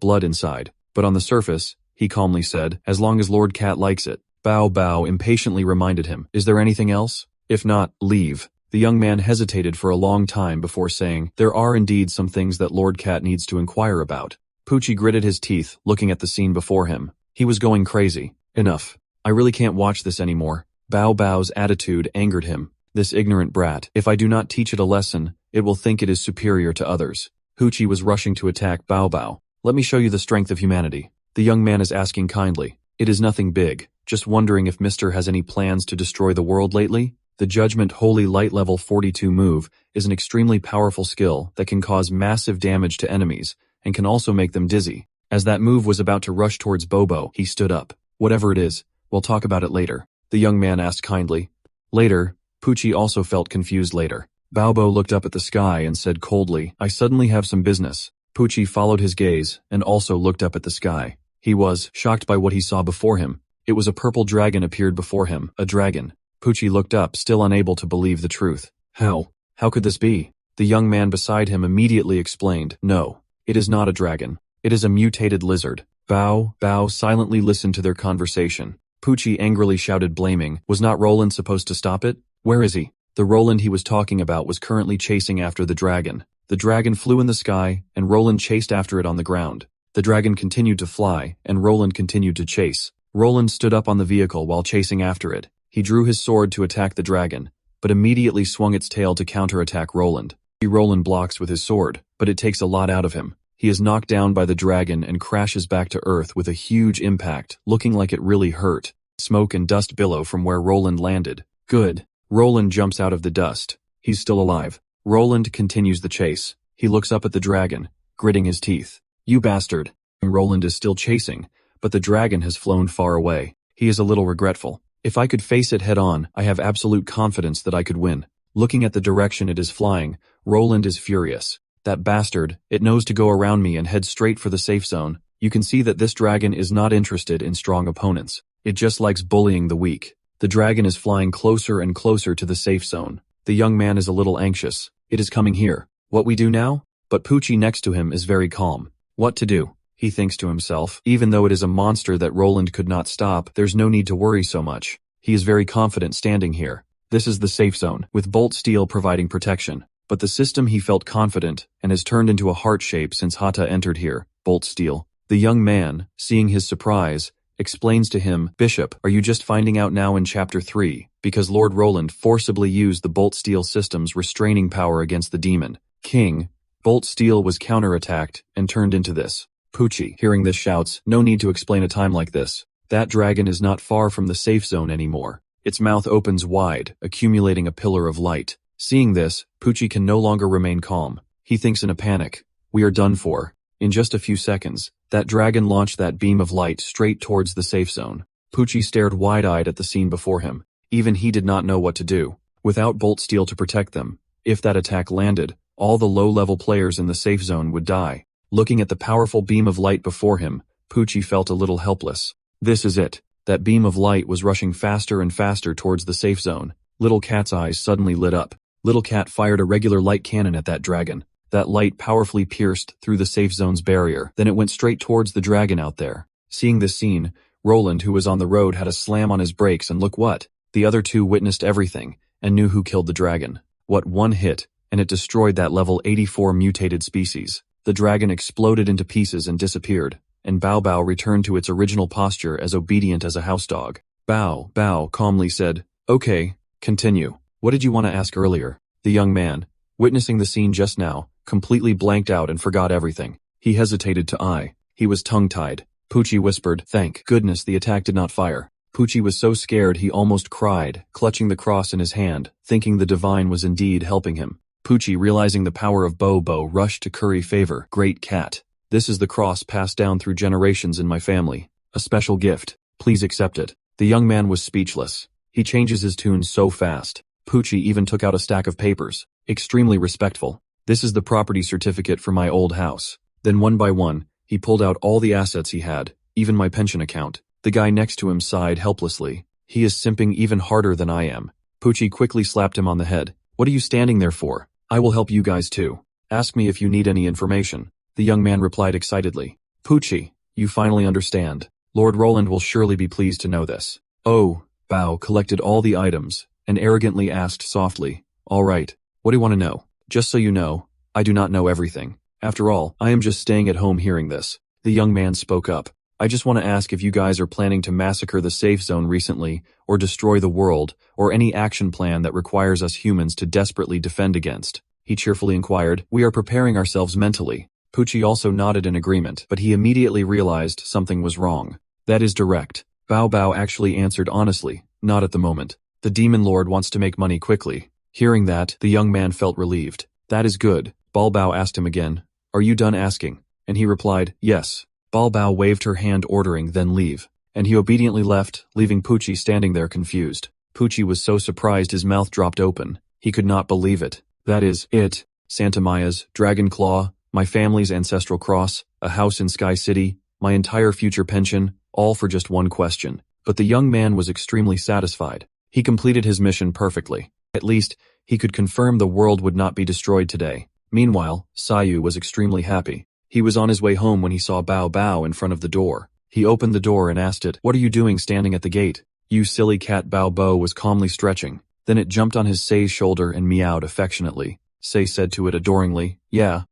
blood inside, but on the surface, he calmly said, as long as Lord Cat likes it. Bao Bao impatiently reminded him, is there anything else? If not, leave. The young man hesitated for a long time before saying, there are indeed some things that Lord Cat needs to inquire about. Poochie gritted his teeth, looking at the scene before him. He was going crazy. Enough. I really can't watch this anymore. Bao Bao's attitude angered him. This ignorant brat. If I do not teach it a lesson, it will think it is superior to others. Poochie was rushing to attack Bao Bao. Let me show you the strength of humanity. The young man is asking kindly. It is nothing big. Just wondering if Mr. has any plans to destroy the world lately? The Judgment Holy Light Level 42 move is an extremely powerful skill that can cause massive damage to enemies and can also make them dizzy. As that move was about to rush towards Bobo, he stood up. Whatever it is, we'll talk about it later. The young man asked kindly. Later, Poochie also felt confused later. Baobo looked up at the sky and said coldly, I suddenly have some business. Poochie followed his gaze and also looked up at the sky. He was shocked by what he saw before him. It was a purple dragon appeared before him, a dragon. Poochie looked up, still unable to believe the truth. How? How could this be? The young man beside him immediately explained, no, it is not a dragon. It is a mutated lizard. Bao silently listened to their conversation. Poochie angrily shouted blaming, was not Roland supposed to stop it? Where is he? The Roland he was talking about was currently chasing after the dragon. The dragon flew in the sky, and Roland chased after it on the ground. The dragon continued to fly, and Roland continued to chase. Roland stood up on the vehicle while chasing after it. He drew his sword to attack the dragon, but immediately swung its tail to counterattack Roland. Roland blocks with his sword, but it takes a lot out of him. He is knocked down by the dragon and crashes back to Earth with a huge impact, looking like it really hurt. Smoke and dust billow from where Roland landed. Good. Roland jumps out of the dust. He's still alive. Roland continues the chase. He looks up at the dragon, gritting his teeth. You bastard. Roland is still chasing, but the dragon has flown far away. He is a little regretful. If I could face it head on, I have absolute confidence that I could win. Looking at the direction it is flying, Roland is furious. That bastard, it knows to go around me and head straight for the safe zone. You can see that this dragon is not interested in strong opponents. It just likes bullying the weak. The dragon is flying closer and closer to the safe zone. The young man is a little anxious. It is coming here. What we do now? But Poochie next to him is very calm. What to do? He thinks to himself. Even though it is a monster that Roland could not stop, there's no need to worry so much. He is very confident standing here. This is the safe zone, with bolt steel providing protection. But the system he felt confident and has turned into a heart shape since Hata entered here, bolt steel. The young man, seeing his surprise, explains to him, Bishop, are you just finding out now in Chapter 3? Because Lord Roland forcibly used the bolt steel system's restraining power against the demon. King, bolt steel was counterattacked and turned into this. Poochie, hearing this shouts, no need to explain a time like this. That dragon is not far from the safe zone anymore. Its mouth opens wide, accumulating a pillar of light. Seeing this, Poochie can no longer remain calm. He thinks in a panic. We are done for. In just a few seconds, that dragon launched that beam of light straight towards the safe zone. Poochie stared wide-eyed at the scene before him. Even he did not know what to do. Without bolt steel to protect them, if that attack landed, all the low-level players in the safe zone would die. Looking at the powerful beam of light before him, Poochie felt a little helpless. This is it. That beam of light was rushing faster and faster towards the safe zone. Little Cat's eyes suddenly lit up. Little Cat fired a regular light cannon at that dragon. That light powerfully pierced through the safe zone's barrier. Then it went straight towards the dragon out there. Seeing this scene, Roland, who was on the road, had a slam on his brakes, and look what? The other two witnessed everything and knew who killed the dragon. What one hit, and it destroyed that level 84 mutated species. The dragon exploded into pieces and disappeared, and Bao Bao returned to its original posture as obedient as a house dog. Bao Bao calmly said, Okay, continue. What did you want to ask earlier? The young man, witnessing the scene just now, completely blanked out and forgot everything. He hesitated to eye. He was tongue-tied. Poochie whispered, Thank goodness the attack did not fire. Poochie was so scared he almost cried, clutching the cross in his hand, thinking the divine was indeed helping him. Poochie, realizing the power of Bo, rushed to curry favor. Great cat. This is the cross passed down through generations in my family. A special gift. Please accept it. The young man was speechless. He changes his tune so fast. Poochie even took out a stack of papers. Extremely respectful. This is the property certificate for my old house. Then one by one, he pulled out all the assets he had, even my pension account. The guy next to him sighed helplessly. He is simping even harder than I am. Poochie quickly slapped him on the head. What are you standing there for? I will help you guys too. Ask me if you need any information. The young man replied excitedly. Poochie, you finally understand. Lord Roland will surely be pleased to know this. Oh, Bao collected all the items and arrogantly asked softly, all right, what do you want to know? Just so you know, I do not know everything. After all, I am just staying at home hearing this. The young man spoke up. I just want to ask if you guys are planning to massacre the safe zone recently, or destroy the world, or any action plan that requires us humans to desperately defend against. He cheerfully inquired. We are preparing ourselves mentally. Poochie also nodded in agreement, but he immediately realized something was wrong. That is direct. Bao Bao actually answered honestly, not at the moment. The demon lord wants to make money quickly. Hearing that, the young man felt relieved. That is good. Bao Bao asked him again, are you done asking? And he replied, yes. Bao Bao waved her hand ordering, then leave. And he obediently left, leaving Poochie standing there confused. Poochie was so surprised his mouth dropped open. He could not believe it. That is it. Santa Maya's, Dragon Claw, my family's ancestral cross, a house in Sky City, my entire future pension, all for just one question. But the young man was extremely satisfied. He completed his mission perfectly. At least, he could confirm the world would not be destroyed today. Meanwhile, Sayu was extremely happy. He was on his way home when he saw Bao Bao in front of the door. He opened the door and asked it, what are you doing standing at the gate? You silly cat. Bao Bao was calmly stretching. Then it jumped on his Sei's shoulder and meowed affectionately. Sei said to it adoringly, yeah,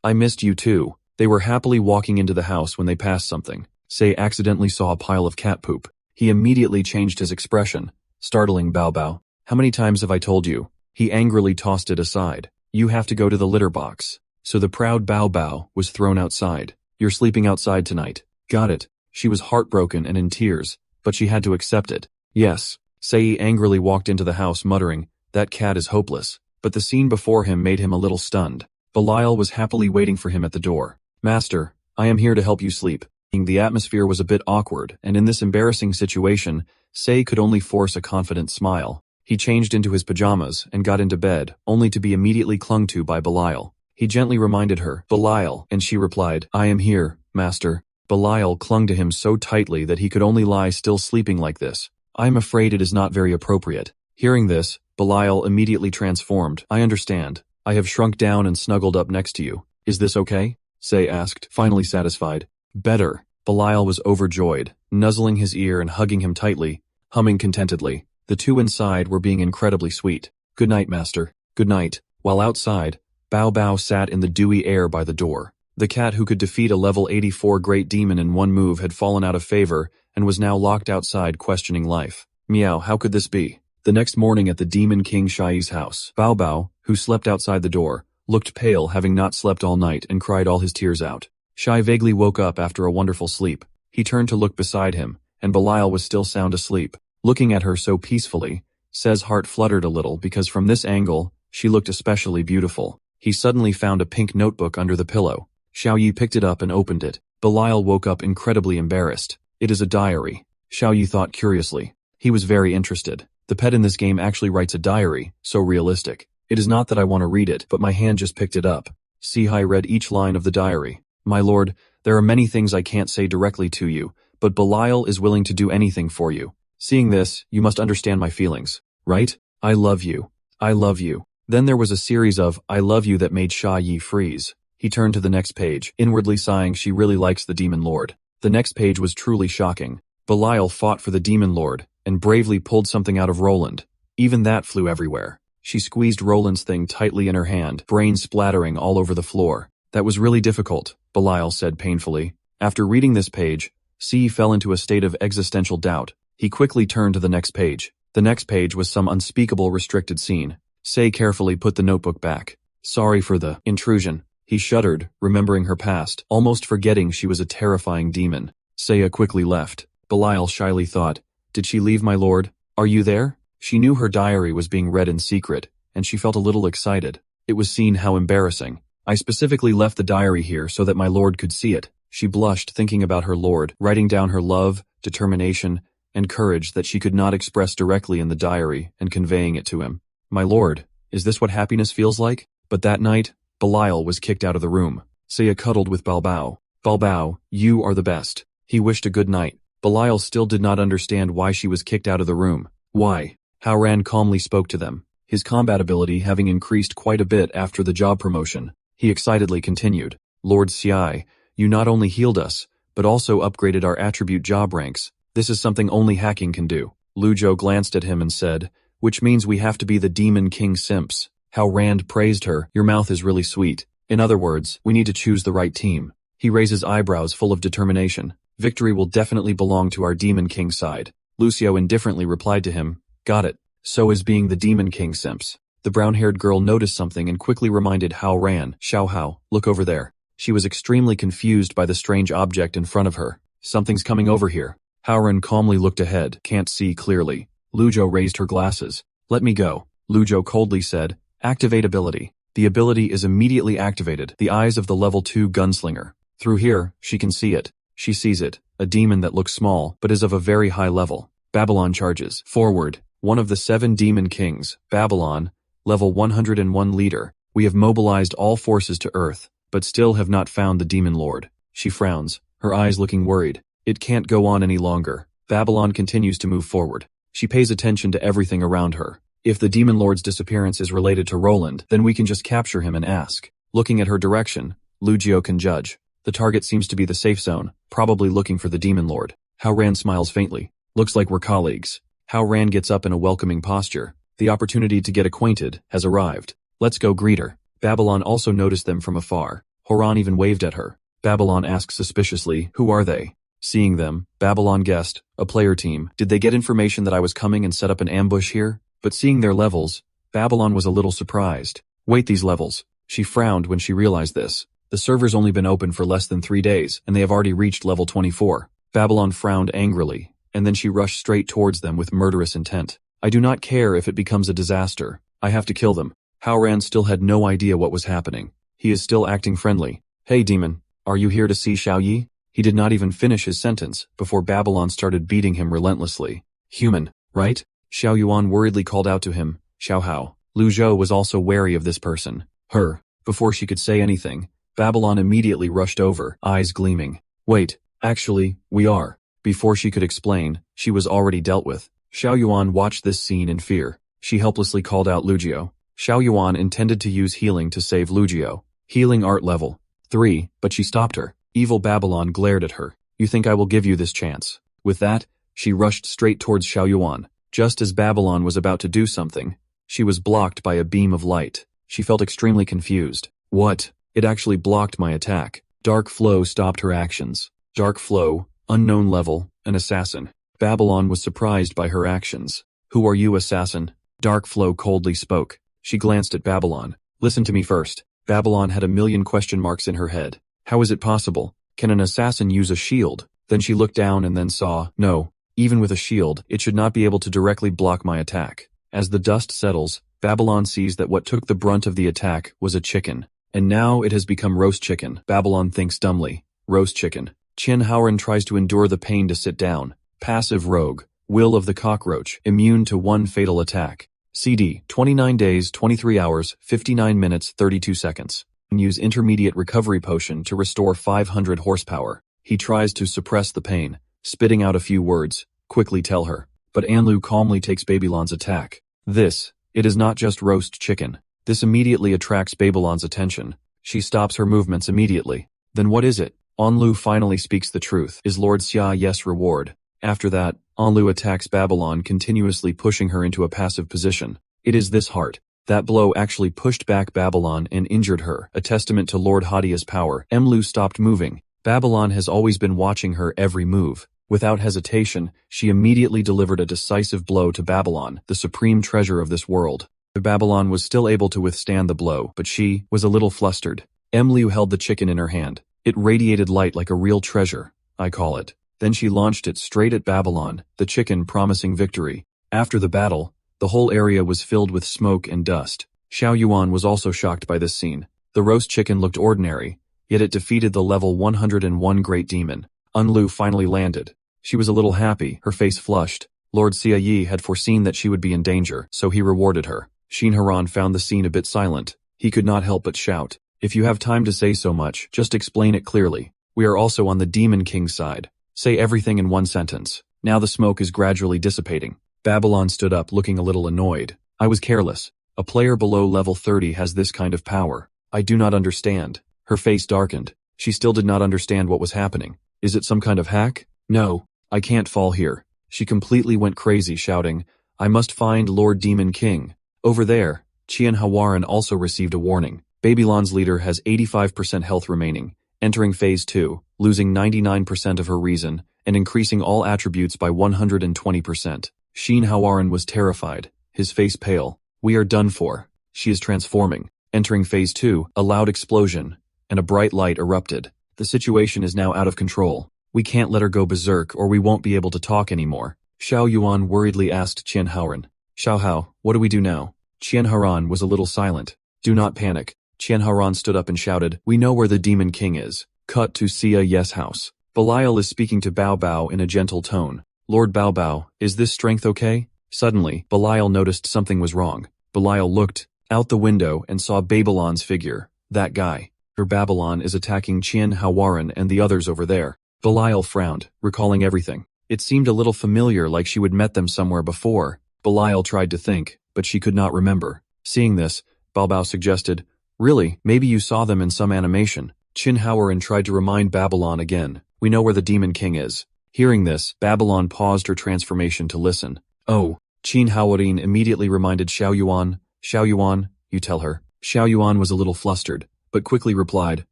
I missed you too. They were happily walking into the house when they passed something. Sei accidentally saw a pile of cat poop. He immediately changed his expression, startling Bao Bao. How many times have I told you? He angrily tossed it aside. You have to go to the litter box. So the proud Bao Bao was thrown outside. You're sleeping outside tonight. Got it. She was heartbroken and in tears, but she had to accept it. Yes. Sei angrily walked into the house muttering, that cat is hopeless. But the scene before him made him a little stunned. Belial was happily waiting for him at the door. Master, I am here to help you sleep. The atmosphere was a bit awkward, and in this embarrassing situation, Sei could only force a confident smile. He changed into his pajamas and got into bed, only to be immediately clung to by Belial. He gently reminded her, Belial, and she replied, I am here, master. Belial clung to him so tightly that he could only lie still sleeping like this. I am afraid it is not very appropriate. Hearing this, Belial immediately transformed. I understand. I have shrunk down and snuggled up next to you. Is this okay? Sei asked, finally satisfied. Better. Belial was overjoyed, nuzzling his ear and hugging him tightly, humming contentedly. The two inside were being incredibly sweet. Good night, master. Good night. While outside, Bao Bao sat in the dewy air by the door. The cat who could defeat a level 84 great demon in one move had fallen out of favor and was now locked outside questioning life. Meow, how could this be? The next morning at the Demon King Shai's house, Bao Bao, who slept outside the door, looked pale having not slept all night and cried all his tears out. Shai vaguely woke up after a wonderful sleep. He turned to look beside him, and Belial was still sound asleep. Looking at her so peacefully, Sei's heart fluttered a little because from this angle, she looked especially beautiful. He suddenly found a pink notebook under the pillow. Xiao Yi picked it up and opened it. Belial woke up incredibly embarrassed. It is a diary. Xiao Yi thought curiously. He was very interested. The pet in this game actually writes a diary, so realistic. It is not that I want to read it, but my hand just picked it up. Sihai read each line of the diary. My lord, there are many things I can't say directly to you, but Belial is willing to do anything for you. Seeing this, you must understand my feelings, right? I love you. I love you. Then there was a series of I love you that made Xia Yi freeze. He turned to the next page, inwardly sighing she really likes the demon lord. The next page was truly shocking. Belial fought for the demon lord, and bravely pulled something out of Roland. Even that flew everywhere. She squeezed Roland's thing tightly in her hand, brain splattering all over the floor. That was really difficult, Belial said painfully. After reading this page, C fell into a state of existential doubt. He quickly turned to the next page. The next page was some unspeakable restricted scene. Sei carefully put the notebook back. Sorry for the intrusion. He shuddered, remembering her past, almost forgetting she was a terrifying demon. Seiya quickly left. Belial shyly thought, did she leave, my lord? Are you there? She knew her diary was being read in secret, and she felt a little excited. It was seen how embarrassing. I specifically left the diary here so that my lord could see it. She blushed thinking about her lord, writing down her love, determination, and courage that she could not express directly in the diary and conveying it to him. My lord, is this what happiness feels like? But that night, Belial was kicked out of the room. Saya cuddled with Balbao. Balbao, you are the best. He wished a good night. Belial still did not understand why she was kicked out of the room. Why? Haoran calmly spoke to them, his combat ability having increased quite a bit after the job promotion. He excitedly continued, Lord Xiai, you not only healed us, but also upgraded our attribute job ranks. This is something only hacking can do. Lu Zhou glanced at him and said, which means we have to be the Demon King simps. How Rand praised her, your mouth is really sweet. In other words, we need to choose the right team. He raises eyebrows full of determination. Victory will definitely belong to our Demon King side. Lucio indifferently replied to him, got it. So is being the Demon King simps. The brown-haired girl noticed something and quickly reminded Hao Ran, Xiao Hao, look over there. She was extremely confused by the strange object in front of her. Something's coming over here. Hao Ran calmly looked ahead, can't see clearly. Lu Zhou raised her glasses. Let me go. Lu Zhou coldly said, activate ability. The ability is immediately activated, the eyes of the level 2 gunslinger. Through here, she can see it. She sees it, a demon that looks small, but is of a very high level. Babylon charges. Forward. One of the 7 demon kings, Babylon, level 101 leader. We have mobilized all forces to Earth, but still have not found the demon lord. She frowns, her eyes looking worried. It can't go on any longer. Babylon continues to move forward. She pays attention to everything around her. If the demon lord's disappearance is related to Roland, then we can just capture him and ask. Looking at her direction, Lu Jiao can judge. The target seems to be the safe zone, probably looking for the demon lord. Hao Ran smiles faintly. Looks like we're colleagues. Hao Ran gets up in a welcoming posture. The opportunity to get acquainted has arrived. Let's go greet her. Babylon also noticed them from afar. Horan even waved at her. Babylon asked suspiciously, who are they? Seeing them, Babylon guessed, a player team. Did they get information that I was coming and set up an ambush here? But seeing their levels, Babylon was a little surprised. Wait, these levels. She frowned when she realized this. The server's only been open for less than 3 days, and they have already reached level 24. Babylon frowned angrily, and then she rushed straight towards them with murderous intent. I do not care if it becomes a disaster. I have to kill them. Hao Ran still had no idea what was happening. He is still acting friendly. Hey demon, are you here to see Xiao Yi? He did not even finish his sentence before Babylon started beating him relentlessly. Human, right? Xiao Yuan worriedly called out to him, Xiao Hao. Lu Zhou was also wary of this person. Her. Before she could say anything, Babylon immediately rushed over, eyes gleaming. Wait, actually, we are. Before she could explain, she was already dealt with. Xiao Yuan watched this scene in fear. She helplessly called out Lu Jiao. Xiao Yuan intended to use healing to save Lu Jiao. Healing art level 3, but she stopped her. Evil Babylon glared at her. You think I will give you this chance? With that, she rushed straight towards Xiao Yuan. Just as Babylon was about to do something, she was blocked by a beam of light. She felt extremely confused. What? It actually blocked my attack. Dark Flow stopped her actions. Dark Flow, unknown level, an assassin. Babylon was surprised by her actions. Who are you, assassin? Dark Flow coldly spoke. She glanced at Babylon. Listen to me first. Babylon had a million question marks in her head. How is it possible? Can an assassin use a shield? Then she looked down and then saw, no, even with a shield, it should not be able to directly block my attack. As the dust settles, Babylon sees that what took the brunt of the attack was a chicken. And now it has become roast chicken. Babylon thinks dumbly. Roast chicken. Qin Haoran tries to endure the pain to sit down. Passive rogue. Will of the cockroach. Immune to one fatal attack. CD, 29 days, 23 hours, 59 minutes, 32 seconds. Use intermediate recovery potion to restore 500 horsepower. He tries to suppress the pain, spitting out a few words. Quickly tell her. But Anlu calmly takes Babylon's attack. It is not just roast chicken. This immediately attracts Babylon's attention. She stops her movements immediately. Then what is it? Anlu finally speaks the truth. Is Lord Xia yes reward? After that, Anlu attacks Babylon, continuously pushing her into a passive position. It is this heart. That blow actually pushed back Babylon and injured her, a testament to Lord Hadia's power. Emlu stopped moving. Babylon has always been watching her every move. Without hesitation, she immediately delivered a decisive blow to Babylon, the supreme treasure of this world. Babylon was still able to withstand the blow, but she was a little flustered. Emlu held the chicken in her hand. It radiated light like a real treasure, I call it. Then she launched it straight at Babylon, the chicken promising victory. After the battle, the whole area was filled with smoke and dust. Xiao Yuan was also shocked by this scene. The roast chicken looked ordinary, yet it defeated the level 101 great demon. Unlu finally landed. She was a little happy, her face flushed. Lord Xia Yi had foreseen that she would be in danger, so he rewarded her. Shinharan found the scene a bit silent. He could not help but shout, "If you have time to say so much, just explain it clearly. We are also on the Demon King's side. Say everything in one sentence." Now the smoke is gradually dissipating. Babylon stood up looking a little annoyed. "I was careless. A player below level 30 has this kind of power. I do not understand." Her face darkened. She still did not understand what was happening. Is it some kind of hack? No, I can't fall here. She completely went crazy shouting, "I must find Lord Demon King." Over there, Qian Hawaran also received a warning. Babylon's leader has 85% health remaining, entering phase 2, losing 99% of her reason, and increasing all attributes by 120%. Shin Hawaran was terrified, his face pale. "We are done for." She is transforming. Entering phase 2, a loud explosion, and a bright light erupted. The situation is now out of control. We can't let her go berserk or we won't be able to talk anymore. Xiao Yuan worriedly asked Qian Haoran. "Xiao Hao, what do we do now?" Qian Haoran was a little silent. "Do not panic." Qian Haoran stood up and shouted, "We know where the Demon King is." Cut to Xia Ye's house. Belial is speaking to Bao Bao in a gentle tone. "Lord Bao Bao, is this strength okay?" Suddenly, Belial noticed something was wrong. Belial looked out the window and saw Babylon's figure. That guy. Her Babylon is attacking Qian Haoran and the others over there. Belial frowned, recalling everything. It seemed a little familiar, like she would met them somewhere before. Belial tried to think, but she could not remember. Seeing this, Bao Bao suggested, "Really, maybe you saw them in some animation." Qian Haoran tried to remind Babylon again, "We know where the Demon King is." Hearing this, Babylon paused her transformation to listen. "Oh." Qian Haoran immediately reminded Xiao Yuan. "Xiao Yuan, you tell her." Xiao Yuan was a little flustered, but quickly replied,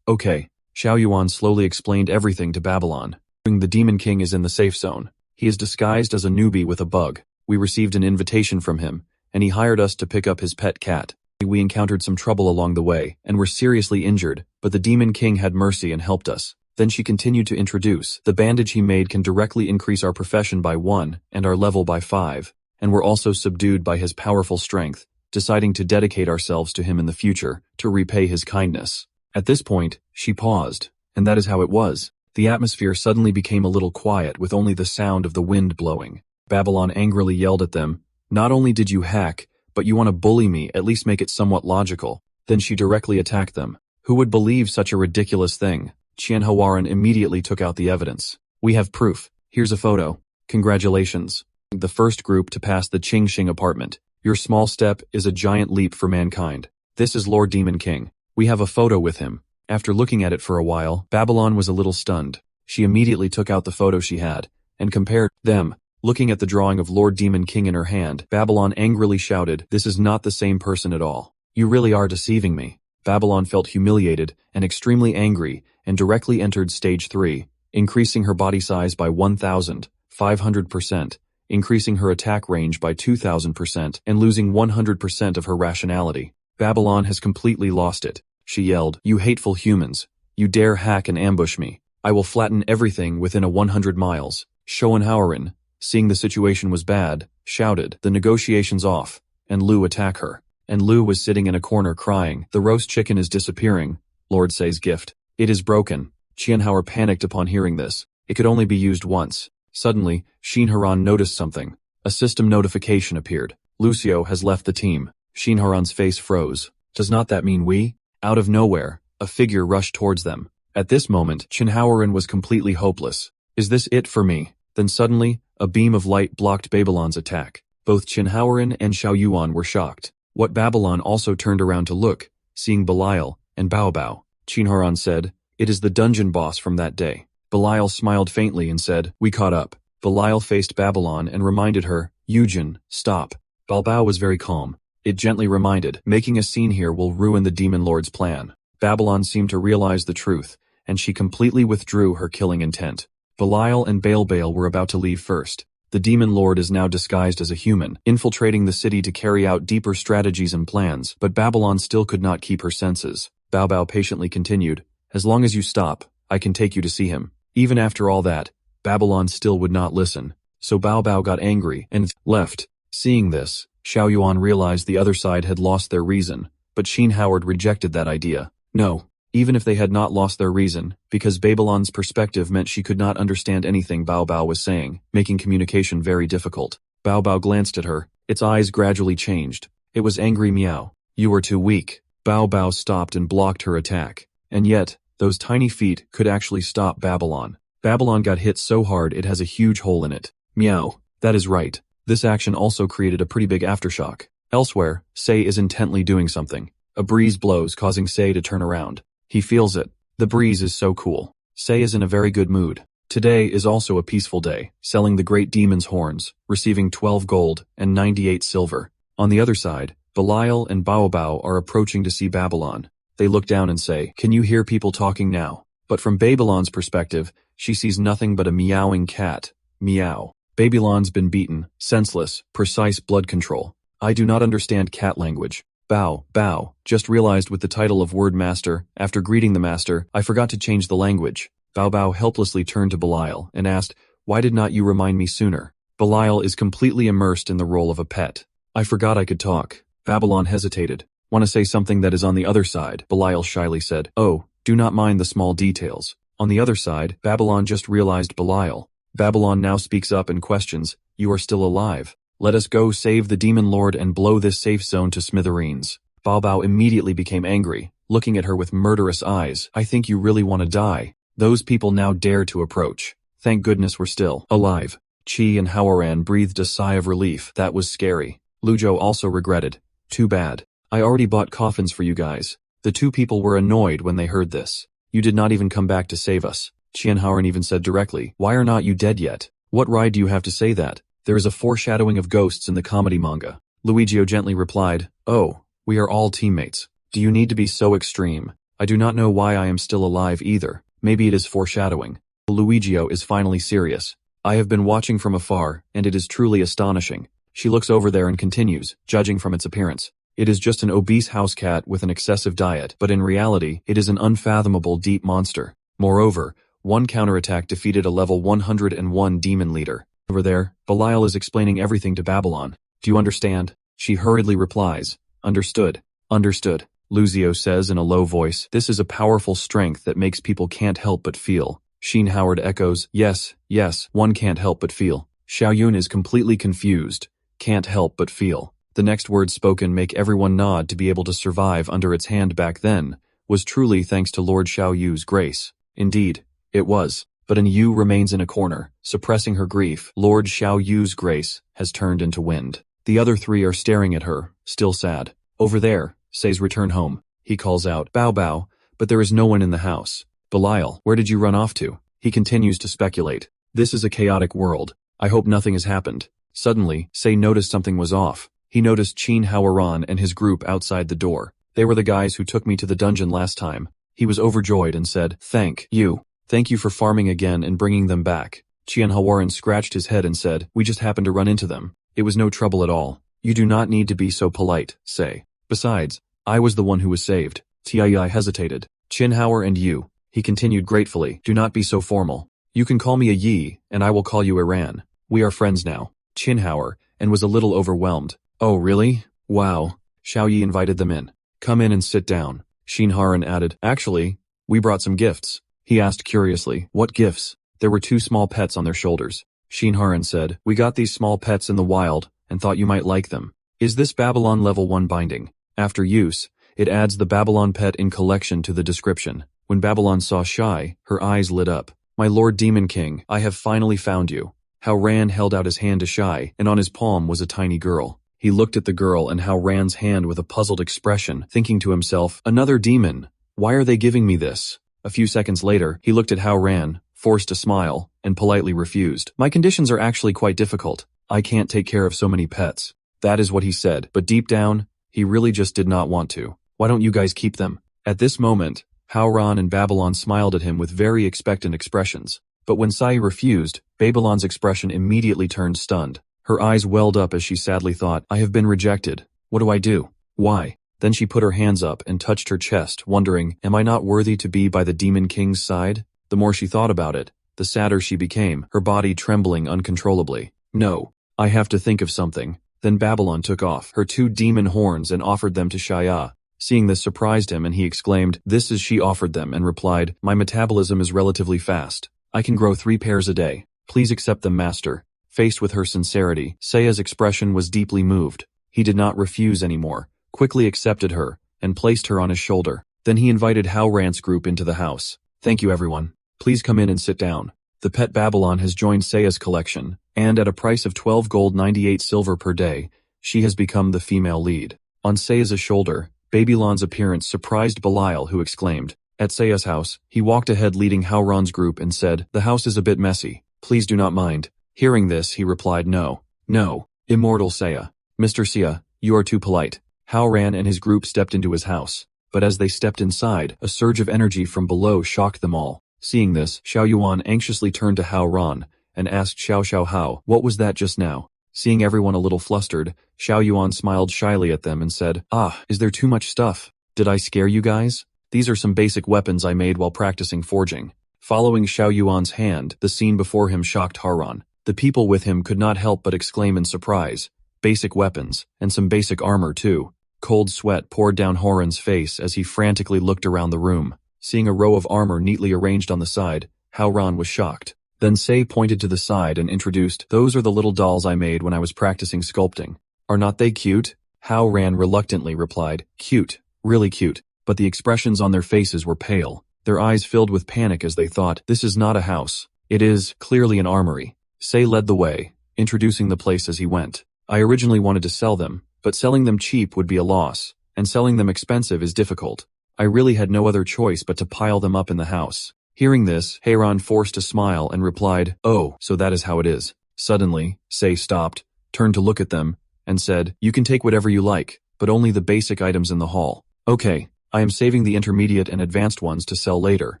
"Okay." Xiao Yuan slowly explained everything to Babylon. "The Demon King is in the safe zone. He is disguised as a newbie with a bug. We received an invitation from him, and he hired us to pick up his pet cat. We encountered some trouble along the way, and were seriously injured, but the Demon King had mercy and helped us." Then she continued to introduce, "The bandage he made can directly increase our profession by 1, and our level by 5, and we're also subdued by his powerful strength, deciding to dedicate ourselves to him in the future, to repay his kindness." At this point, she paused, and that is how it was. The atmosphere suddenly became a little quiet with only the sound of the wind blowing. Babylon angrily yelled at them, "Not only did you hack, but you want to bully me, at least make it somewhat logical." Then she directly attacked them. Who would believe such a ridiculous thing? Qian Haoran immediately took out the evidence. "We have proof. Here's a photo. Congratulations. The first group to pass the Qingxing apartment. Your small step is a giant leap for mankind. This is Lord Demon King. We have a photo with him." After looking at it for a while, Babylon was a little stunned. She immediately took out the photo she had, and compared them. Looking at the drawing of Lord Demon King in her hand, Babylon angrily shouted, "This is not the same person at all. You really are deceiving me." Babylon felt humiliated and extremely angry, and directly entered stage 3, increasing her body size by 1,500%, increasing her attack range by 2,000%, and losing 100% of her rationality. Babylon has completely lost it. She yelled, "You hateful humans. You dare hack and ambush me. I will flatten everything within a 100 miles. Schoenhauerin, seeing the situation was bad, shouted, "The negotiation's off," and Lu attack her. And Lu was sitting in a corner crying, "The roast chicken is disappearing. Lord Say's gift. It is broken." Qianhauer panicked upon hearing this. It could only be used once. Suddenly, Shinharan noticed something. A system notification appeared. "Lucio has left the team." Shinharan's face froze. "Does not that mean we?" Out of nowhere, a figure rushed towards them. At this moment, Shinhaoran was completely hopeless. "Is this it for me?" Then suddenly, a beam of light blocked Babylon's attack. Both Shinhaoran and Xiao Yuan were shocked. What Babylon also turned around to look, seeing Belial and Bao Bao. Shinhaoran said, "It is the dungeon boss from that day." Belial smiled faintly and said, "We caught up." Belial faced Babylon and reminded her, "Eugen, stop." Bao Bao was very calm. It gently reminded, "Making a scene here will ruin the Demon Lord's plan." Babylon seemed to realize the truth, and she completely withdrew her killing intent. Belial and Baal were about to leave first. The Demon Lord is now disguised as a human, infiltrating the city to carry out deeper strategies and plans, but Babylon still could not keep her senses. Bao Bao patiently continued, "As long as you stop, I can take you to see him." Even after all that, Babylon still would not listen, so Bao Bao got angry and left. Seeing this, Xiao Yuan realized the other side had lost their reason, but Sheen Howard rejected that idea. "No, even if they had not lost their reason, because Babylon's perspective meant she could not understand anything Bao Bao was saying, making communication very difficult. Bao Bao glanced at her. Its eyes gradually changed. It was angry meow. You are too weak. Bao Bao stopped and blocked her attack. And yet, those tiny feet could actually stop Babylon. Babylon got hit so hard it has a huge hole in it. Meow. That is right. This action also created a pretty big aftershock. Elsewhere, Sei is intently doing something. A breeze blows, causing Sei to turn around. He feels it. The breeze is so cool. Sei is in a very good mood. Today is also a peaceful day, selling the great demon's horns, receiving 12 gold and 98 silver. On the other side, Belial and Bao Bao are approaching to see Babylon. They look down and say, "Can you hear people talking now?" But from Babylon's perspective, she sees nothing but a meowing cat. Meow. Babylon's been beaten, senseless, precise blood control. I do not understand cat language. Bao, Bao, just realized with the title of Word Master, after greeting the master, I forgot to change the language. Bao Bao helplessly turned to Belial and asked, "Why did not you remind me sooner?" Belial is completely immersed in the role of a pet. I forgot I could talk. Babylon hesitated. Want to say something that is on the other side, Belial shyly said. Oh, do not mind the small details. On the other side, Babylon just realized Belial. Babylon now speaks up and questions, "You are still alive. Let us go save the demon lord and blow this safe zone to smithereens." Bao Bao immediately became angry, looking at her with murderous eyes. I think you really want to die. Those people now dare to approach. Thank goodness we're still alive. Qi and Haoran breathed a sigh of relief. That was scary. Luzhou also regretted. Too bad. I already bought coffins for you guys. The two people were annoyed when they heard this. You did not even come back to save us. Qi and Haoran even said directly, "Why are not you dead yet? What right do you have to say that? There is a foreshadowing of ghosts in the comedy manga." Luigio gently replied, "Oh, we are all teammates. Do you need to be so extreme? I do not know why I am still alive either. Maybe it is foreshadowing." Luigio is finally serious. I have been watching from afar, and it is truly astonishing. She looks over there and continues, judging from its appearance. It is just an obese house cat with an excessive diet, but in reality, it is an unfathomable deep monster. Moreover, one counterattack defeated a level 101 demon leader. Over there, Belial is explaining everything to Babylon. Do you understand? She hurriedly replies, "Understood. Understood." Luzio says in a low voice, "This is a powerful strength that makes people can't help but feel." Sheen Howard echoes, "Yes, yes, one can't help but feel." Xiaoyun is completely confused. Can't help but feel. The next words spoken make everyone nod to be able to survive under its hand back then, was truly thanks to Lord Xiaoyu's grace. Indeed, it was. But an Yu remains in a corner, suppressing her grief. Lord Xiaoyu's grace has turned into wind. The other three are staring at her, still sad. Over there, Sei's return home. He calls out, "Bao Bao," but there is no one in the house. "Belial, where did you run off to?" He continues to speculate. This is a chaotic world. I hope nothing has happened. Suddenly, Sei noticed something was off. He noticed Qin Haoran and his group outside the door. They were the guys who took me to the dungeon last time. He was overjoyed and said, "Thank you. Thank you for farming again and bringing them back." Qin Haoran scratched his head and said, "We just happened to run into them. It was no trouble at all. You do not need to be so polite, Sei. Besides, I was the one who was saved." Tiai hesitated. "Qin Hauer and you," he continued gratefully, "do not be so formal. You can call me a Yi, and I will call you Iran. We are friends now." Qin Hauer, and was a little overwhelmed. "Oh really? Wow." Xiao Yi invited them in. "Come in and sit down." Shin Haran added, "Actually, we brought some gifts." He asked curiously, "What gifts?" There were two small pets on their shoulders. Shin Haran said, "We got these small pets in the wild, and thought you might like them. Is this Babylon level 1 binding? After use, it adds the Babylon pet in collection to the description." When Babylon saw Shai, her eyes lit up. "My Lord Demon King, I have finally found you." How Ran held out his hand to Shai, and on his palm was a tiny girl. He looked at the girl and How Ran's hand with a puzzled expression, thinking to himself, "Another demon. Why are they giving me this?" A few seconds later, he looked at How Ran, forced a smile, and politely refused. "My conditions are actually quite difficult. I can't take care of so many pets." That is what he said, but deep down, he really just did not want to. "Why don't you guys keep them?" At this moment, Haoran and Babylon smiled at him with very expectant expressions. But when Sai refused, Babylon's expression immediately turned stunned. Her eyes welled up as she sadly thought, "I have been rejected. What do I do? Why?" Then she put her hands up and touched her chest, wondering, "Am I not worthy to be by the Demon King's side?" The more she thought about it, the sadder she became, her body trembling uncontrollably. "No, I have to think of something." Then Babylon took off her 2 demon horns and offered them to Shaya. Seeing this surprised him and he exclaimed, "This is," she offered them and replied, "My metabolism is relatively fast. I can grow 3 pairs a day. Please accept them, master." Faced with her sincerity, Seiya's expression was deeply moved. He did not refuse anymore, quickly accepted her, and placed her on his shoulder. Then he invited Howran's group into the house. "Thank you everyone. Please come in and sit down. The pet Babylon has joined Seiya's collection, and at a price of 12 gold 98 silver per day, she has become the female lead." On Seiya's shoulder, Babylon's appearance surprised Belial, who exclaimed. At Seiya's house, he walked ahead leading Howran's group and said, "The house is a bit messy. Please do not mind." Hearing this, he replied, "No. No. Immortal Seiya. Mr. Seiya, you are too polite." Howran and his group stepped into his house. But as they stepped inside, a surge of energy from below shocked them all. Seeing this, Xiao Yuan anxiously turned to Howran and asked Xiao Xiao Hao, "What was that just now?" Seeing everyone a little flustered, Xiao Yuan smiled shyly at them and said, "Ah, is there too much stuff? Did I scare you guys? These are some basic weapons I made while practicing forging." Following Xiao Yuan's hand, the scene before him shocked Howran. The people with him could not help but exclaim in surprise. Basic weapons, and some basic armor too. Cold sweat poured down Howran's face as he frantically looked around the room. Seeing a row of armor neatly arranged on the side, Howran was shocked. Then Sei pointed to the side and introduced, "Those are the little dolls I made when I was practicing sculpting. Are not they cute?" Howran reluctantly replied, "Cute, really cute," but the expressions on their faces were pale. Their eyes filled with panic as they thought, "This is not a house. It is, clearly, an armory." Sei led the way, introducing the place as he went. "I originally wanted to sell them, but selling them cheap would be a loss, and selling them expensive is difficult. I really had no other choice but to pile them up in the house." Hearing this, Howran forced a smile and replied, "Oh, so that is how it is." Suddenly, Sei stopped, turned to look at them, and said, "You can take whatever you like, but only the basic items in the hall. Okay, I am saving the intermediate and advanced ones to sell later."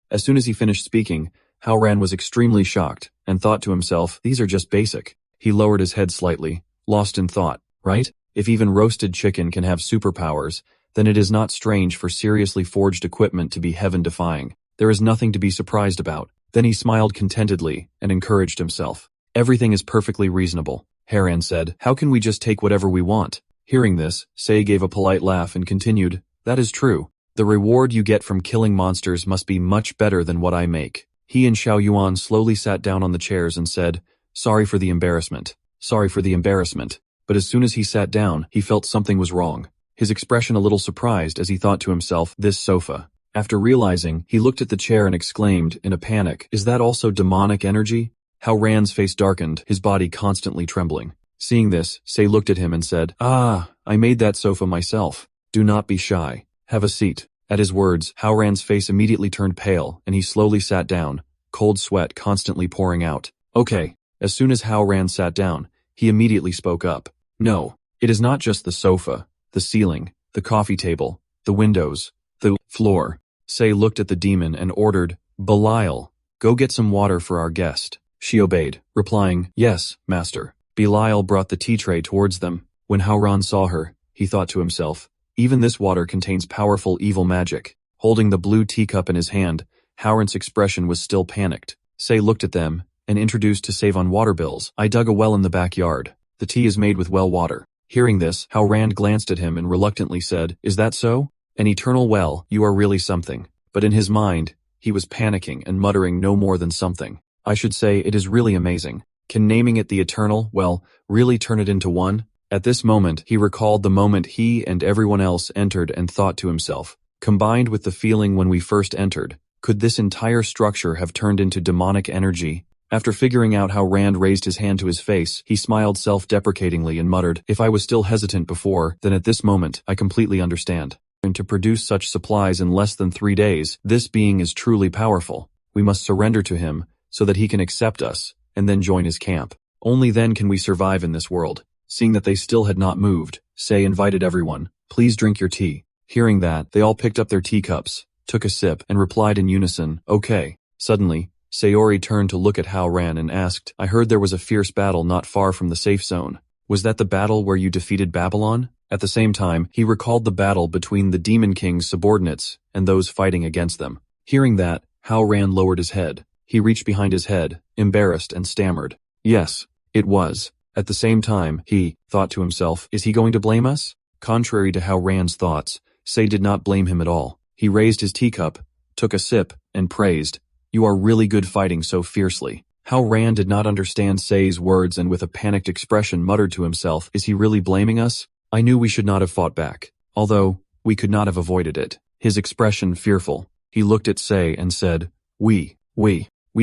As soon as he finished speaking, Howran was extremely shocked, and thought to himself, "These are just basic." He lowered his head slightly, lost in thought, right? If even roasted chicken can have superpowers, then it is not strange for seriously forged equipment to be heaven-defying. There is nothing to be surprised about. Then he smiled contentedly and encouraged himself. "Everything is perfectly reasonable," Howran said. "How can we just take whatever we want?" Hearing this, Sei gave a polite laugh and continued, "That is true. The reward you get from killing monsters must be much better than what I make." He and Xiao Yuan slowly sat down on the chairs and said, "Sorry for the embarrassment. Sorry for the embarrassment." But as soon as he sat down, he felt something was wrong. His expression a little surprised as he thought to himself, "This sofa." After realizing, he looked at the chair and exclaimed, in a panic, "Is that also demonic energy?" Howran's face darkened, his body constantly trembling. Seeing this, Sei looked at him and said, "Ah, I made that sofa myself. Do not be shy. Have a seat." At his words, Howran's face immediately turned pale, and he slowly sat down, cold sweat constantly pouring out. "Okay." As soon as Howran sat down, he immediately spoke up. "No, it is not just the sofa, the ceiling, the coffee table, the windows, the floor." Sei looked at the demon and ordered, "Belial, go get some water for our guest." She obeyed, replying, "Yes, master." Belial brought the tea tray towards them. When Howran saw her, he thought to himself, "Even this water contains powerful evil magic." Holding the blue teacup in his hand, Howran's expression was still panicked. Sei looked at them and introduced to save on water bills. "I dug a well in the backyard. The tea is made with well water." Hearing this, Howran glanced at him and reluctantly said, "Is that so? An eternal well, you are really something." But in his mind, he was panicking and muttering no more than something. "I should say it is really amazing. Can naming it the eternal, well, really turn it into one?" At this moment, he recalled the moment he and everyone else entered and thought to himself, combined with the feeling when we first entered, could this entire structure have turned into demonic energy? After figuring out how Rand raised his hand to his face, he smiled self-deprecatingly and muttered, "If I was still hesitant before, then at this moment, I completely understand. And to produce such supplies in less than 3 days, this being is truly powerful. We must surrender to him, so that he can accept us, and then join his camp. Only then can we survive in this world." Seeing that they still had not moved, Sei invited everyone, "Please drink your tea." Hearing that, they all picked up their teacups, took a sip, and replied in unison, "Okay." Suddenly, Sayori turned to look at Howran and asked, "I heard there was a fierce battle not far from the safe zone. Was that the battle where you defeated Babylon?" At the same time, he recalled the battle between the Demon King's subordinates and those fighting against them. Hearing that, Howran lowered his head. He reached behind his head, embarrassed, and stammered, "Yes, it was." At the same time, he thought to himself, "Is he going to blame us?" Contrary to Howran's thoughts, Say did not blame him at all. He raised his teacup, took a sip, and praised, "You are really good fighting so fiercely." Hao Ran did not understand Say's words and with a panicked expression muttered to himself, "Is he really blaming us? I knew we should not have fought back. Although, we could not have avoided it." His expression fearful, he looked at Say and said, We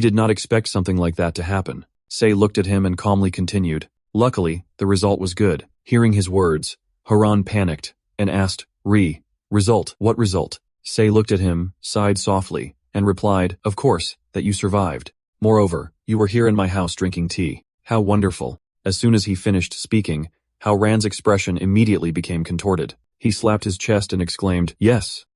did not expect something like that to happen." Say looked at him and calmly continued, "Luckily, the result was good." Hearing his words, Haran panicked and asked, Result? What result?" Say looked at him, sighed softly, and replied, "Of course, that you survived. Moreover, you were here in my house drinking tea. How wonderful." As soon as he finished speaking, Hao Ran's expression immediately became contorted. He slapped his chest and exclaimed, Yes,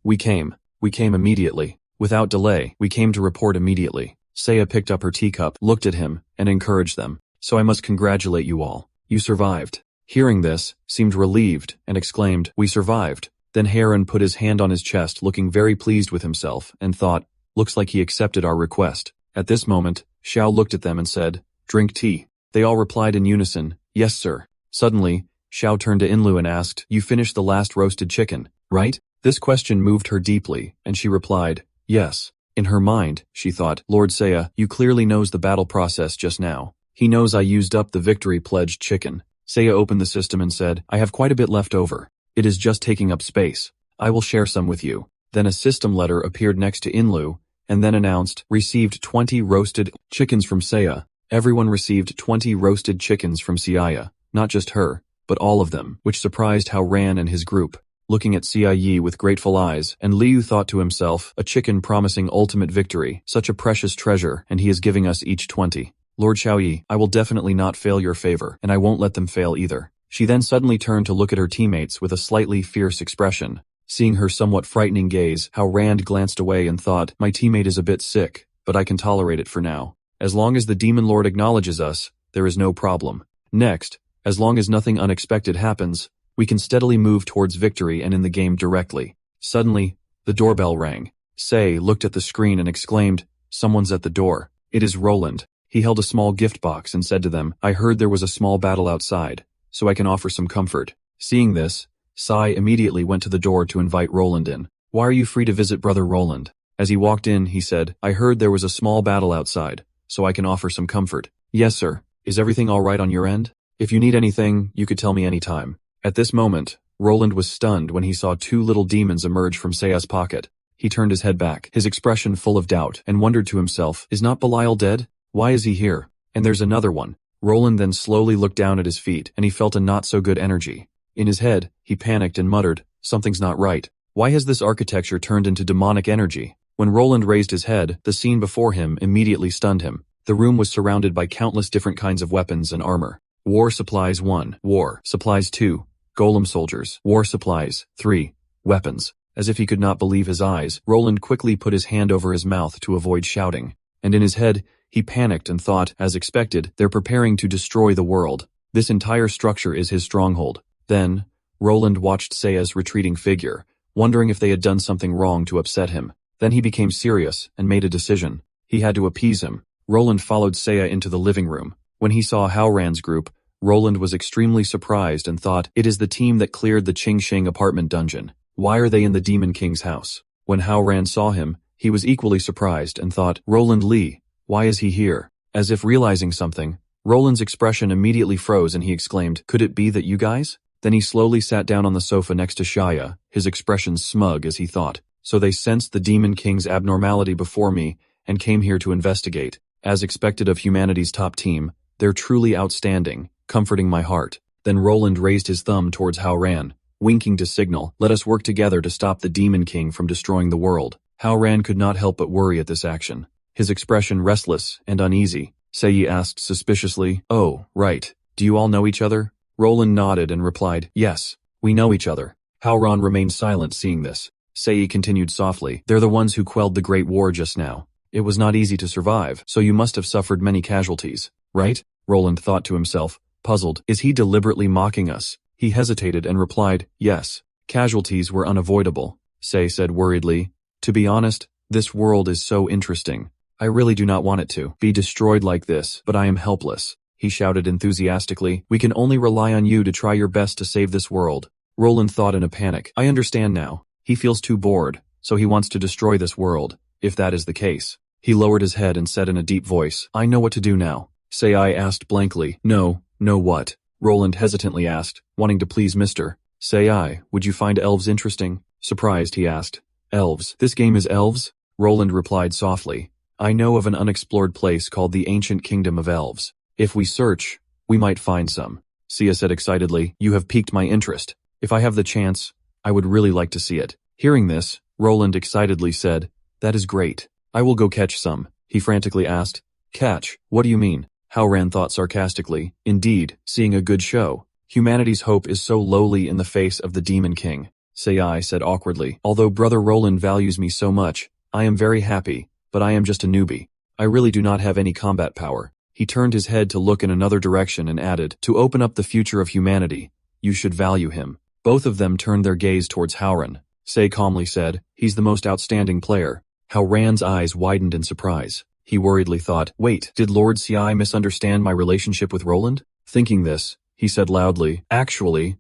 we came immediately. Without delay, we came to report immediately." Saya picked up her teacup, looked at him, and encouraged them. "So I must congratulate you all. You survived." Hearing this, seemed relieved, and exclaimed, "We survived." Then Haran put his hand on his chest looking very pleased with himself, and thought, "Looks like he accepted our request." At this moment, Xiao looked at them and said, "Drink tea." They all replied in unison, "Yes, sir." Suddenly, Xiao turned to Inlu and asked, "You finished the last roasted chicken, right?" This question moved her deeply, and she replied, "Yes." In her mind, she thought, "Lord Saya, you clearly knows the battle process just now. He knows I used up the victory pledged chicken." Saya opened the system and said, "I have quite a bit left over. It is just taking up space. I will share some with you." Then a system letter appeared next to Inlu, and then announced, "Received 20 roasted chickens from Saya." Everyone received 20 roasted chickens from Siaya, not just her, but all of them, which surprised Hao Ran and his group. Looking at Xia Yi with grateful eyes, and Liu thought to himself, a chicken promising ultimate victory, such a precious treasure, and he is giving us each 20. "Lord Xiaoyi, I will definitely not fail your favor, and I won't let them fail either." She then suddenly turned to look at her teammates with a slightly fierce expression. Seeing her somewhat frightening gaze, Hao Rand glanced away and thought, "My teammate is a bit sick, but I can tolerate it for now. As long as the Demon Lord acknowledges us, there is no problem. Next, as long as nothing unexpected happens, we can steadily move towards victory and in the game directly." Suddenly, the doorbell rang. Say looked at the screen and exclaimed, "Someone's at the door. It is Roland." He held a small gift box and said to them, "I heard there was a small battle outside, so I can offer some comfort." Seeing this, Sai immediately went to the door to invite Roland in. "Why are you free to visit Brother Roland?" As he walked in, he said, "I heard there was a small battle outside, so I can offer some comfort." "Yes, sir. Is everything all right on your end? If you need anything, you could tell me anytime." At this moment, Roland was stunned when he saw two little demons emerge from Saya's pocket. He turned his head back, his expression full of doubt, and wondered to himself, "Is not Belial dead? Why is he here? And there's another one." Roland then slowly looked down at his feet, and he felt a not-so-good energy. In his head, he panicked and muttered, "Something's not right. Why has this architecture turned into demonic energy?" When Roland raised his head, the scene before him immediately stunned him. The room was surrounded by countless different kinds of weapons and armor. War supplies 1, war supplies 2, golem soldiers, war supplies 3, weapons. As if he could not believe his eyes, Roland quickly put his hand over his mouth to avoid shouting. And in his head, he panicked and thought, as expected, they're preparing to destroy the world. This entire structure is his stronghold. Then, Roland watched Saya's retreating figure, wondering if they had done something wrong to upset him. Then he became serious and made a decision. He had to appease him. Roland followed Saya into the living room. When he saw Haoran's group, Roland was extremely surprised and thought, "It is the team that cleared the Qingxing apartment dungeon. Why are they in the Demon King's house?" When Haoran saw him, he was equally surprised and thought, "Roland Li, why is he here?" As if realizing something, Roland's expression immediately froze and he exclaimed, "Could it be that you guys?" Then he slowly sat down on the sofa next to Shaya, his expression smug as he thought, "So they sensed the Demon King's abnormality before me and came here to investigate. As expected of humanity's top team, they're truly outstanding, comforting my heart." Then Roland raised his thumb towards Haoran, winking to signal, "Let us work together to stop the Demon King from destroying the world." Haoran could not help but worry at this action. His expression restless and uneasy. Sei asked suspiciously, "Oh, right. Do you all know each other?" Roland nodded and replied, "Yes, we know each other." Haoran remained silent seeing this. Sei continued softly, "They're the ones who quelled the Great War just now. It was not easy to survive, so you must have suffered many casualties, right?" Roland thought to himself, puzzled. Is he deliberately mocking us? He hesitated and replied, "Yes. Casualties were unavoidable," Sei said worriedly. "To be honest, this world is so interesting. I really do not want it to be destroyed like this, but I am helpless." He shouted enthusiastically, "We can only rely on you to try your best to save this world." Roland thought in a panic. I understand now. He feels too bored, so he wants to destroy this world, if that is the case. He lowered his head and said in a deep voice, I know what to do now. Sei asked blankly. No what? Roland hesitantly asked, wanting to please Mr. Sei, would you find elves interesting? Surprised, he asked. Elves? This game is elves? Roland replied softly. I know of an unexplored place called the Ancient Kingdom of Elves. If we search, we might find some. Sia said excitedly, you have piqued my interest. If I have the chance, I would really like to see it. Hearing this, Roland excitedly said, that is great. I will go catch some. He frantically asked. Catch? What do you mean? Howran thought sarcastically. Indeed, seeing a good show. Humanity's hope is so lowly in the face of the Demon King. Sei said awkwardly. Although Brother Roland values me so much, I am very happy, but I am just a newbie. I really do not have any combat power. He turned his head to look in another direction and added, to open up the future of humanity, you should value him. Both of them turned their gaze towards Howran. Sei calmly said, he's the most outstanding player. Howran's eyes widened in surprise. He worriedly thought, wait, did Lord Sei misunderstand my relationship with Roland? Thinking this, he said loudly, actually,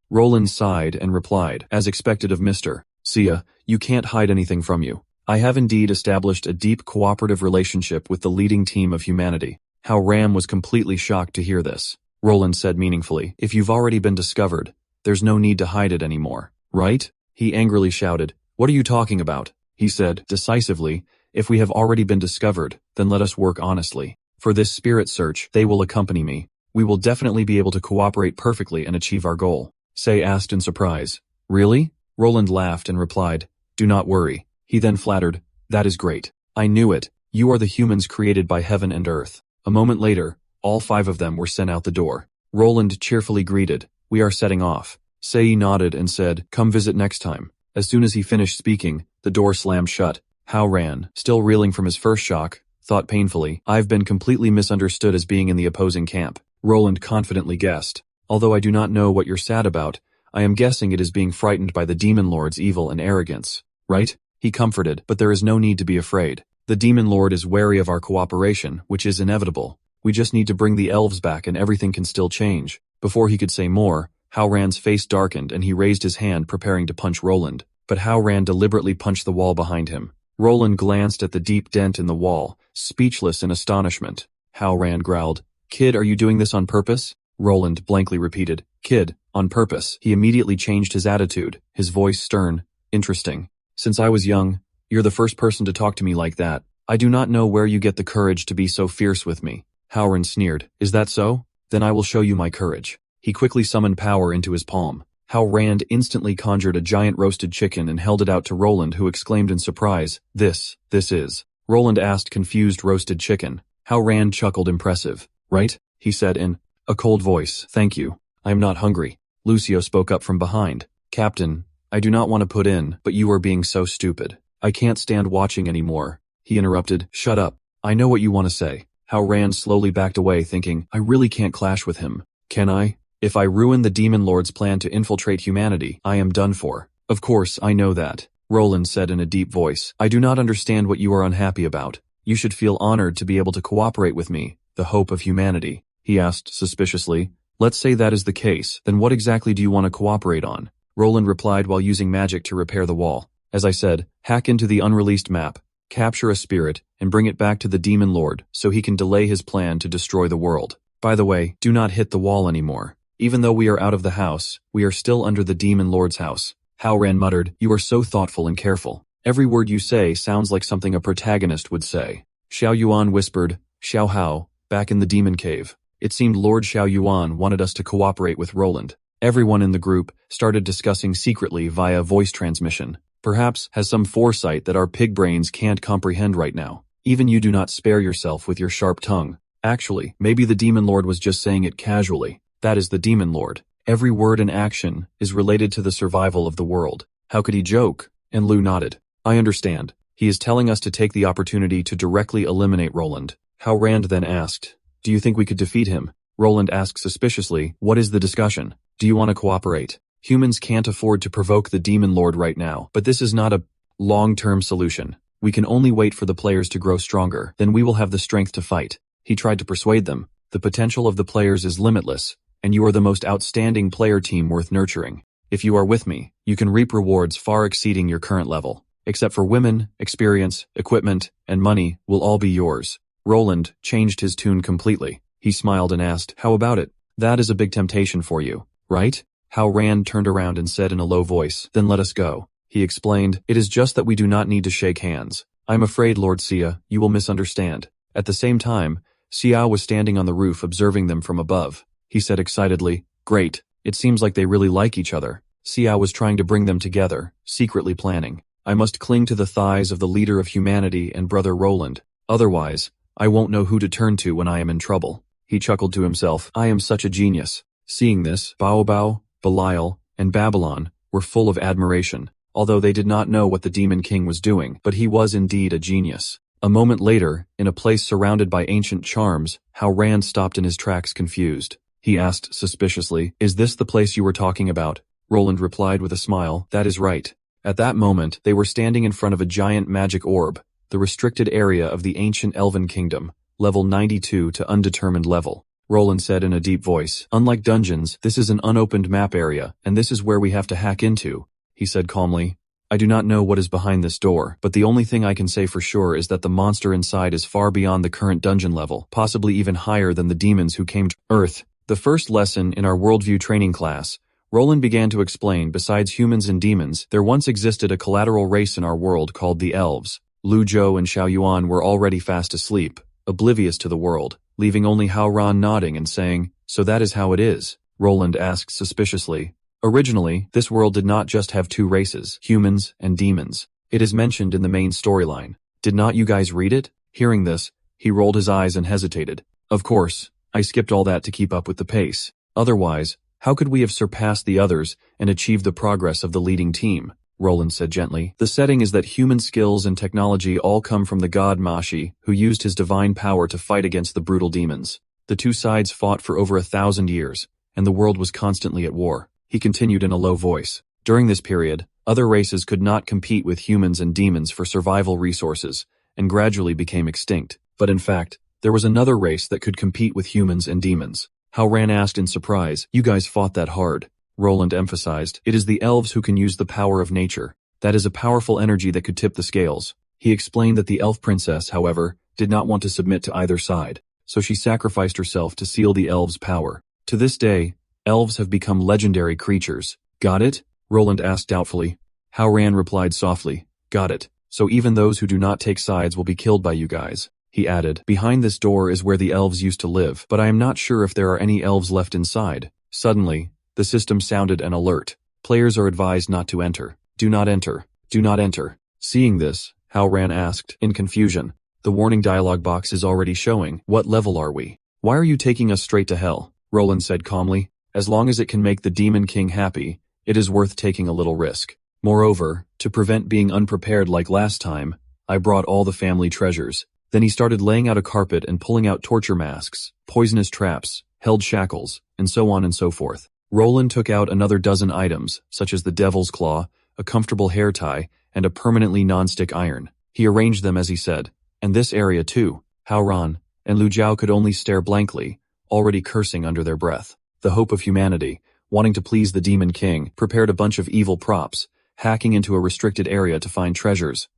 Roland sighed and replied, as expected of Mr. Sia, you can't hide anything from you. I have indeed established a deep cooperative relationship with the leading team of humanity. Howran was completely shocked to hear this. Roland said meaningfully, if you've already been discovered, there's no need to hide it anymore, right? He angrily shouted, what are you talking about? He said, decisively, if we have already been discovered, then let us work honestly. For this spirit search, they will accompany me. We will definitely be able to cooperate perfectly and achieve our goal. Sei asked in surprise. Really? Roland laughed and replied, do not worry. He then flattered, that is great. I knew it. You are the humans created by heaven and earth. A moment later, all 5 of them were sent out the door. Roland cheerfully greeted, we are setting off. Sei nodded and said, come visit next time. As soon as he finished speaking, the door slammed shut. Howran, still reeling from his first shock, thought painfully, I've been completely misunderstood as being in the opposing camp. Roland confidently guessed, although I do not know what you're sad about, I am guessing it is being frightened by the Demon Lord's evil and arrogance, right? He comforted, but there is no need to be afraid. The Demon Lord is wary of our cooperation, which is inevitable. We just need to bring the elves back and everything can still change. Before he could say more, Howran's face darkened and he raised his hand preparing to punch Roland, but Howran deliberately punched the wall behind him. Roland glanced at the deep dent in the wall, speechless in astonishment. Howran growled, Kid, are you doing this on purpose? Roland blankly repeated, Kid, on purpose. He immediately changed his attitude, his voice stern. Interesting. Since I was young, you're the first person to talk to me like that. I do not know where you get the courage to be so fierce with me. Howran sneered. Is that so? Then I will show you my courage. He quickly summoned power into his palm. Howran instantly conjured a giant roasted chicken and held it out to Roland, who exclaimed in surprise, This is. Roland asked confused roasted chicken. Howran chuckled impressive. Right? He said in a cold voice. Thank you. I am not hungry. Lucio spoke up from behind. Captain, I do not want to put in, but you are being so stupid. I can't stand watching anymore. He interrupted. Shut up. I know what you want to say. Howran slowly backed away thinking, I really can't clash with him. Can I? If I ruin the Demon Lord's plan to infiltrate humanity, I am done for. Of course, I know that. Roland said in a deep voice. I do not understand what you are unhappy about. You should feel honored to be able to cooperate with me, the hope of humanity. He asked suspiciously. Let's say that is the case, then what exactly do you want to cooperate on? Roland replied while using magic to repair the wall. As I said, hack into the unreleased map, capture a spirit, and bring it back to the Demon Lord so he can delay his plan to destroy the world. By the way, do not hit the wall anymore. Even though we are out of the house, we are still under the Demon Lord's house. Howran muttered, you are so thoughtful and careful. Every word you say sounds like something a protagonist would say. Xiao Yuan whispered, Xiao Hao, back in the demon cave. It seemed Lord Xiao Yuan wanted us to cooperate with Roland. Everyone in the group started discussing secretly via voice transmission. Perhaps has some foresight that our pig brains can't comprehend right now. Even you do not spare yourself with your sharp tongue. Actually, maybe the Demon Lord was just saying it casually. That is the Demon Lord. Every word and action is related to the survival of the world. How could he joke? And Lu nodded. I understand. He is telling us to take the opportunity to directly eliminate Roland. Howran then asked, do you think we could defeat him? Roland asked suspiciously, what is the discussion? Do you want to cooperate? Humans can't afford to provoke the Demon Lord right now, but this is not a long-term solution. We can only wait for the players to grow stronger, then we will have the strength to fight. He tried to persuade them. The potential of the players is limitless, and you are the most outstanding player team worth nurturing. If you are with me, you can reap rewards far exceeding your current level. Except for women, experience, equipment, and money will all be yours. Roland changed his tune completely. He smiled and asked, how about it? That is a big temptation for you, right? Hao Ran turned around and said in a low voice, then let us go. He explained, it is just that we do not need to shake hands. I'm afraid, Lord Xia, you will misunderstand. At the same time, Xiao was standing on the roof observing them from above. He said excitedly, great, it seems like they really like each other. Xiao was trying to bring them together, secretly planning. I must cling to the thighs of the leader of humanity and brother Roland. Otherwise, I won't know who to turn to when I am in trouble. He chuckled to himself, I am such a genius. Seeing this, Baobao, Belial, and Babylon were full of admiration, although they did not know what the Demon King was doing, but he was indeed a genius. A moment later, in a place surrounded by ancient charms, Hao Ran stopped in his tracks confused. He asked suspiciously, is this the place you were talking about? Roland replied with a smile, that is right. At that moment, they were standing in front of a giant magic orb, the restricted area of the ancient Elven Kingdom, level 92 to undetermined level. Roland said in a deep voice, unlike dungeons, this is an unopened map area, and this is where we have to hack into. He said calmly, I do not know what is behind this door, but the only thing I can say for sure is that the monster inside is far beyond the current dungeon level, possibly even higher than the demons who came to Earth. The first lesson in our worldview training class, Roland began to explain, besides humans and demons, there once existed a collateral race in our world called the Elves. Lu Zhou and Xiao Yuan were already fast asleep, oblivious to the world, leaving only Hao Ran nodding and saying, so that is how it is? Roland asked suspiciously. Originally, this world did not just have two races, humans and demons. It is mentioned in the main storyline. Did not you guys read it? Hearing this, he rolled his eyes and hesitated. Of course, I skipped all that to keep up with the pace. Otherwise, how could we have surpassed the others and achieved the progress of the leading team? Roland said gently. The setting is that human skills and technology all come from the god Mashi, who used his divine power to fight against the brutal demons. The two sides fought for over 1,000 years, and the world was constantly at war. He continued in a low voice. During this period, other races could not compete with humans and demons for survival resources, and gradually became extinct. But in fact, there was another race that could compete with humans and demons. Hao Ran asked in surprise, you guys fought that hard? Roland emphasized, it is the elves who can use the power of nature. That is a powerful energy that could tip the scales. He explained that the elf princess, however, did not want to submit to either side, so she sacrificed herself to seal the elves' power. To this day, elves have become legendary creatures. Got it? Roland asked doubtfully. Hao Ran replied softly, got it. So even those who do not take sides will be killed by you guys. He added, behind this door is where the elves used to live, but I am not sure if there are any elves left inside. Suddenly, the system sounded an alert. Players are advised not to enter. Do not enter. Do not enter. Seeing this, Hao Ran asked, in confusion. The warning dialog box is already showing. What level are we? Why are you taking us straight to hell? Roland said calmly. As long as it can make the Demon King happy, it is worth taking a little risk. Moreover, to prevent being unprepared like last time, I brought all the family treasures. Then he started laying out a carpet and pulling out torture masks, poisonous traps, held shackles, and so on and so forth. Roland took out another dozen items, such as the devil's claw, a comfortable hair tie, and a permanently non-stick iron. He arranged them as he said, and this area too. Hao Ran and Lu Zhao could only stare blankly, already cursing under their breath. The hope of humanity, wanting to please the Demon King, prepared a bunch of evil props, hacking into a restricted area to find treasures.